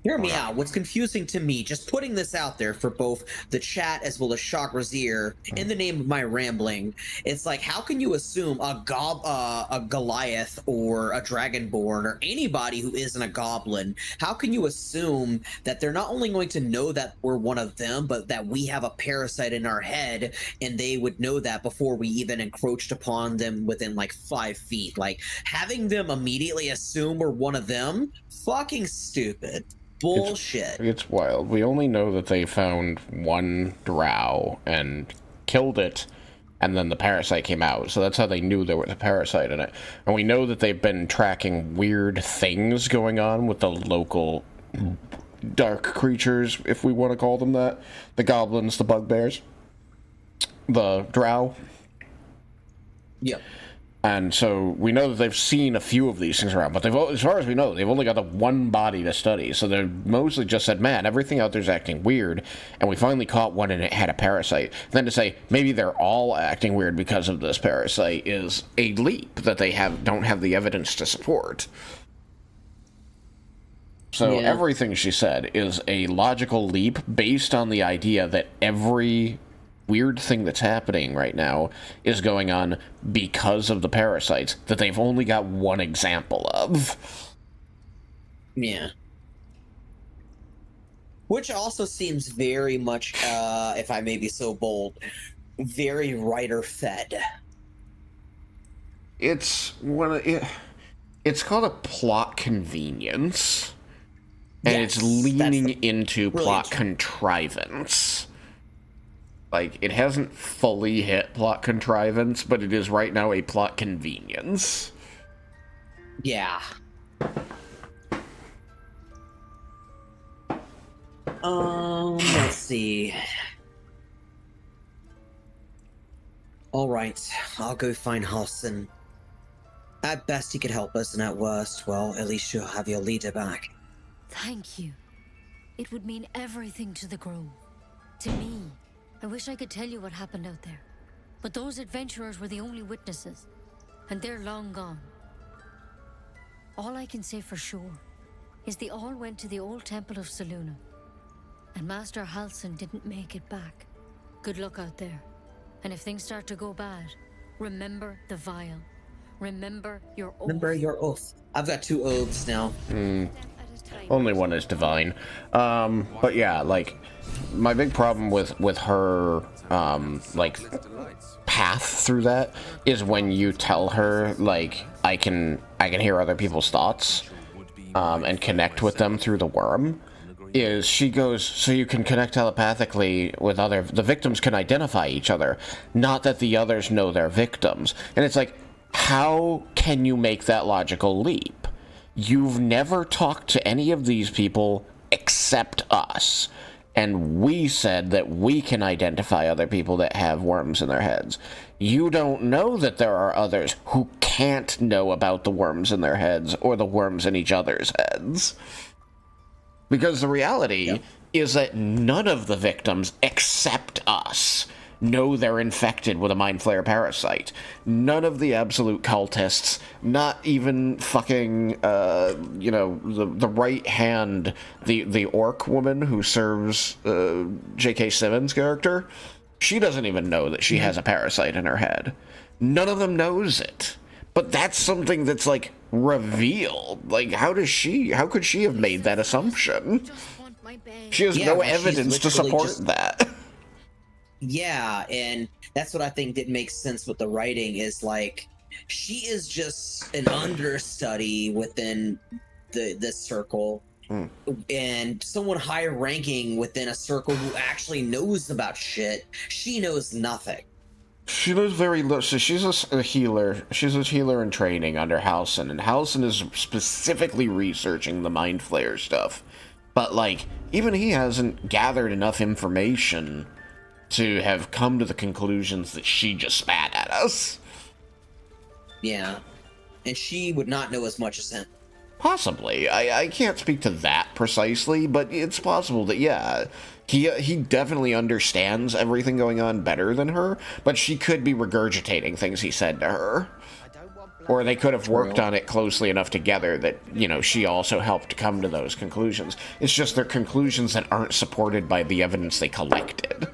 Hear me out. What's confusing to me, just putting this out there for both the chat as well as Shock Razier, in the name of my rambling, it's like, how can you assume a Goliath or a Dragonborn or anybody who isn't a goblin, how can you assume that they're not only going to know that we're one of them, but that we have a parasite in our head, and they would know that before we even encroached upon them within like 5 feet? Like, having them immediately assume we're one of them, fucking stupid. Bullshit. It's wild. We only know that they found one drow and killed it, and then the parasite came out. So that's how they knew there was a parasite in it. And we know that they've been tracking weird things going on with the local dark creatures, if we want to call them that. The goblins, the bugbears, the drow. Yep. And so we know that they've seen a few of these things around, but as far as we know, they've only got the one body to study. So they've mostly just said, man, everything out there's acting weird, and we finally caught one and it had a parasite. Then to say, maybe they're all acting weird because of this parasite is a leap that they don't have the evidence to support. So everything she said is a logical leap based on the idea that every weird thing that's happening right now is going on because of the parasites that they've only got one example of. Yeah. Which also seems very much, if I may be so bold, very writer-fed. It's it's called a plot convenience, and it's leaning into plot contrivance. Like, it hasn't fully hit plot contrivance, but it is right now a plot convenience. Yeah. Let's see. Alright, I'll go find Halsin. At best he could help us, and at worst, well, at least you'll have your leader back. Thank you. It would mean everything to the Grove. To me. I wish I could tell you what happened out there. But those adventurers were the only witnesses. And they're long gone. All I can say for sure is they all went to the old temple of Selûne. And Master Halsin didn't make it back. Good luck out there. And if things start to go bad, remember the vial. Remember your oath. Remember your oath. I've got 2 oaths now. Only one is divine. But yeah, like, my big problem with her, like, path through that is when you tell her, like, I can hear other people's thoughts, and connect with them through the worm, is she goes, so you can connect telepathically with the victims can identify each other, not that the others know they're victims. And it's like, how can you make that logical leap? You've never talked to any of these people except us. And we said that we can identify other people that have worms in their heads. You don't know that there are others who can't know about the worms in their heads or the worms in each other's heads. Because the reality is that none of the victims except us know they're infected with a Mind Flayer parasite. None of the absolute cultists, not even fucking, you know, the right hand, the orc woman who serves J.K. Simmons' character, she doesn't even know that she has a parasite in her head. None of them knows it. But that's something that's, like, revealed. Like, how could she have made that assumption? She has no evidence to support that. Yeah, and that's what I think didn't make sense with the writing, is like, she is just an understudy within this circle, and someone higher ranking within a circle who actually knows about shit. She knows nothing. She knows very little. So she's a healer. She's a healer in training under Halsin, and Halsin is specifically researching the Mind Flayer stuff. But, like, even he hasn't gathered enough information to have come to the conclusions that she just spat at us. Yeah. And she would not know as much as him. Possibly. I can't speak to that precisely, but it's possible that, yeah, he definitely understands everything going on better than her, but she could be regurgitating things he said to her. Or they could have worked on it closely enough together that, you know, she also helped come to those conclusions. It's just they're conclusions that aren't supported by the evidence they collected.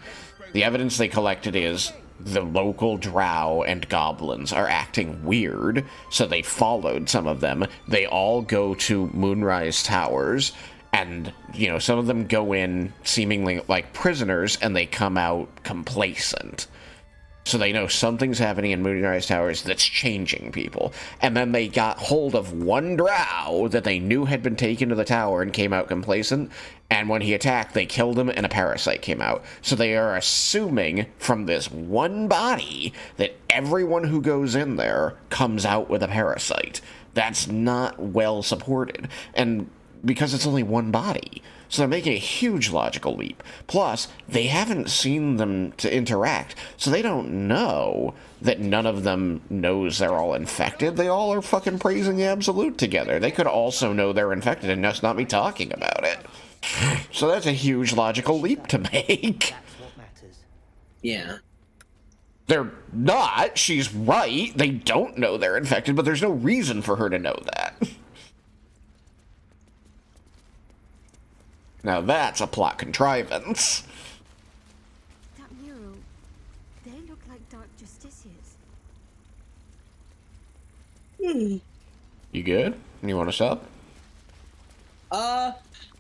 The evidence they collected is the local drow and goblins are acting weird, so they followed some of them. They all go to Moonrise Towers, and, you know, some of them go in seemingly like prisoners, and they come out complacent. So they know something's happening in Moonrise Towers that's changing people. And then they got hold of one drow that they knew had been taken to the tower and came out complacent. And when he attacked, they killed him and a parasite came out. So they are assuming from this one body that everyone who goes in there comes out with a parasite. That's not well supported. And because it's only one body. So they're making a huge logical leap. Plus, they haven't seen them to interact, so they don't know that none of them knows they're all infected. They all are fucking praising the Absolute together. They could also know they're infected and just not be talking about it. So that's a huge logical leap to make. Yeah. They're not. She's right. They don't know they're infected, but there's no reason for her to know that. Now that's a plot contrivance. That mural, they look like Dark Justiciars. You good? You want to stop?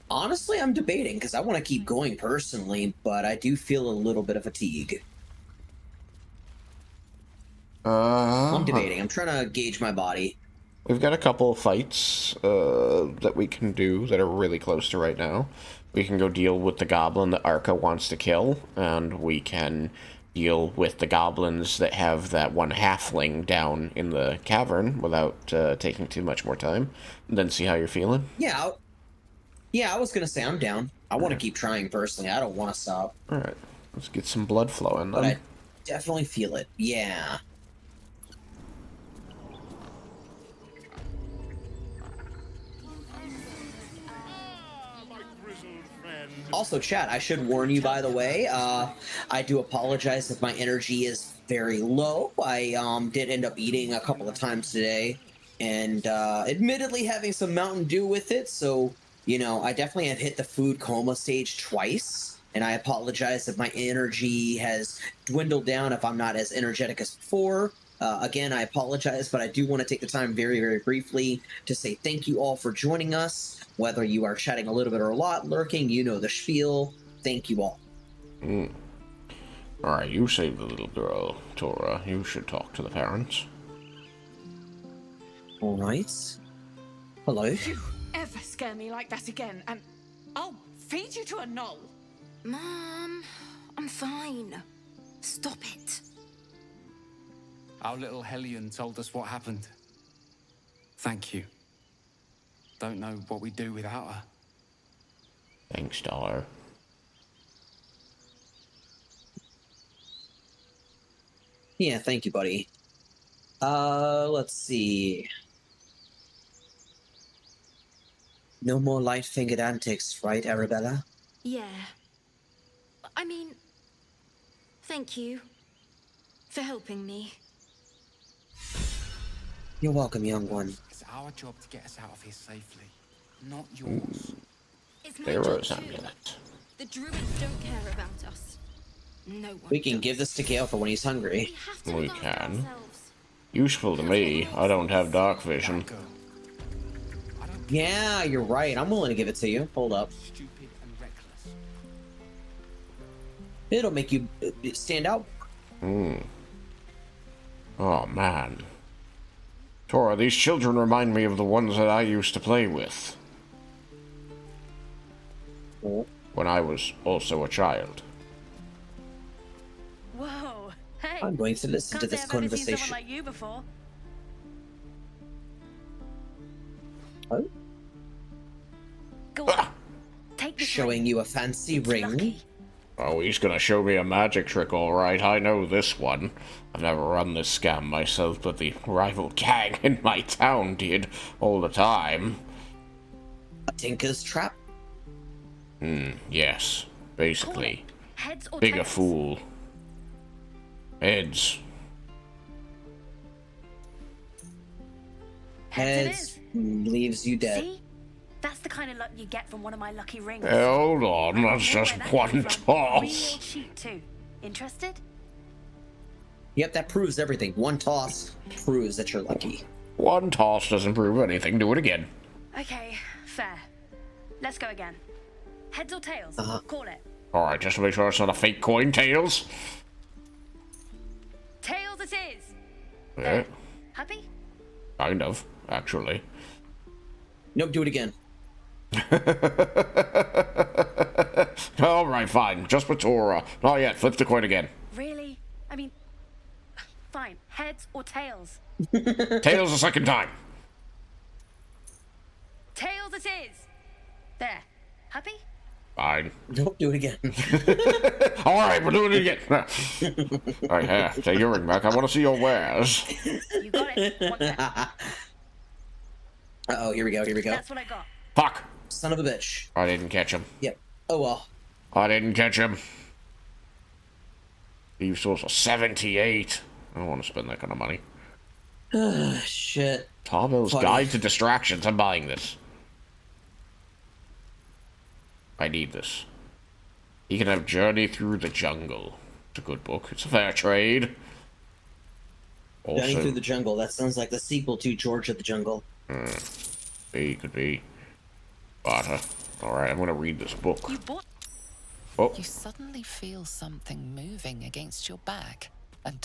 Honestly, I'm debating, because I want to keep going personally, but I do feel a little bit of fatigue. I'm debating. I'm trying to gauge my body. We've got a couple of fights that we can do that are really close to right now. We can go deal with the goblin that Arca wants to kill, and we can deal with the goblins that have that one halfling down in the cavern without taking too much more time. And then see how you're feeling. Yeah, I was gonna say I'm down. I want to keep trying personally. I don't want to stop. All right, let's get some blood flowing. But I definitely feel it. Yeah. Also, chat, I should warn you, by the way, I do apologize if my energy is very low. I did end up eating a couple of times today, and admittedly having some Mountain Dew with it, so, you know, I definitely have hit the food coma stage twice, and I apologize if my energy has dwindled down, if I'm not as energetic as before. Again, I apologize, but I do want to take the time very, very briefly to say thank you all for joining us. Whether you are chatting a little bit or a lot, lurking, you know the spiel. Thank you all. Alright, you saved the little girl, Thora. You should talk to the parents. Alright. Hello. You ever scare me like that again, and I'll feed you to a knoll. Mom, I'm fine. Stop it. Our little Hellion told us what happened. Thank you. Don't know what we'd do without her. Thanks, Dollar. Yeah, thank you, buddy. Let's see. No more light-fingered antics, right, Arabella? Yeah. I mean, thank you for helping me. You're welcome, young one. It's our job to get us out of here safely, not yours. It's my Pharaoh's job too. amulet. The druids don't care about us. No one. We can give this to Gale for when he's hungry. We can. Useful to me. I don't have dark vision. Yeah, you're right. I'm willing to give it to you. Hold up. Stupid and reckless. It'll make you stand out. Oh, man. Thora, these children remind me of the ones that I used to play with. When I was also a child. Whoa, hey. I'm going to listen to this Can't say I've ever seen conversation. someone like you before. Oh? Go on. Take this Showing you a fancy ring. Oh, he's gonna show me a magic trick, alright. I know this one. I've never run this scam myself, but the rival gang in my town did all the time. A Tinker's Trap? Yes. Basically. Heads or Bigger tails? fool. Heads. Heads leaves you dead. See? That's the kind of luck you get from one of my lucky rings. Hold on, that's just one Real toss. cheap too. Interested? Yep, that proves everything. One toss proves that you're lucky. One toss doesn't prove anything. Do it again. Okay, fair. Let's go again. Heads or tails? Call it. Alright, just to make sure it's not a fake coin, tails. Tails it is. Yeah, Happy? kind of, actually. Nope, do it again. Alright, fine. Just for Thora. Not yet. Flip the coin again. Really? I mean, fine. Heads or tails? Tails the second time. Tails it is. There. Happy? Fine. Nope, do it again. Alright, we're doing it again. Alright, here. Take your ring back. I want to see your wares. You got it. One sec. Uh-oh, here we go, here we go. That's what I got. Fuck. Son of a bitch. I didn't catch him. Yep. Oh well. I didn't catch him. You source of 78. I don't want to spend that kind of money. Shit. Tarbell's Funny. Guide to Distractions. I'm buying this. I need this. He can have Journey Through the Jungle. It's a good book. It's a fair trade. Journey Through the Jungle. That sounds like the sequel to George of the Jungle. Could be. But, alright, I'm gonna read this book. You Oh, suddenly feel something moving against your back.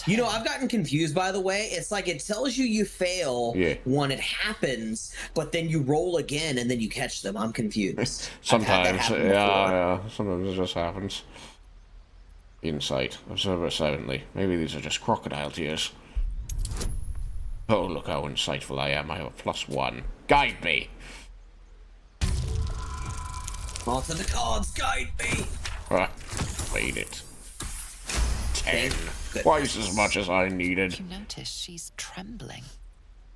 You know, I've gotten confused, by the way. It's like it tells you fail when it happens, but then you roll again and then you catch them. I'm confused. Sometimes, yeah, sometimes it just happens. Insight. Observer silently. Maybe these are just crocodile tears. Oh, look how insightful I am. I have a +1. Guide me! Onto the cards, guide me! Made it. 10. Twice as much as I needed. You notice she's trembling.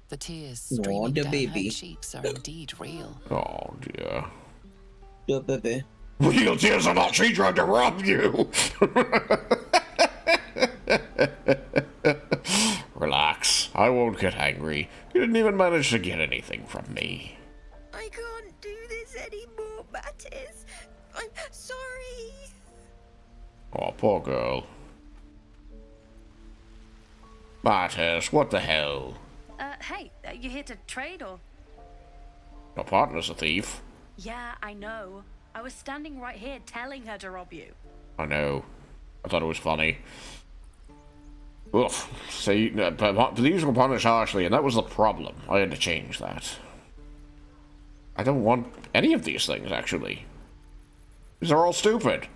The tears Oh, streaming the down baby. her cheeks are indeed real. Oh, dear. The baby. Real tears are not she trying to rob you! Relax. I won't get angry. You didn't even manage to get anything from me. I can't do this anymore, Mattis. I'm sorry. Oh, poor girl. Mattis, what the hell? Hey, you here to trade or? Your partner's a thief. Yeah, I know. I was standing right here telling her to rob you. I know. I thought it was funny. Oof. See, these were punished harshly, and that was the problem. I had to change that. I don't want any of these things, actually. These are all stupid.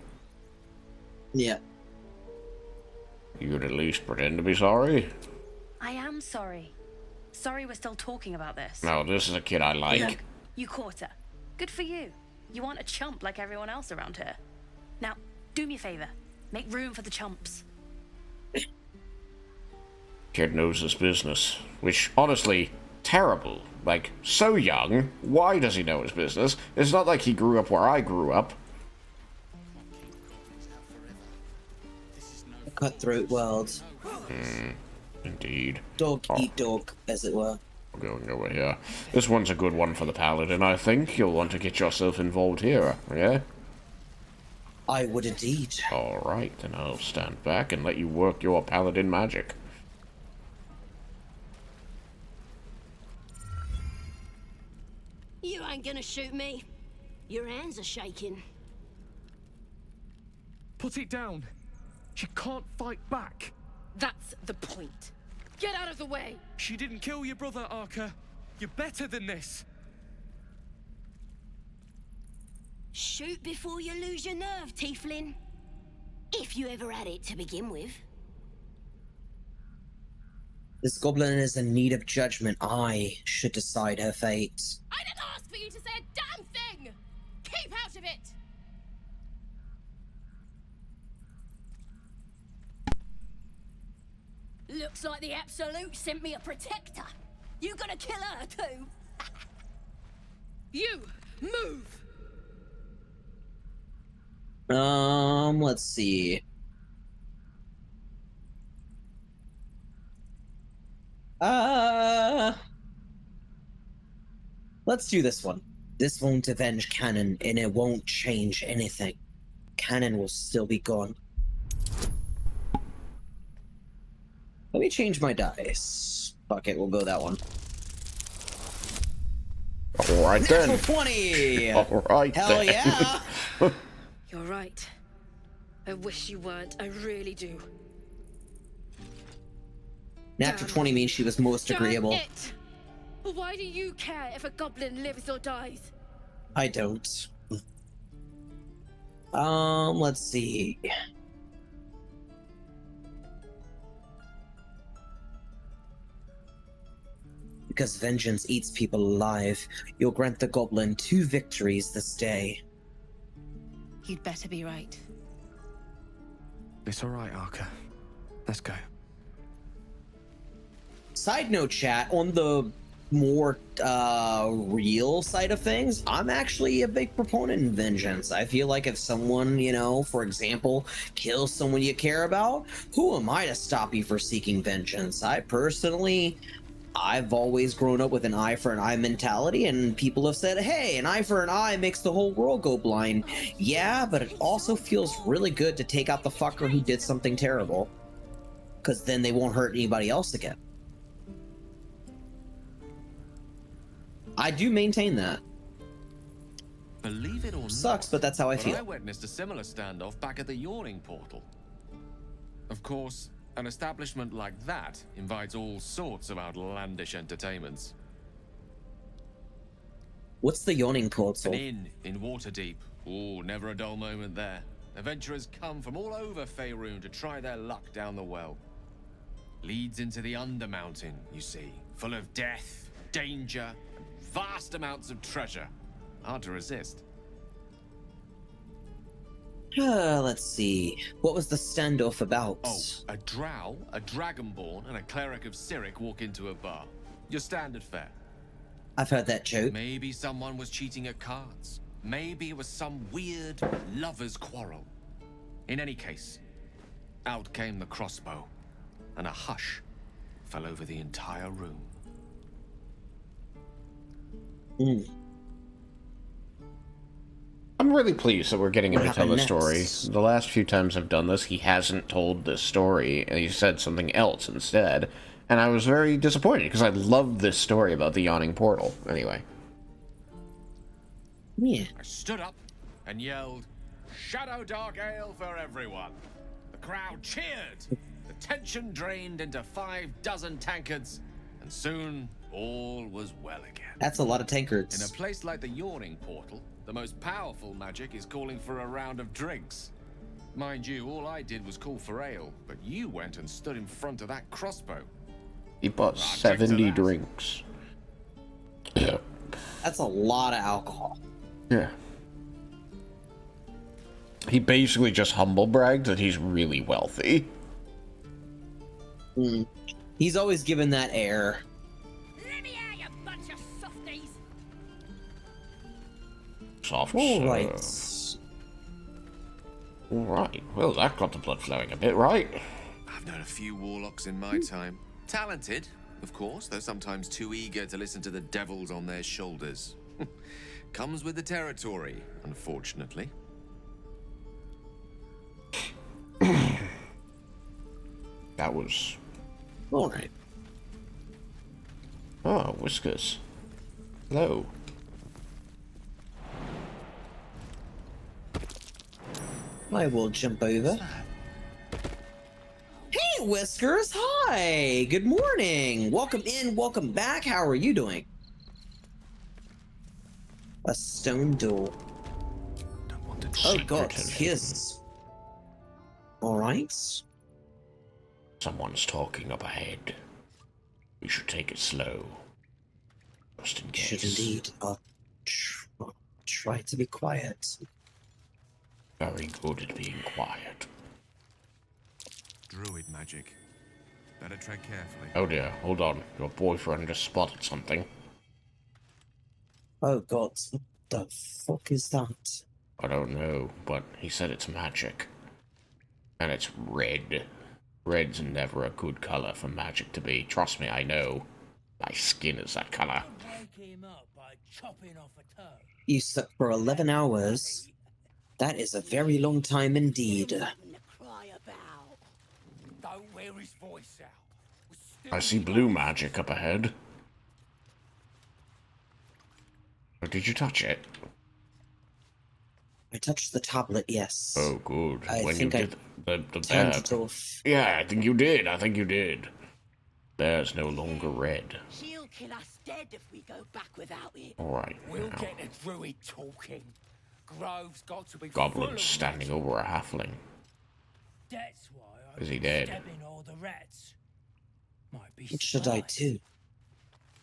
Yeah. You could at least pretend to be sorry. I am sorry. Sorry we're still talking about this. No, this is a kid I like. Look, you caught her. Good for you. You aren't a chump like everyone else around here. Now, do me a favor. Make room for the chumps. Kid knows his business. Which, honestly, terrible. Like, so young. Why does he know his business? It's not like he grew up where I grew up. A cutthroat world. Indeed. Dog eat dog, as it were. We're going over here. This one's a good one for the paladin, I think. You'll want to get yourself involved here, yeah? I would indeed. Alright, then I'll stand back and let you work your paladin magic. You ain't gonna shoot me. Your hands are shaking. Put it down. She can't fight back. That's the point. Get out of the way! She didn't kill your brother, Arca. You're better than this. Shoot before you lose your nerve, Tiefling. If you ever had it to begin with. This goblin is in need of judgment. I should decide her fate. I didn't ask for you to say a damn thing! Keep out of it! Looks like the Absolute sent me a protector. You gonna kill her too? You, move! Let's see. Let's do this one. This won't avenge Cannon, and it won't change anything. Cannon will still be gone. Let me change my dice. Fuck it, we'll go that one. Alright then. Natural 20! Alright Hell then. yeah! You're right. I wish you weren't. I really do. Natural 20 means she was most agreeable. Damn it! Why do you care if a goblin lives or dies? I don't. Let's see. Because vengeance eats people alive, you'll grant the goblin 2 victories this day. You'd better be right. It's alright, Arca. Let's go. Side note, chat, on the more real side of things, I'm actually a big proponent in vengeance. I feel like if someone, you know, for example, kills someone you care about, who am I to stop you for seeking vengeance? I've always grown up with an eye for an eye mentality, and people have said, hey, an eye for an eye makes the whole world go blind. Yeah, but it also feels really good to take out the fucker who did something terrible, because then they won't hurt anybody else again. I do maintain that. Believe it or not, sucks, but that's how I feel. I witnessed a similar standoff back at the Yawning Portal. Of course, An establishment like that invites all sorts of outlandish entertainments. What's the yawning portal? An inn in Waterdeep. Oh, never a dull moment there. Adventurers come from all over Faerun to try their luck down the well. Leads into the Undermountain, you see, full of death, danger, and vast amounts of treasure. Hard to resist. Let's see. What was the standoff about? Oh, a drow, a dragonborn, and a cleric of Cyric walk into a bar. Your standard fare. I've heard that joke. Maybe someone was cheating at cards. Maybe it was some weird lover's quarrel. In any case, out came the crossbow, and a hush fell over the entire room. I'm really pleased that we're getting him to tell the next? story. The last few times I've done this, he hasn't told this story, and he said something else instead. And I was very disappointed, because I loved this story about the yawning portal. Anyway. Yeah. I stood up and yelled, "Shadow Dark Ale for everyone!" The crowd cheered. The tension drained into 6 tankards, and soon all was well again. That's a lot of tankards. In a place like the Yawning Portal, the most powerful magic is calling for a round of drinks. Mind you, all I did was call for ale, but you went and stood in front of that crossbow. He bought 70 drinks. That's a lot of alcohol. Yeah. He basically just humble bragged that he's really wealthy. He's always given that air. Let me out, you bunch of softies! Soft Alright. Alright, well that got the blood flowing a bit, right? I've known a few warlocks in my time. Talented, of course, though sometimes too eager to listen to the devils on their shoulders. Comes with the territory, unfortunately. That was... Alright. Oh, Whiskers. Hello. I will jump over. Hey, Whiskers! Hi! Good morning! Welcome in, welcome back. How are you doing? A stone door. Oh god, here's... Alright. Someone's talking up ahead. We should take it slow. Just in case. Should indeed. I'll try to be quiet. Very good at being quiet. Druid magic. Better tread carefully. Oh dear, hold on. Your boyfriend just spotted something. Oh god, what the fuck is that? I don't know, but he said it's magic. And it's red. Red's never a good color for magic to be. Trust me, I know. My skin is that color. You slept for 11 hours. That is a very long time indeed. Don't wear his voice out. I see blue magic up ahead. Oh, did you touch it? I touched the tablet, yes. Oh, good. I when think you I did the turned bear. it off. Yeah, I think you did. I think you did. Bear's no longer red. She'll kill us dead if we go back without it. Alright. We'll now. get the druid talking. Grove's got to be Goblin's standing over a halfling. That's why Is he dead? stabbing all the rats. Might be What should I do?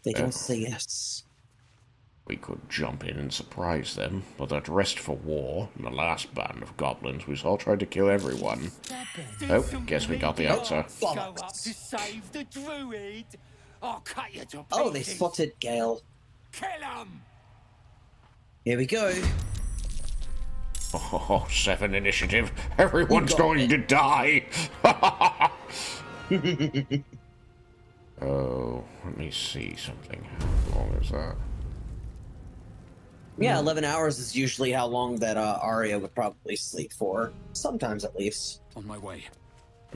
They don't say yes. We could jump in and surprise them, but they're dressed for war, and the last band of goblins we saw tried to kill everyone. Oh, guess we got the answer. Go up to save the druid. I'll cut you to pieces. Oh, they spotted Gale. Kill him. Here we go. Oh, 7 initiative. Everyone's going to die. Oh, let me see something. How long is that? Yeah, 11 hours is usually how long that Arya would probably sleep for. Sometimes at least. On my way.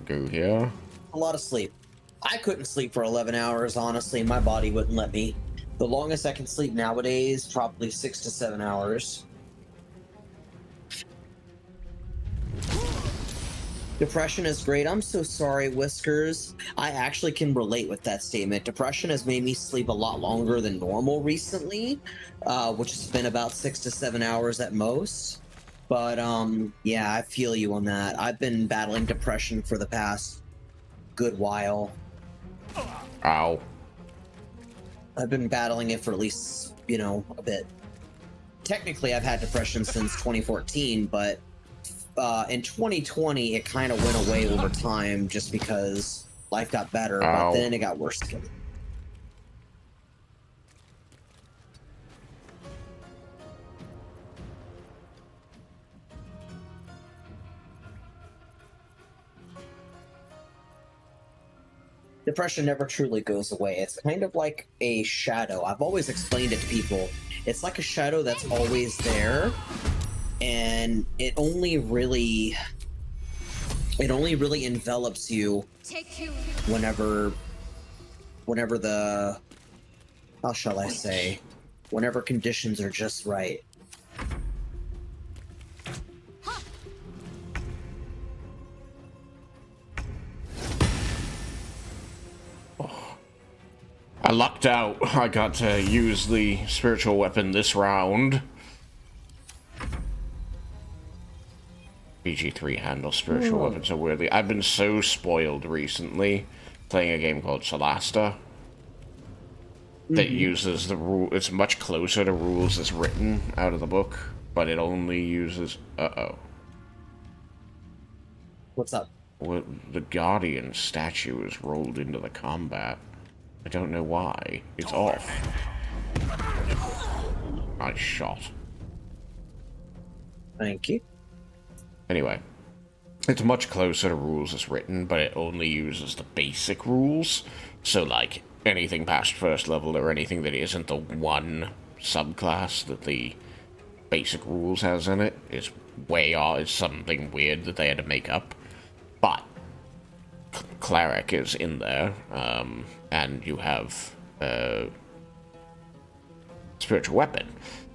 Go here. A lot of sleep. I couldn't sleep for 11 hours, honestly. My body wouldn't let me. The longest I can sleep nowadays, probably 6 to 7 hours. Depression is great. I'm so sorry, Whiskers. I actually can relate with that statement. Depression has made me sleep a lot longer than normal recently, which has been about 6 to 7 hours at most. But yeah, I feel you on that. I've been battling depression for the past good while. Ow. I've been battling it for at least, you know, a bit. Technically, I've had depression since 2014, but in 2020, it kind of went away over time just because life got better, but then it got worse again. Depression never truly goes away. It's kind of like a shadow. I've always explained it to people. It's like a shadow that's always there, and it only really envelops you whenever the, how shall I say, whenever conditions are just right. I lucked out. I got to use the spiritual weapon this round. BG3 handles spiritual weapons so weirdly. I've been so spoiled recently playing a game called Solasta that uses the rule. It's much closer to rules as written out of the book, but it only uses. What's up? Well, the Guardian statue is rolled into the combat. I don't know why. It's off. Nice shot. Thank you. Anyway, it's much closer to rules as written, but it only uses the basic rules. So, like, anything past first level or anything that isn't the one subclass that the basic rules has in it is way off. It's something weird that they had to make up. But Cleric is in there, and you have spiritual weapon.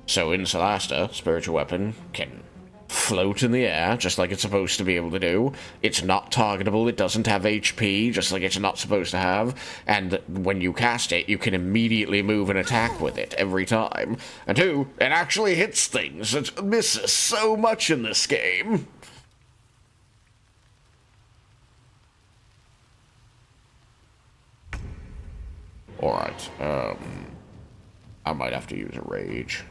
So in Solasta, spiritual weapon can float in the air, just like it's supposed to be able to do. It's not targetable, it doesn't have HP, just like it's not supposed to have, and when you cast it, you can immediately move and attack with it every time. And two, it actually hits things. It misses so much in this game. Alright, I might have to use a rage,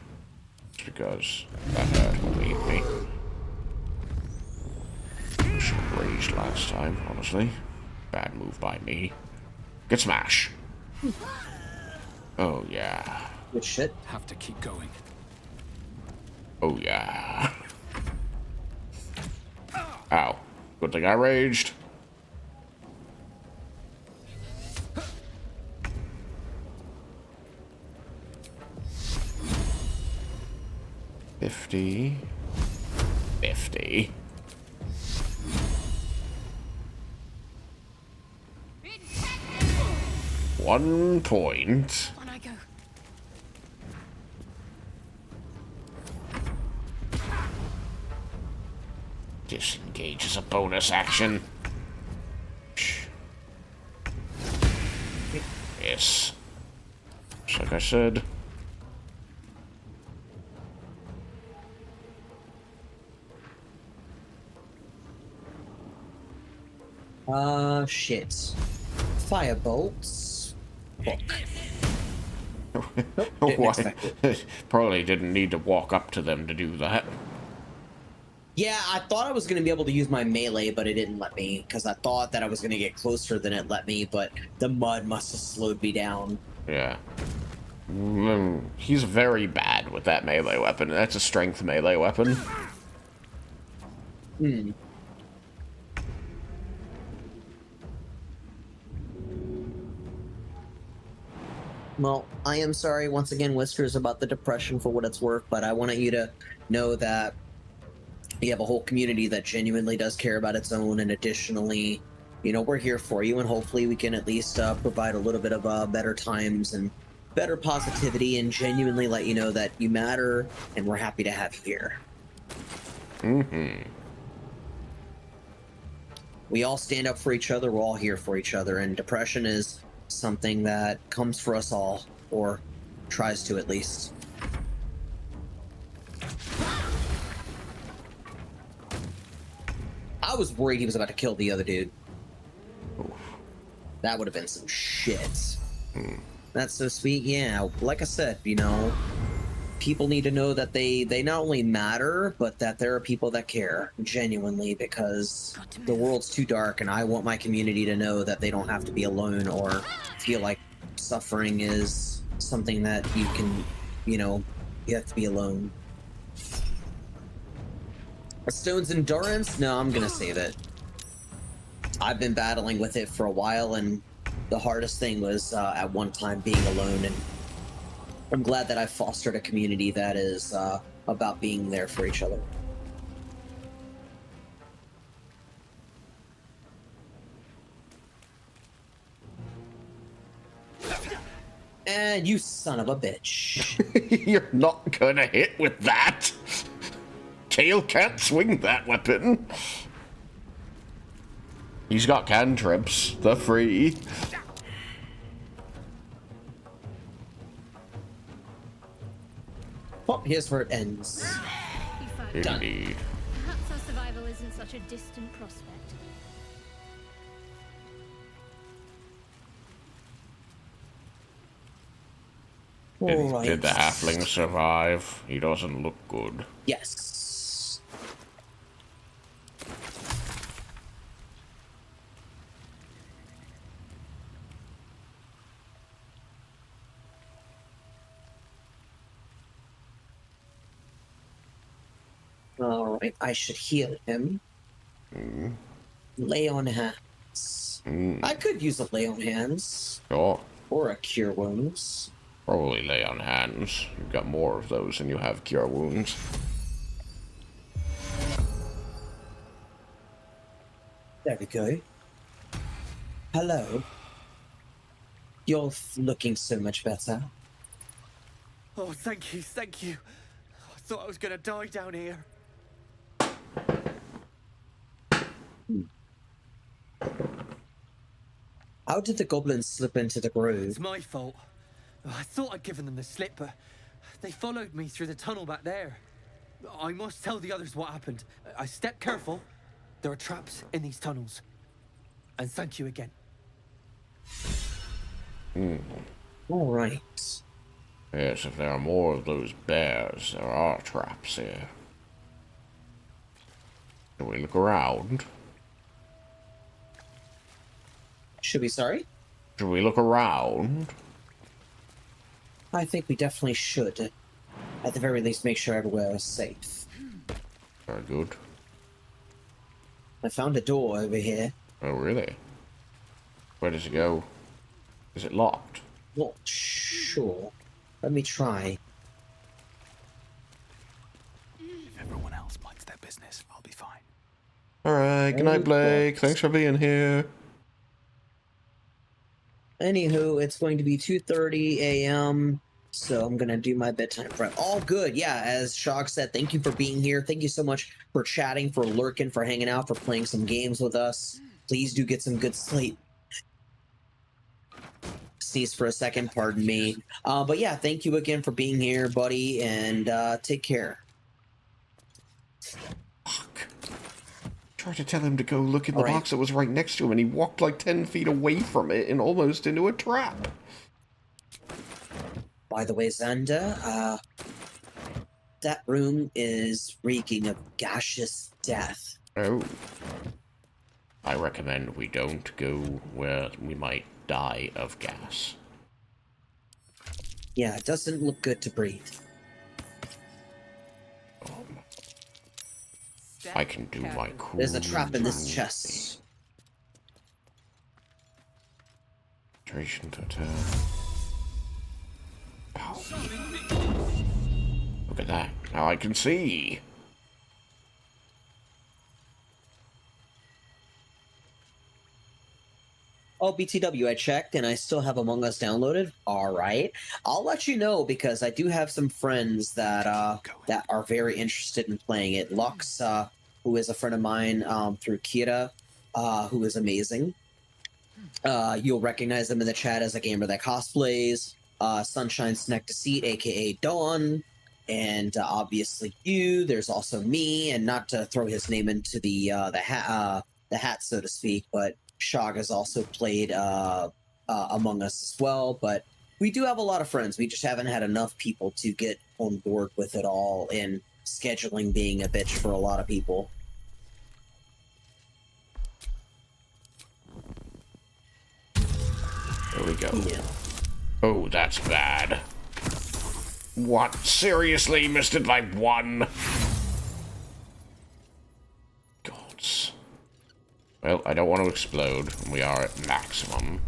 just because that hurt will eat me. Should have raged last time, honestly. Bad move by me. Get smash. Oh yeah. Good shit. Have to keep going. Oh yeah. Ow. Good thing I raged. $50. 1 point. On I go. Disengage as a bonus action. Yes. Just like I said. Shit. Firebolts. Why? Probably didn't need to walk up to them to do that. Yeah, I thought I was going to be able to use my melee, but it didn't let me, because I thought that I was going to get closer than it let me, but the mud must have slowed me down. Yeah. He's very bad with that melee weapon. That's a strength melee weapon. Hmm. Well, I am sorry once again, Whiskers, about the depression for what it's worth, but I wanted you to know that you have a whole community that genuinely does care about its own, and additionally, you know, we're here for you, and hopefully we can at least provide a little bit of better times and better positivity and genuinely let you know that you matter, and we're happy to have you here. We all stand up for each other. We're all here for each other. And depression is something that comes for us all, or tries to at least. I was worried he was about to kill the other dude. That would have been some shit. That's so sweet. Yeah, like I said, you know, people need to know that they not only matter, but that there are people that care genuinely, because the world's too dark, and I want my community to know that they don't have to be alone or feel like suffering is something that you can, you know, you have to be alone. A stone's endurance? No, I'm gonna save it. I've been battling with it for a while, and the hardest thing was at one time being alone, and I'm glad that I've fostered a community that is about being there for each other. And you son of a bitch. You're not gonna hit with that. Kale can't swing that weapon. He's got cantrips. They're free. Well, here's where it ends. Done. Indeed. Perhaps our survival isn't such a distant prospect. Did the halfling survive? He doesn't look good. Yes. Alright, I should heal him. Lay on hands. I could use a lay on hands. Sure. Or a cure wounds. Probably lay on hands. You've got more of those than you have cure wounds. There we go. Hello. You're looking so much better. Oh, thank you, thank you. I thought I was gonna die down here. How did the goblins slip into the grove? It's my fault. I thought I'd given them the slip, but they followed me through the tunnel back there. I must tell the others what happened. I stepped careful. There are traps in these tunnels. And thank you again. All right. Yes, if there are more of those bears, there are traps here. Can we look around? Should we, sorry? Should we look around? I think we definitely should. At the very least, make sure everywhere is safe. Very good. I found a door over here. Oh, really? Where does it go? Is it locked? Not sure. Let me try. If everyone else minds their business, I'll be fine. Alright, good night, Blake. Thanks for being here. Anywho, it's going to be 2:30 a.m., so I'm going to do my bedtime prep. All good, yeah, as Shock said, thank you for being here. Thank you so much for chatting, for lurking, for hanging out, for playing some games with us. Please do get some good sleep. Sneeze for a second, pardon me. But yeah, thank you again for being here, buddy, and take care. Tried to tell him to go look in the box that was right next to him, and he walked like 10 feet away from it and almost into a trap. By the way, Xander, that room is reeking of gaseous death. Oh. I recommend we don't go where we might die of gas. Yeah, it doesn't look good to breathe. I can do my cool. There's a trap in this chest. Concentration to turn. Oh. Look at that. Now I can see. Oh, BTW, I checked and I still have Among Us downloaded. All right. I'll let you know because I do have some friends that that are very interested in playing it. Lux, who is a friend of mine through Kira, who is amazing. You'll recognize them in the chat as a gamer that cosplays. Sunshine Snack Deceit, aka Dawn, and obviously you. There's also me, and not to throw his name into the hat, so to speak, but Shog has also played among us as well. But we do have a lot of friends. We just haven't had enough people to get on board with it all, and scheduling being a bitch for a lot of people. There we go. Yeah. Oh, that's bad. What? Seriously, missed it by 1? Gods. Well, I don't want to explode. We are at maximum.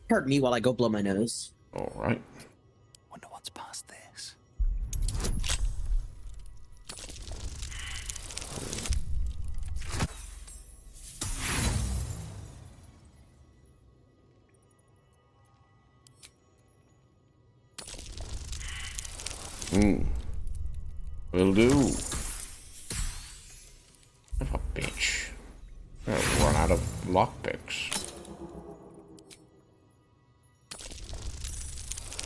Pardon me while I go blow my nose. Alright. Wonder what's past this. Will do. What a bitch. I've run out of lockpicks.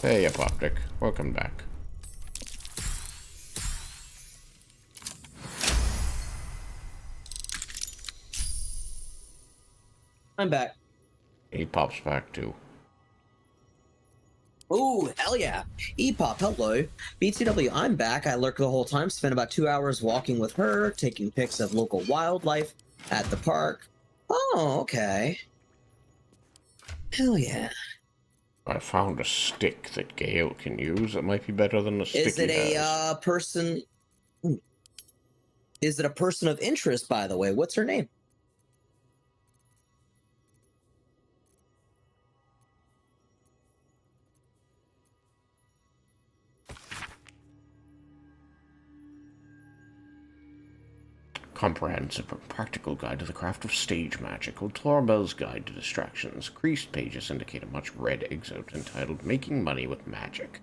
Hey, Apoptic. Welcome back. I'm back. He pops back too. Oh, hell yeah. Epop, hello. BTW, I'm back. I lurked the whole time, spent about 2 hours walking with her, taking pics of local wildlife at the park. Oh, okay. Hell yeah. I found a stick that Gale can use. It might be better than the stick Is it he a has. person... Is it a person of interest, by the way? What's her name? Comprehensive and practical guide to the craft of stage magic, or Thorabell's Guide to Distractions. Creased pages indicate a much read excerpt entitled Making Money with Magic.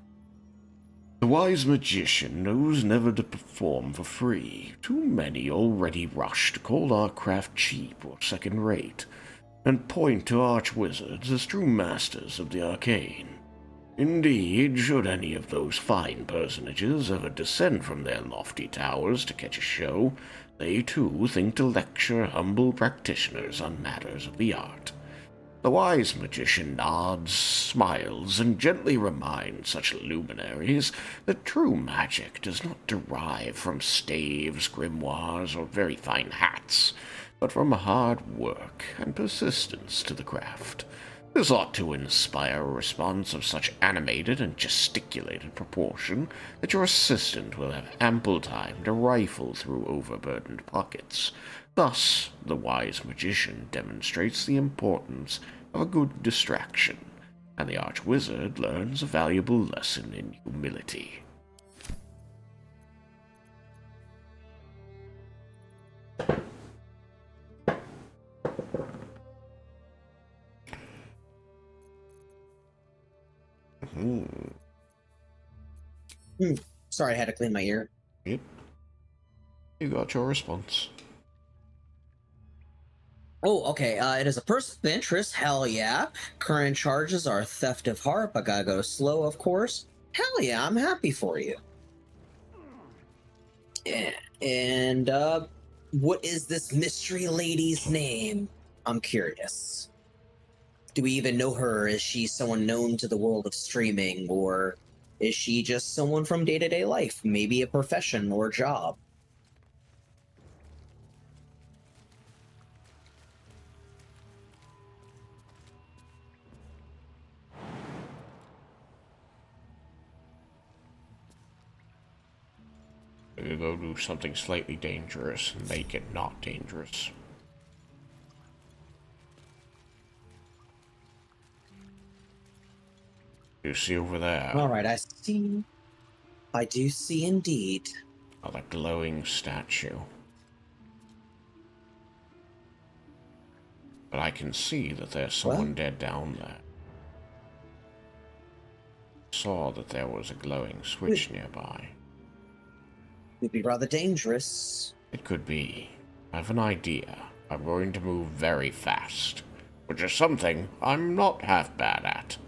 The wise magician knows never to perform for free. Too many already rush to call our craft cheap or second-rate, and point to arch-wizards as true masters of the arcane. Indeed, should any of those fine personages ever descend from their lofty towers to catch a show, they too think to lecture humble practitioners on matters of the art. The wise magician nods, smiles, and gently reminds such luminaries that true magic does not derive from staves, grimoires, or very fine hats, but from hard work and persistence to the craft. This ought to inspire a response of such animated and gesticulated proportion that your assistant will have ample time to rifle through overburdened pockets. Thus, the wise magician demonstrates the importance of a good distraction, and the arch-wizard learns a valuable lesson in humility. Sorry, I had to clean my ear. Yep. You got your response. Oh, okay. It is a person of interest. Hell yeah. Current charges are theft of heart, but gotta go slow, of course. Hell yeah, I'm happy for you. Yeah. And, what is this mystery lady's name? I'm curious. Do we even know her? Is she someone known to the world of streaming, or is she just someone from day-to-day life? Maybe a profession or job? Maybe they'll do something slightly dangerous and make it not dangerous. You see over there? Alright, I see. I do see indeed. A glowing statue. But I can see that there's someone dead down there. Saw that there was a glowing switch nearby. Could be rather dangerous. It could be. I have an idea. I'm going to move very fast, which is something I'm not half bad at.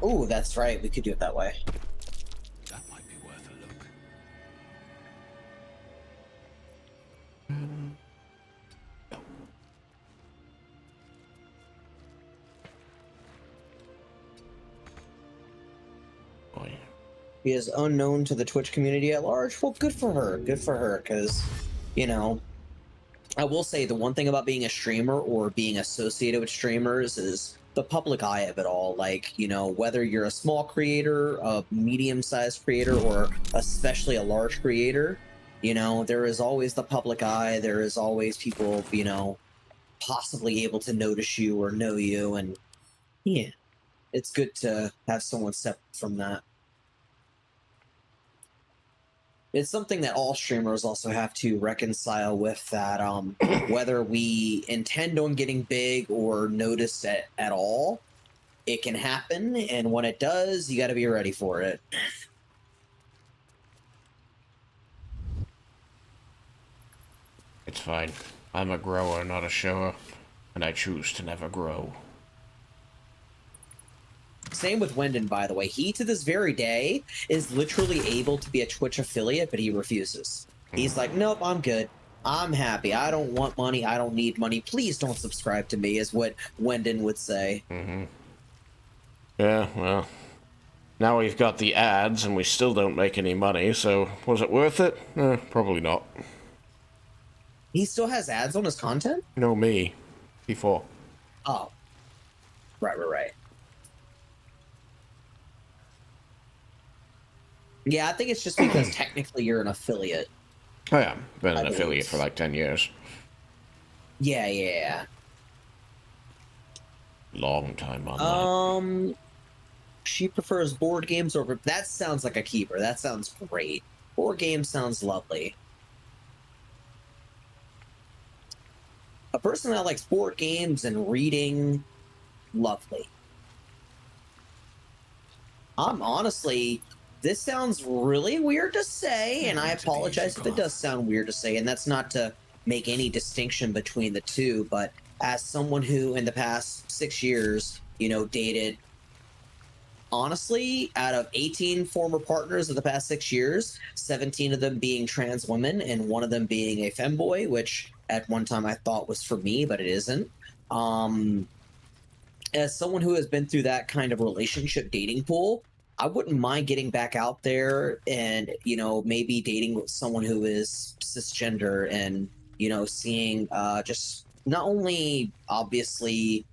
Oh, that's right. We could do it that way. That might be worth a look. Boy. He is unknown to the Twitch community at large. Well, good for her. Good for her, because, you know, I will say the one thing about being a streamer or being associated with streamers is the public eye of it all. Like, you know, whether you're a small creator, a medium-sized creator, or especially a large creator, you know, there is always the public eye. There is always people, you know, possibly able to notice you or know you. And yeah, it's good to have someone separate from that. It's something that all streamers also have to reconcile with, that whether we intend on getting big or noticed at all, it can happen, and when it does, you got to be ready for it. It's fine. I'm a grower, not a shower, and I choose to never grow. Same with Wendon, by the way. He, to this very day, is literally able to be a Twitch affiliate, but he refuses. He's like, nope, I'm good. I'm happy. I don't want money. I don't need money. Please don't subscribe to me, is what Wendon would say. Mm-hmm. Yeah, well, now we've got the ads and we still don't make any money, so was it worth it? Probably not. He still has ads on his content? No, me. Before. Oh. Right. Yeah, I think it's just because technically you're an affiliate. I am. Been an affiliate for like 10 years. Yeah. Long time on that. She prefers board games over... That sounds like a keeper. That sounds great. Board games sounds lovely. A person that likes board games and reading, lovely. Honestly... This sounds really weird to say, and I apologize if it does sound weird to say, and that's not to make any distinction between the two, but as someone who in the past 6 years, you know, dated, honestly, out of 18 former partners of the past 6 years, 17 of them being trans women and one of them being a femboy, which at one time I thought was for me, but it isn't. As someone who has been through that kind of relationship dating pool, I wouldn't mind getting back out there and, you know, maybe dating someone who is cisgender and, you know, seeing just not only obviously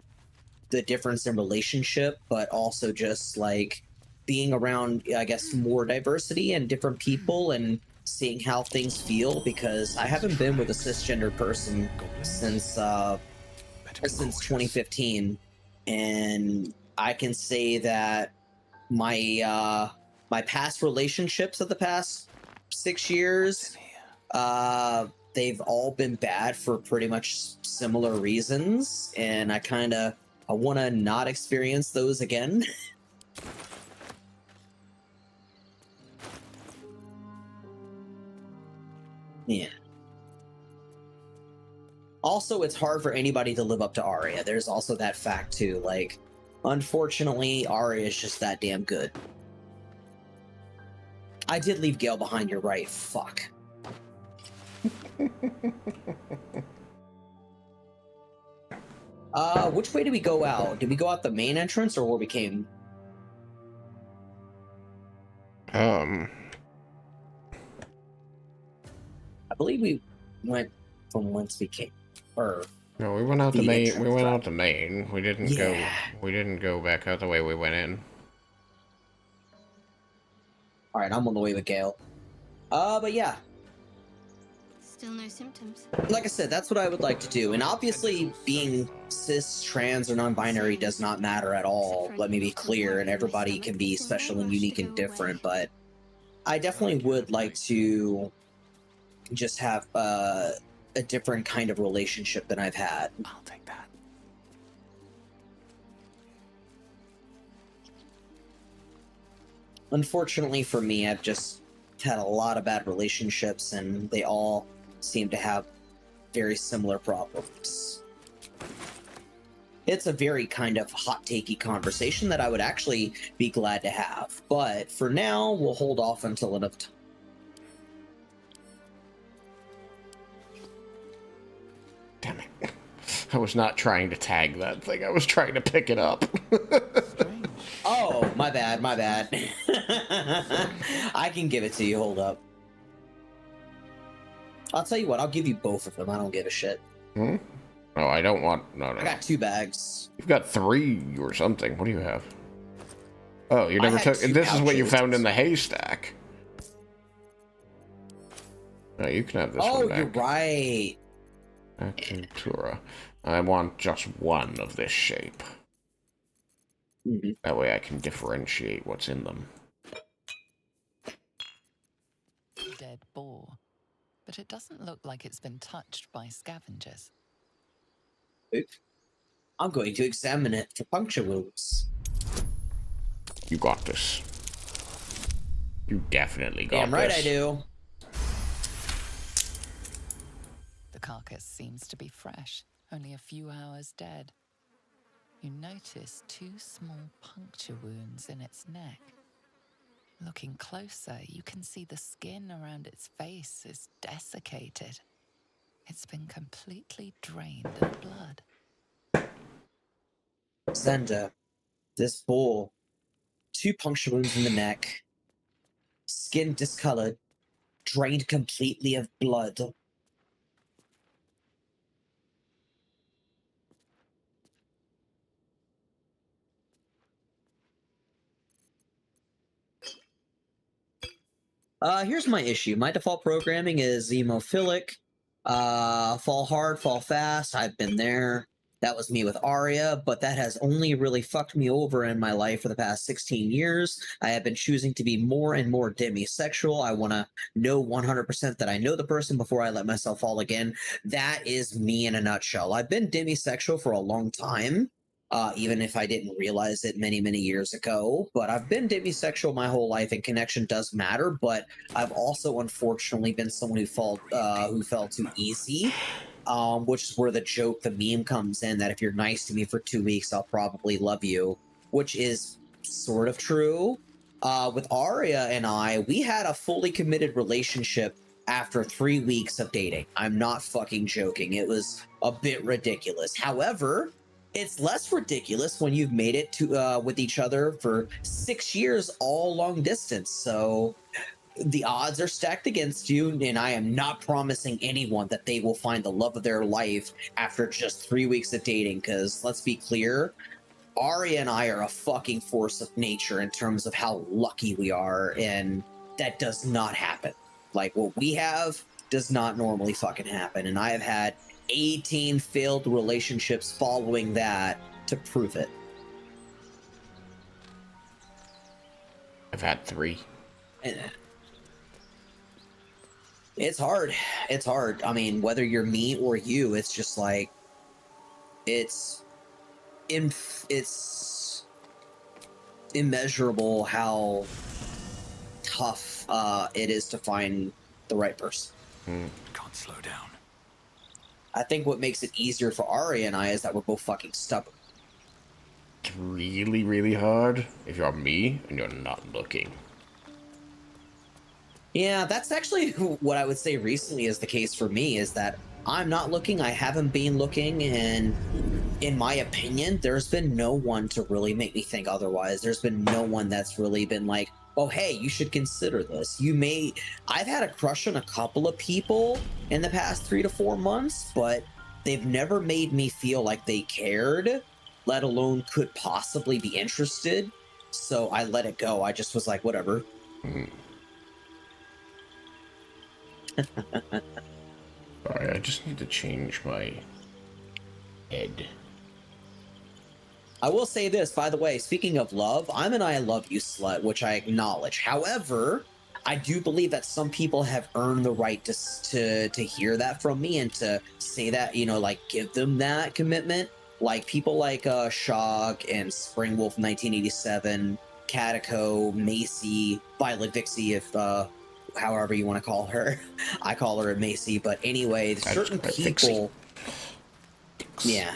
the difference in relationship, but also just like being around, I guess, more diversity and different people and seeing how things feel, because I haven't been with a cisgender person since 2015, and I can say that my past relationships of the past 6 years, they've all been bad for pretty much similar reasons, and I want to not experience those again. Yeah. Also, it's hard for anybody to live up to Arya. There's also that fact too. Like, unfortunately, Arya is just that damn good. I did leave Gale behind, you're right. Fuck. Which way did we go out? Did we go out the main entrance or where we came? I believe we went from whence we came. Or no, we went out the main. We went out the main. We didn't go. We didn't go back out the way we went in. All right, I'm on the way with Gale. But yeah. Still no symptoms. Like I said, that's what I would like to do. And obviously, being cis, trans, or non-binary does not matter at all. Let me be clear, and everybody can be special and unique and different. But I definitely would like to just have a different kind of relationship than I've had. I'll take that. unfortunately for me, I've just had a lot of bad relationships, and they all seem to have very similar problems. It's a very kind of hot-takey conversation that I would actually be glad to have, but for now, we'll hold off until another time. Damn it. I was not trying to tag that thing. I was trying to pick it up. Oh, my bad, my bad. I can give it to you, hold up. I'll tell you what, I'll give you both of them. I don't give a shit. Hmm? No, I don't want... No. I got 2 bags. You've got 3 or something. What do you have? Oh, you never took... This is what you found in the haystack. No, you can have this one back. Oh, you're right. Back to Thora. I want just one of this shape. Mm-hmm. That way I can differentiate what's in them. Dead boar. But it doesn't look like it's been touched by scavengers. I'm going to examine it for puncture wounds. You got this. You definitely got this. Damn right I do. The carcass seems to be fresh, only a few hours dead. You notice 2 small puncture wounds in its neck. Looking closer, you can see the skin around its face is desiccated. It's been completely drained of blood. Zenda, this bull, 2 puncture wounds in the neck, skin discolored, drained completely of blood. Here's my issue. My default programming is hemophilic, fall hard, fall fast. I've been there. That was me with Arya, but that has only really fucked me over in my life for the past 16 years. I have been choosing to be more and more demisexual. I want to know 100% that I know the person before I let myself fall again. That is me in a nutshell. I've been demisexual for a long time. Even if I didn't realize it many, many years ago. But I've been demisexual my whole life, and connection does matter. But I've also, unfortunately, been someone who fell too easy, which is where the joke, the meme comes in, that if you're nice to me for 2 weeks, I'll probably love you, which is sort of true. With Arya and I, we had a fully committed relationship after 3 weeks of dating. I'm not fucking joking. It was a bit ridiculous. However, it's less ridiculous when you've made it to with each other for 6 years, all long distance. So the odds are stacked against you, and I am not promising anyone that they will find the love of their life after just 3 weeks of dating, because let's be clear, Arya and I are a fucking force of nature in terms of how lucky we are, and that does not happen. Like, what we have does not normally fucking happen, and I have had 18 failed relationships following that to prove it. I've had 3. It's hard. It's hard. I mean, whether you're me or you, it's just like, it's immeasurable how tough it is to find the right person. Can't slow down. I think what makes it easier for Arya and I is that we're both fucking stubborn. It's really, really hard if you're me and you're not looking. Yeah, that's actually what I would say recently is the case for me, is that I'm not looking, I haven't been looking, and in my opinion, there's been no one to really make me think otherwise. There's been no one that's really been like, oh, hey, you should consider this. I've had a crush on a couple of people in the past 3 to 4 months, but they've never made me feel like they cared, let alone could possibly be interested. So I let it go. I just was like, whatever. Alright, I just need to change my head. I will say this, by the way, speaking of love, I'm an I love you slut, which I acknowledge. However, I do believe that some people have earned the right to hear that from me and to say that, you know, like, give them that commitment. Like people like Shog and Springwolf 1987, Catico, Macy, Violet Vixie, if however you want to call her. I call her Macy, but anyway, certain people. Yeah.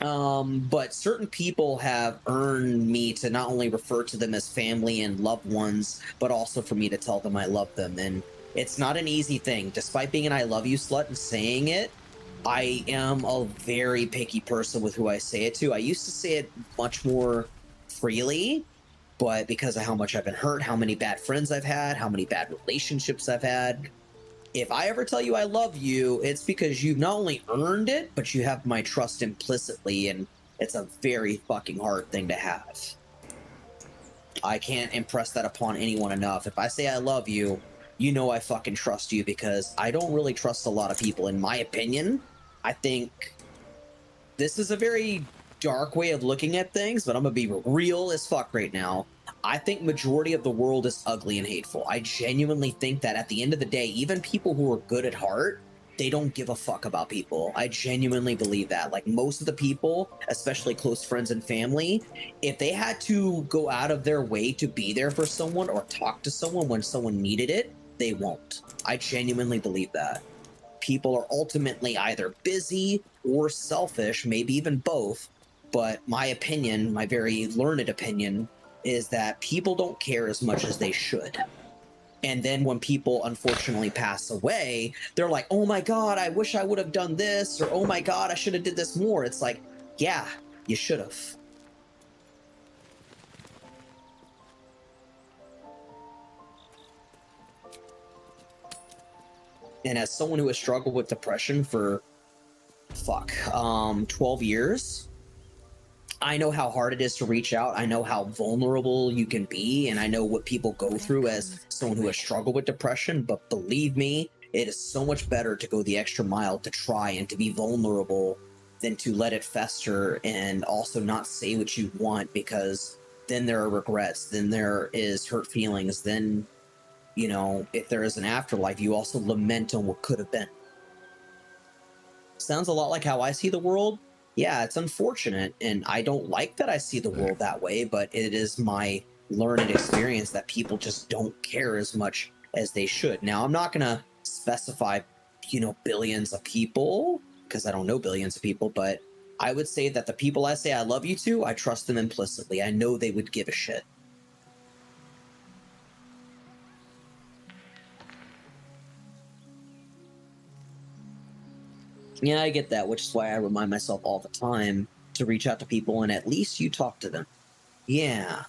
But certain people have earned me to not only refer to them as family and loved ones, but also for me to tell them I love them. And it's not an easy thing. Despite being an I love you slut and saying it, I am a very picky person with who I say it to. I used to say it much more freely, but because of how much I've been hurt, how many bad friends I've had, how many bad relationships I've had, if I ever tell you I love you, it's because you've not only earned it, but you have my trust implicitly, and it's a very fucking hard thing to have. I can't impress that upon anyone enough. If I say I love you, you know I fucking trust you, because I don't really trust a lot of people. In my opinion, I think this is a very dark way of looking at things, but I'm gonna be real as fuck right now. I think majority of the world is ugly and hateful. I genuinely think that at the end of the day, even people who are good at heart, they don't give a fuck about people. I genuinely believe that. Like, most of the people, especially close friends and family, if they had to go out of their way to be there for someone or talk to someone when someone needed it, they won't. I genuinely believe that. People are ultimately either busy or selfish, maybe even both. But my opinion, my very learned opinion, is that people don't care as much as they should. And then when people unfortunately pass away, they're like, oh my God, I wish I would have done this, or oh my God, I should have did this more. It's like, yeah, you should have. And as someone who has struggled with depression for 12 years, I know how hard it is to reach out. I know how vulnerable you can be, and I know what people go through as someone who has struggled with depression. But believe me, it is so much better to go the extra mile to try and to be vulnerable than to let it fester and also not say what you want, because then there are regrets, then there is hurt feelings, then, you know, if there is an afterlife, you also lament on what could have been. Sounds a lot like how I see the world. Yeah, it's unfortunate, and I don't like that I see the world that way, but it is my learned experience that people just don't care as much as they should. Now, I'm not going to specify, you know, billions of people, because I don't know billions of people, but I would say that the people I say I love you to, I trust them implicitly. I know they would give a shit. Yeah, I get that, which is why I remind myself all the time to reach out to people and at least you talk to them. Yeah.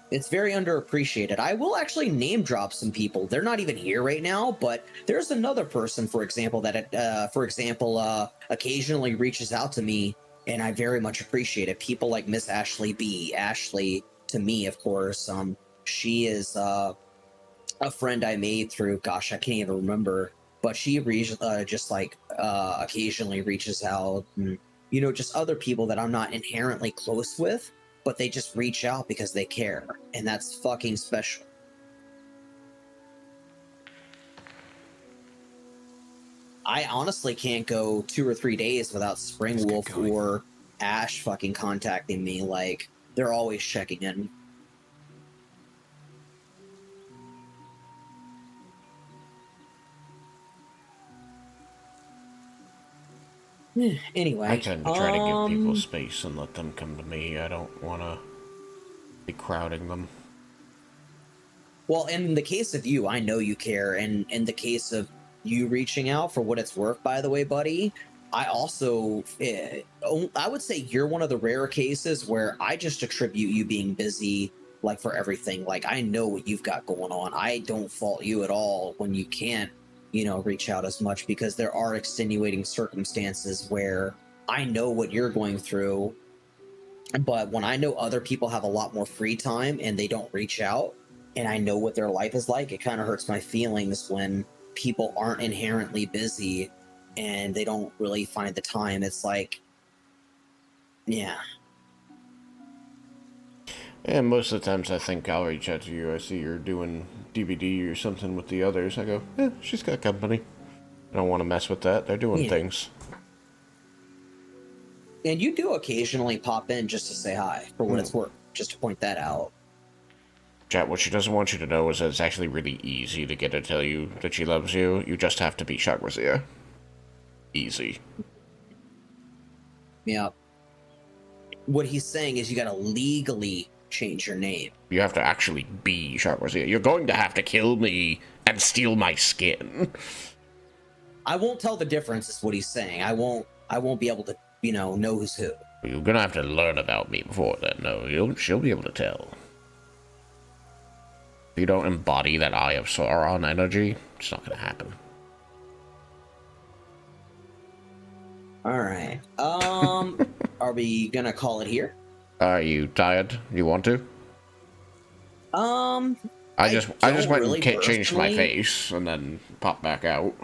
It's very underappreciated. I will actually name drop some people. They're not even here right now, but there's another person, for example, that, occasionally reaches out to me, and I very much appreciate it. People like Miss Ashley B. Ashley, to me, of course. She is a friend I made through, gosh, I can't even remember. But she occasionally reaches out, and, you know, just other people that I'm not inherently close with, but they just reach out because they care, and that's fucking special. I honestly can't go 2 or 3 days without Springwolf or Ash fucking contacting me. Like, they're always checking in. Anyway, I tend to try to give people space and let them come to me. I don't want to be crowding them. Well, in the case of you, I know you care, and in the case of you reaching out, for what it's worth, by the way, buddy, I also, I would say you're one of the rare cases where I just attribute you being busy, like, for everything. Like, I know what you've got going on. I don't fault you at all when you can't, you know, reach out as much, because there are extenuating circumstances where I know what you're going through, but when I know other people have a lot more free time and they don't reach out, and I know what their life is like, it kind of hurts my feelings when people aren't inherently busy and they don't really find the time. It's like, yeah. And most of the times I think I'll reach out to you. I see you're doing DVD or something with the others. I go, she's got company. I don't want to mess with that. They're doing things. And you do occasionally pop in just to say hi, for what it's worth, just to point that out. Chat, what she doesn't want you to know is that it's actually really easy to get her to tell you that she loves you. You just have to be Shagrazir. Easy. Yeah. What he's saying is you gotta legally change your name. You have to actually be Shagrazir. You're going to have to kill me and steal my skin. I won't tell the difference, is what he's saying. I won't be able to, know who's who. You're gonna have to learn about me before then. No, she'll be able to tell. If you don't embody that Eye of Sauron energy, it's not gonna happen. Alright. Are we gonna call it here? Are you tired? You want to? I just went really and changed my personally- face and then popped back out.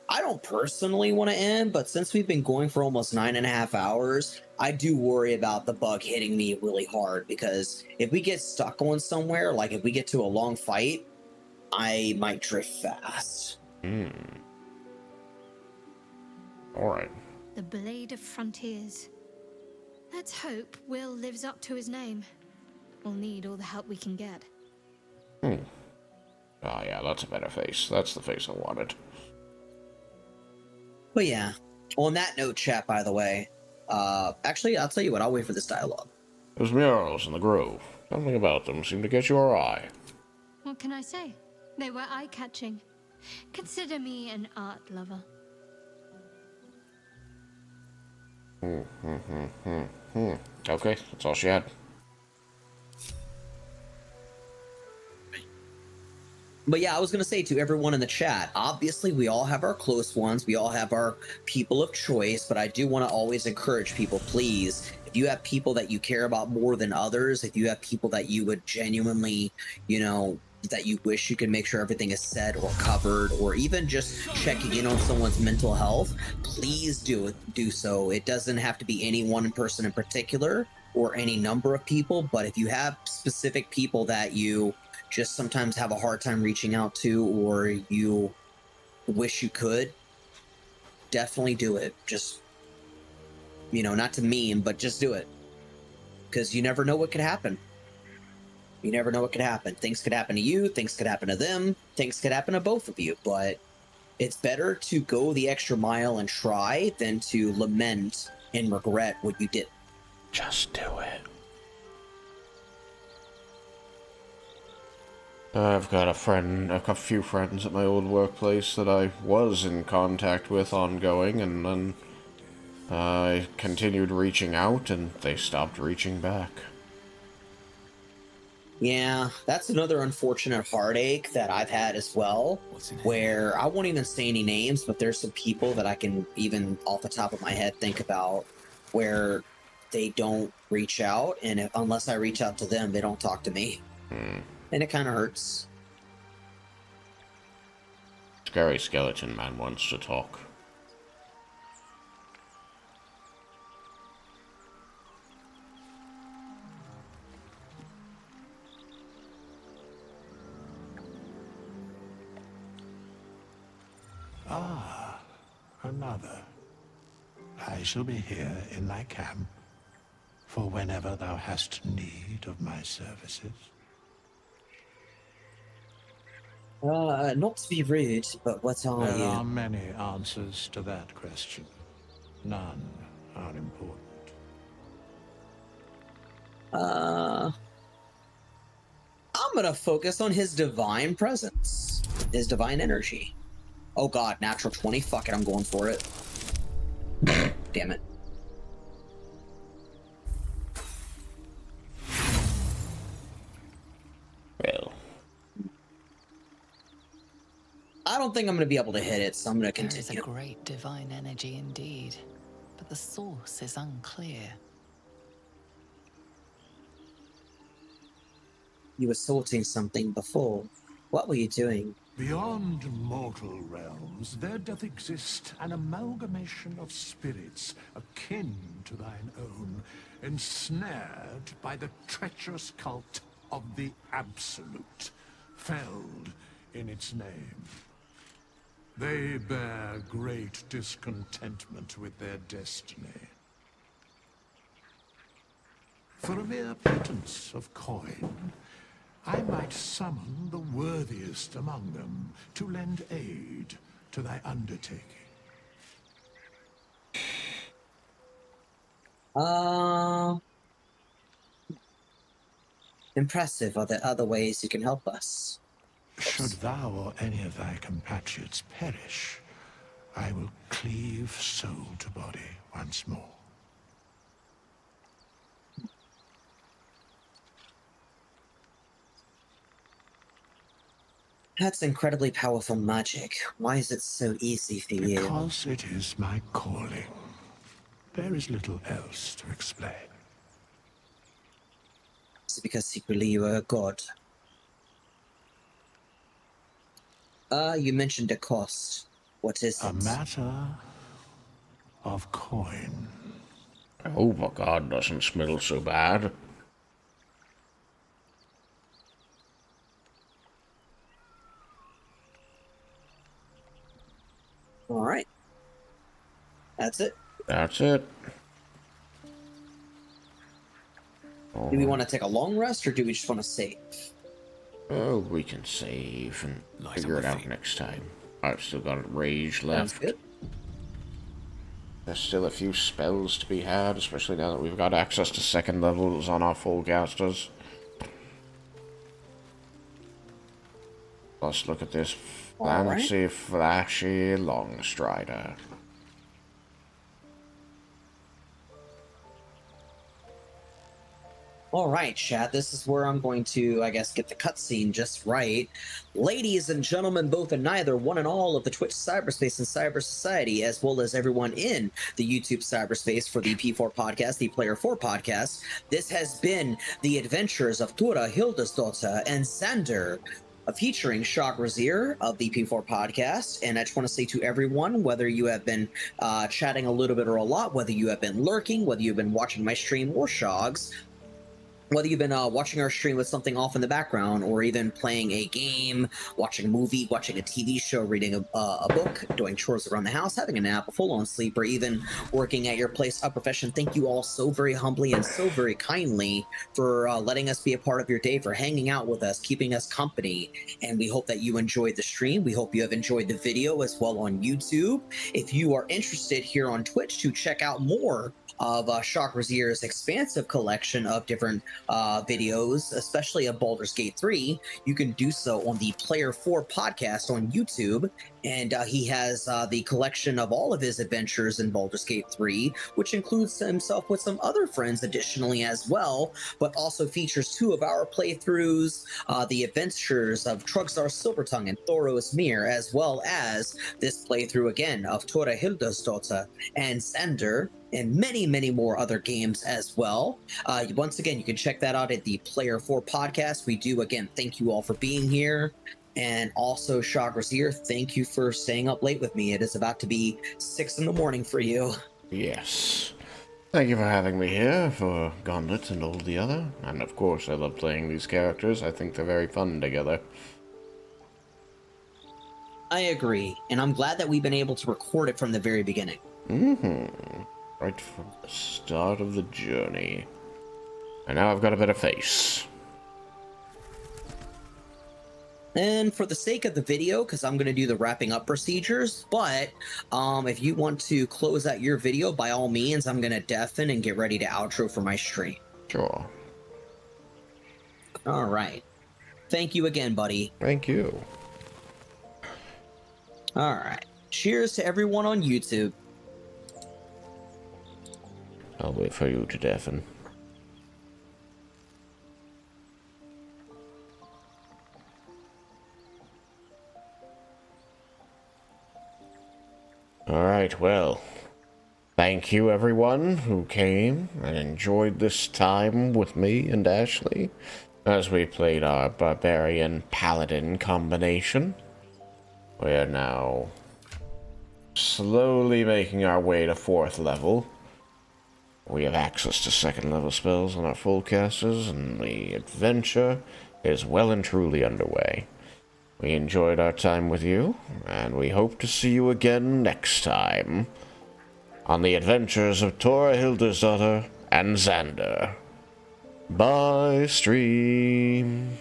I don't personally want to end, but since we've been going for almost 9.5 hours, I do worry about the bug hitting me really hard, because if we get stuck going somewhere, like if we get to a long fight, I might drift fast. Alright. The Blade of Frontiers. Let's hope Will lives up to his name. We'll need all the help we can get. Oh yeah, that's a better face. That's the face I wanted. But yeah, on that note, chat, by the way, actually, I'll tell you what, I'll wait for this dialogue. Those murals in the grove. Something about them seemed to catch your eye. What can I say? They were eye-catching. Consider me an art lover. Okay, that's all she had. But yeah, I was going to say to everyone in the chat, obviously we all have our close ones, we all have our people of choice, but I do want to always encourage people, please, if you have people that you care about more than others, if you have people that you would genuinely, that you wish you could make sure everything is said or covered, or even just checking in on someone's mental health, please do so. It doesn't have to be any one person in particular or any number of people, but if you have specific people that you just sometimes have a hard time reaching out to, or you wish you could, definitely do it. Just, not to meme, but just do it. Because you never know what could happen. You never know what could happen. Things could happen to you, things could happen to them, things could happen to both of you, but it's better to go the extra mile and try than to lament and regret what you did. Just do it. I've got a few friends at my old workplace that I was in contact with ongoing, and then I continued reaching out, and they stopped reaching back. Yeah, that's another unfortunate heartache that I've had as well, where I won't even say any names, but there's some people that I can even off the top of my head think about where they don't reach out, and unless I reach out to them, they don't talk to me. And it kind of hurts. Scary Skeleton Man wants to talk. Ah, another. I shall be here in thy camp for whenever thou hast need of my services. Not to be rude, but what are There you? are many answers to that question. None are important. I'm gonna focus on his divine presence, his divine energy. Oh god, natural 20. Fuck it, I'm going for it. Damn it. Well, I don't think I'm gonna be able to hit it, so I'm gonna There is continue. a great divine energy indeed, but the source is unclear. You were sorting something before. What were you doing? Beyond mortal realms, there doth exist an amalgamation of spirits akin to thine own, ensnared by the treacherous cult of the Absolute, felled in its name. They bear great discontentment with their destiny. For a mere pittance of coin, I might summon the worthiest among them to lend aid to thy undertaking. Impressive. Are there other ways you can help us? Should thou or any of thy compatriots perish, I will cleave soul to body once more. That's incredibly powerful magic. Why is it so easy for you? Because it is my calling. There is little else to explain. Is it because secretly you are a god? You mentioned a cost. What is it? A matter of coin. Oh my god, doesn't smell so bad. Alright. That's it. That's it. Do we want to take a long rest, or do we just want to save? Oh, we can save and figure it out next time. I've still got a rage left. Good. There's still a few spells to be had, especially now that we've got access to second levels on our full casters. Let's look at this fancy, flashy Longstrider. Alright, chat, this is where I'm going to, I guess, get the cutscene just right. Ladies and gentlemen, both and neither, one and all of the Twitch cyberspace and cyber society, as well as everyone in the YouTube cyberspace for the P4 podcast, the Player 4 podcast, this has been the adventures of Thora, Hildrsdottir, and Sander, featuring Shock Razier of the P4 podcast. And I just want to say to everyone, whether you have been chatting a little bit or a lot, whether you have been lurking, whether you've been watching my stream or Shog's, whether you've been watching our stream with something off in the background, or even playing a game, watching a movie, watching a TV show, reading a book, doing chores around the house, having a nap, a full-on sleep, or even working at your place of profession, thank you all so very humbly and so very kindly for letting us be a part of your day, for hanging out with us, keeping us company. And we hope that you enjoyed the stream. We hope you have enjoyed the video as well on YouTube. If you are interested here on Twitch to check out more of Shock Razier's expansive collection of different videos, especially of Baldur's Gate 3, you can do so on the Player 4 podcast on YouTube. And he has the collection of all of his adventures in Baldur's Gate 3, which includes himself with some other friends additionally as well, but also features two of our playthroughs, the adventures of Trugsar Silvertongue and Thoros Mir, as well as this playthrough again of Thora Hildrsdottir and Sander, and many, many more other games as well. Once again, you can check that out at the Player 4 podcast. We do, again, thank you all for being here. And also, Shock Razier, thank you for staying up late with me. It is about to be 6 in the morning for you. Yes. Thank you for having me here for Gauntlet and all the other. And of course, I love playing these characters. I think they're very fun together. I agree. And I'm glad that we've been able to record it from the very beginning. Mm-hmm. Right from the start of the journey. And now I've got a better face. And for the sake of the video, because I'm going to do the wrapping up procedures, but if you want to close out your video, by all means, I'm going to deafen and get ready to outro for my stream. Sure. All right. Thank you again, buddy. Thank you. All right. Cheers to everyone on YouTube. I'll wait for you to deafen. Alright, well, thank you everyone who came and enjoyed this time with me and Ashley as we played our Barbarian Paladin combination. We are now slowly making our way to 4th level. We have access to 2nd level spells on our full casters, and the adventure is well and truly underway. We enjoyed our time with you, and we hope to see you again next time on the adventures of Thora Hildrsdottir and Xander. Bye, stream.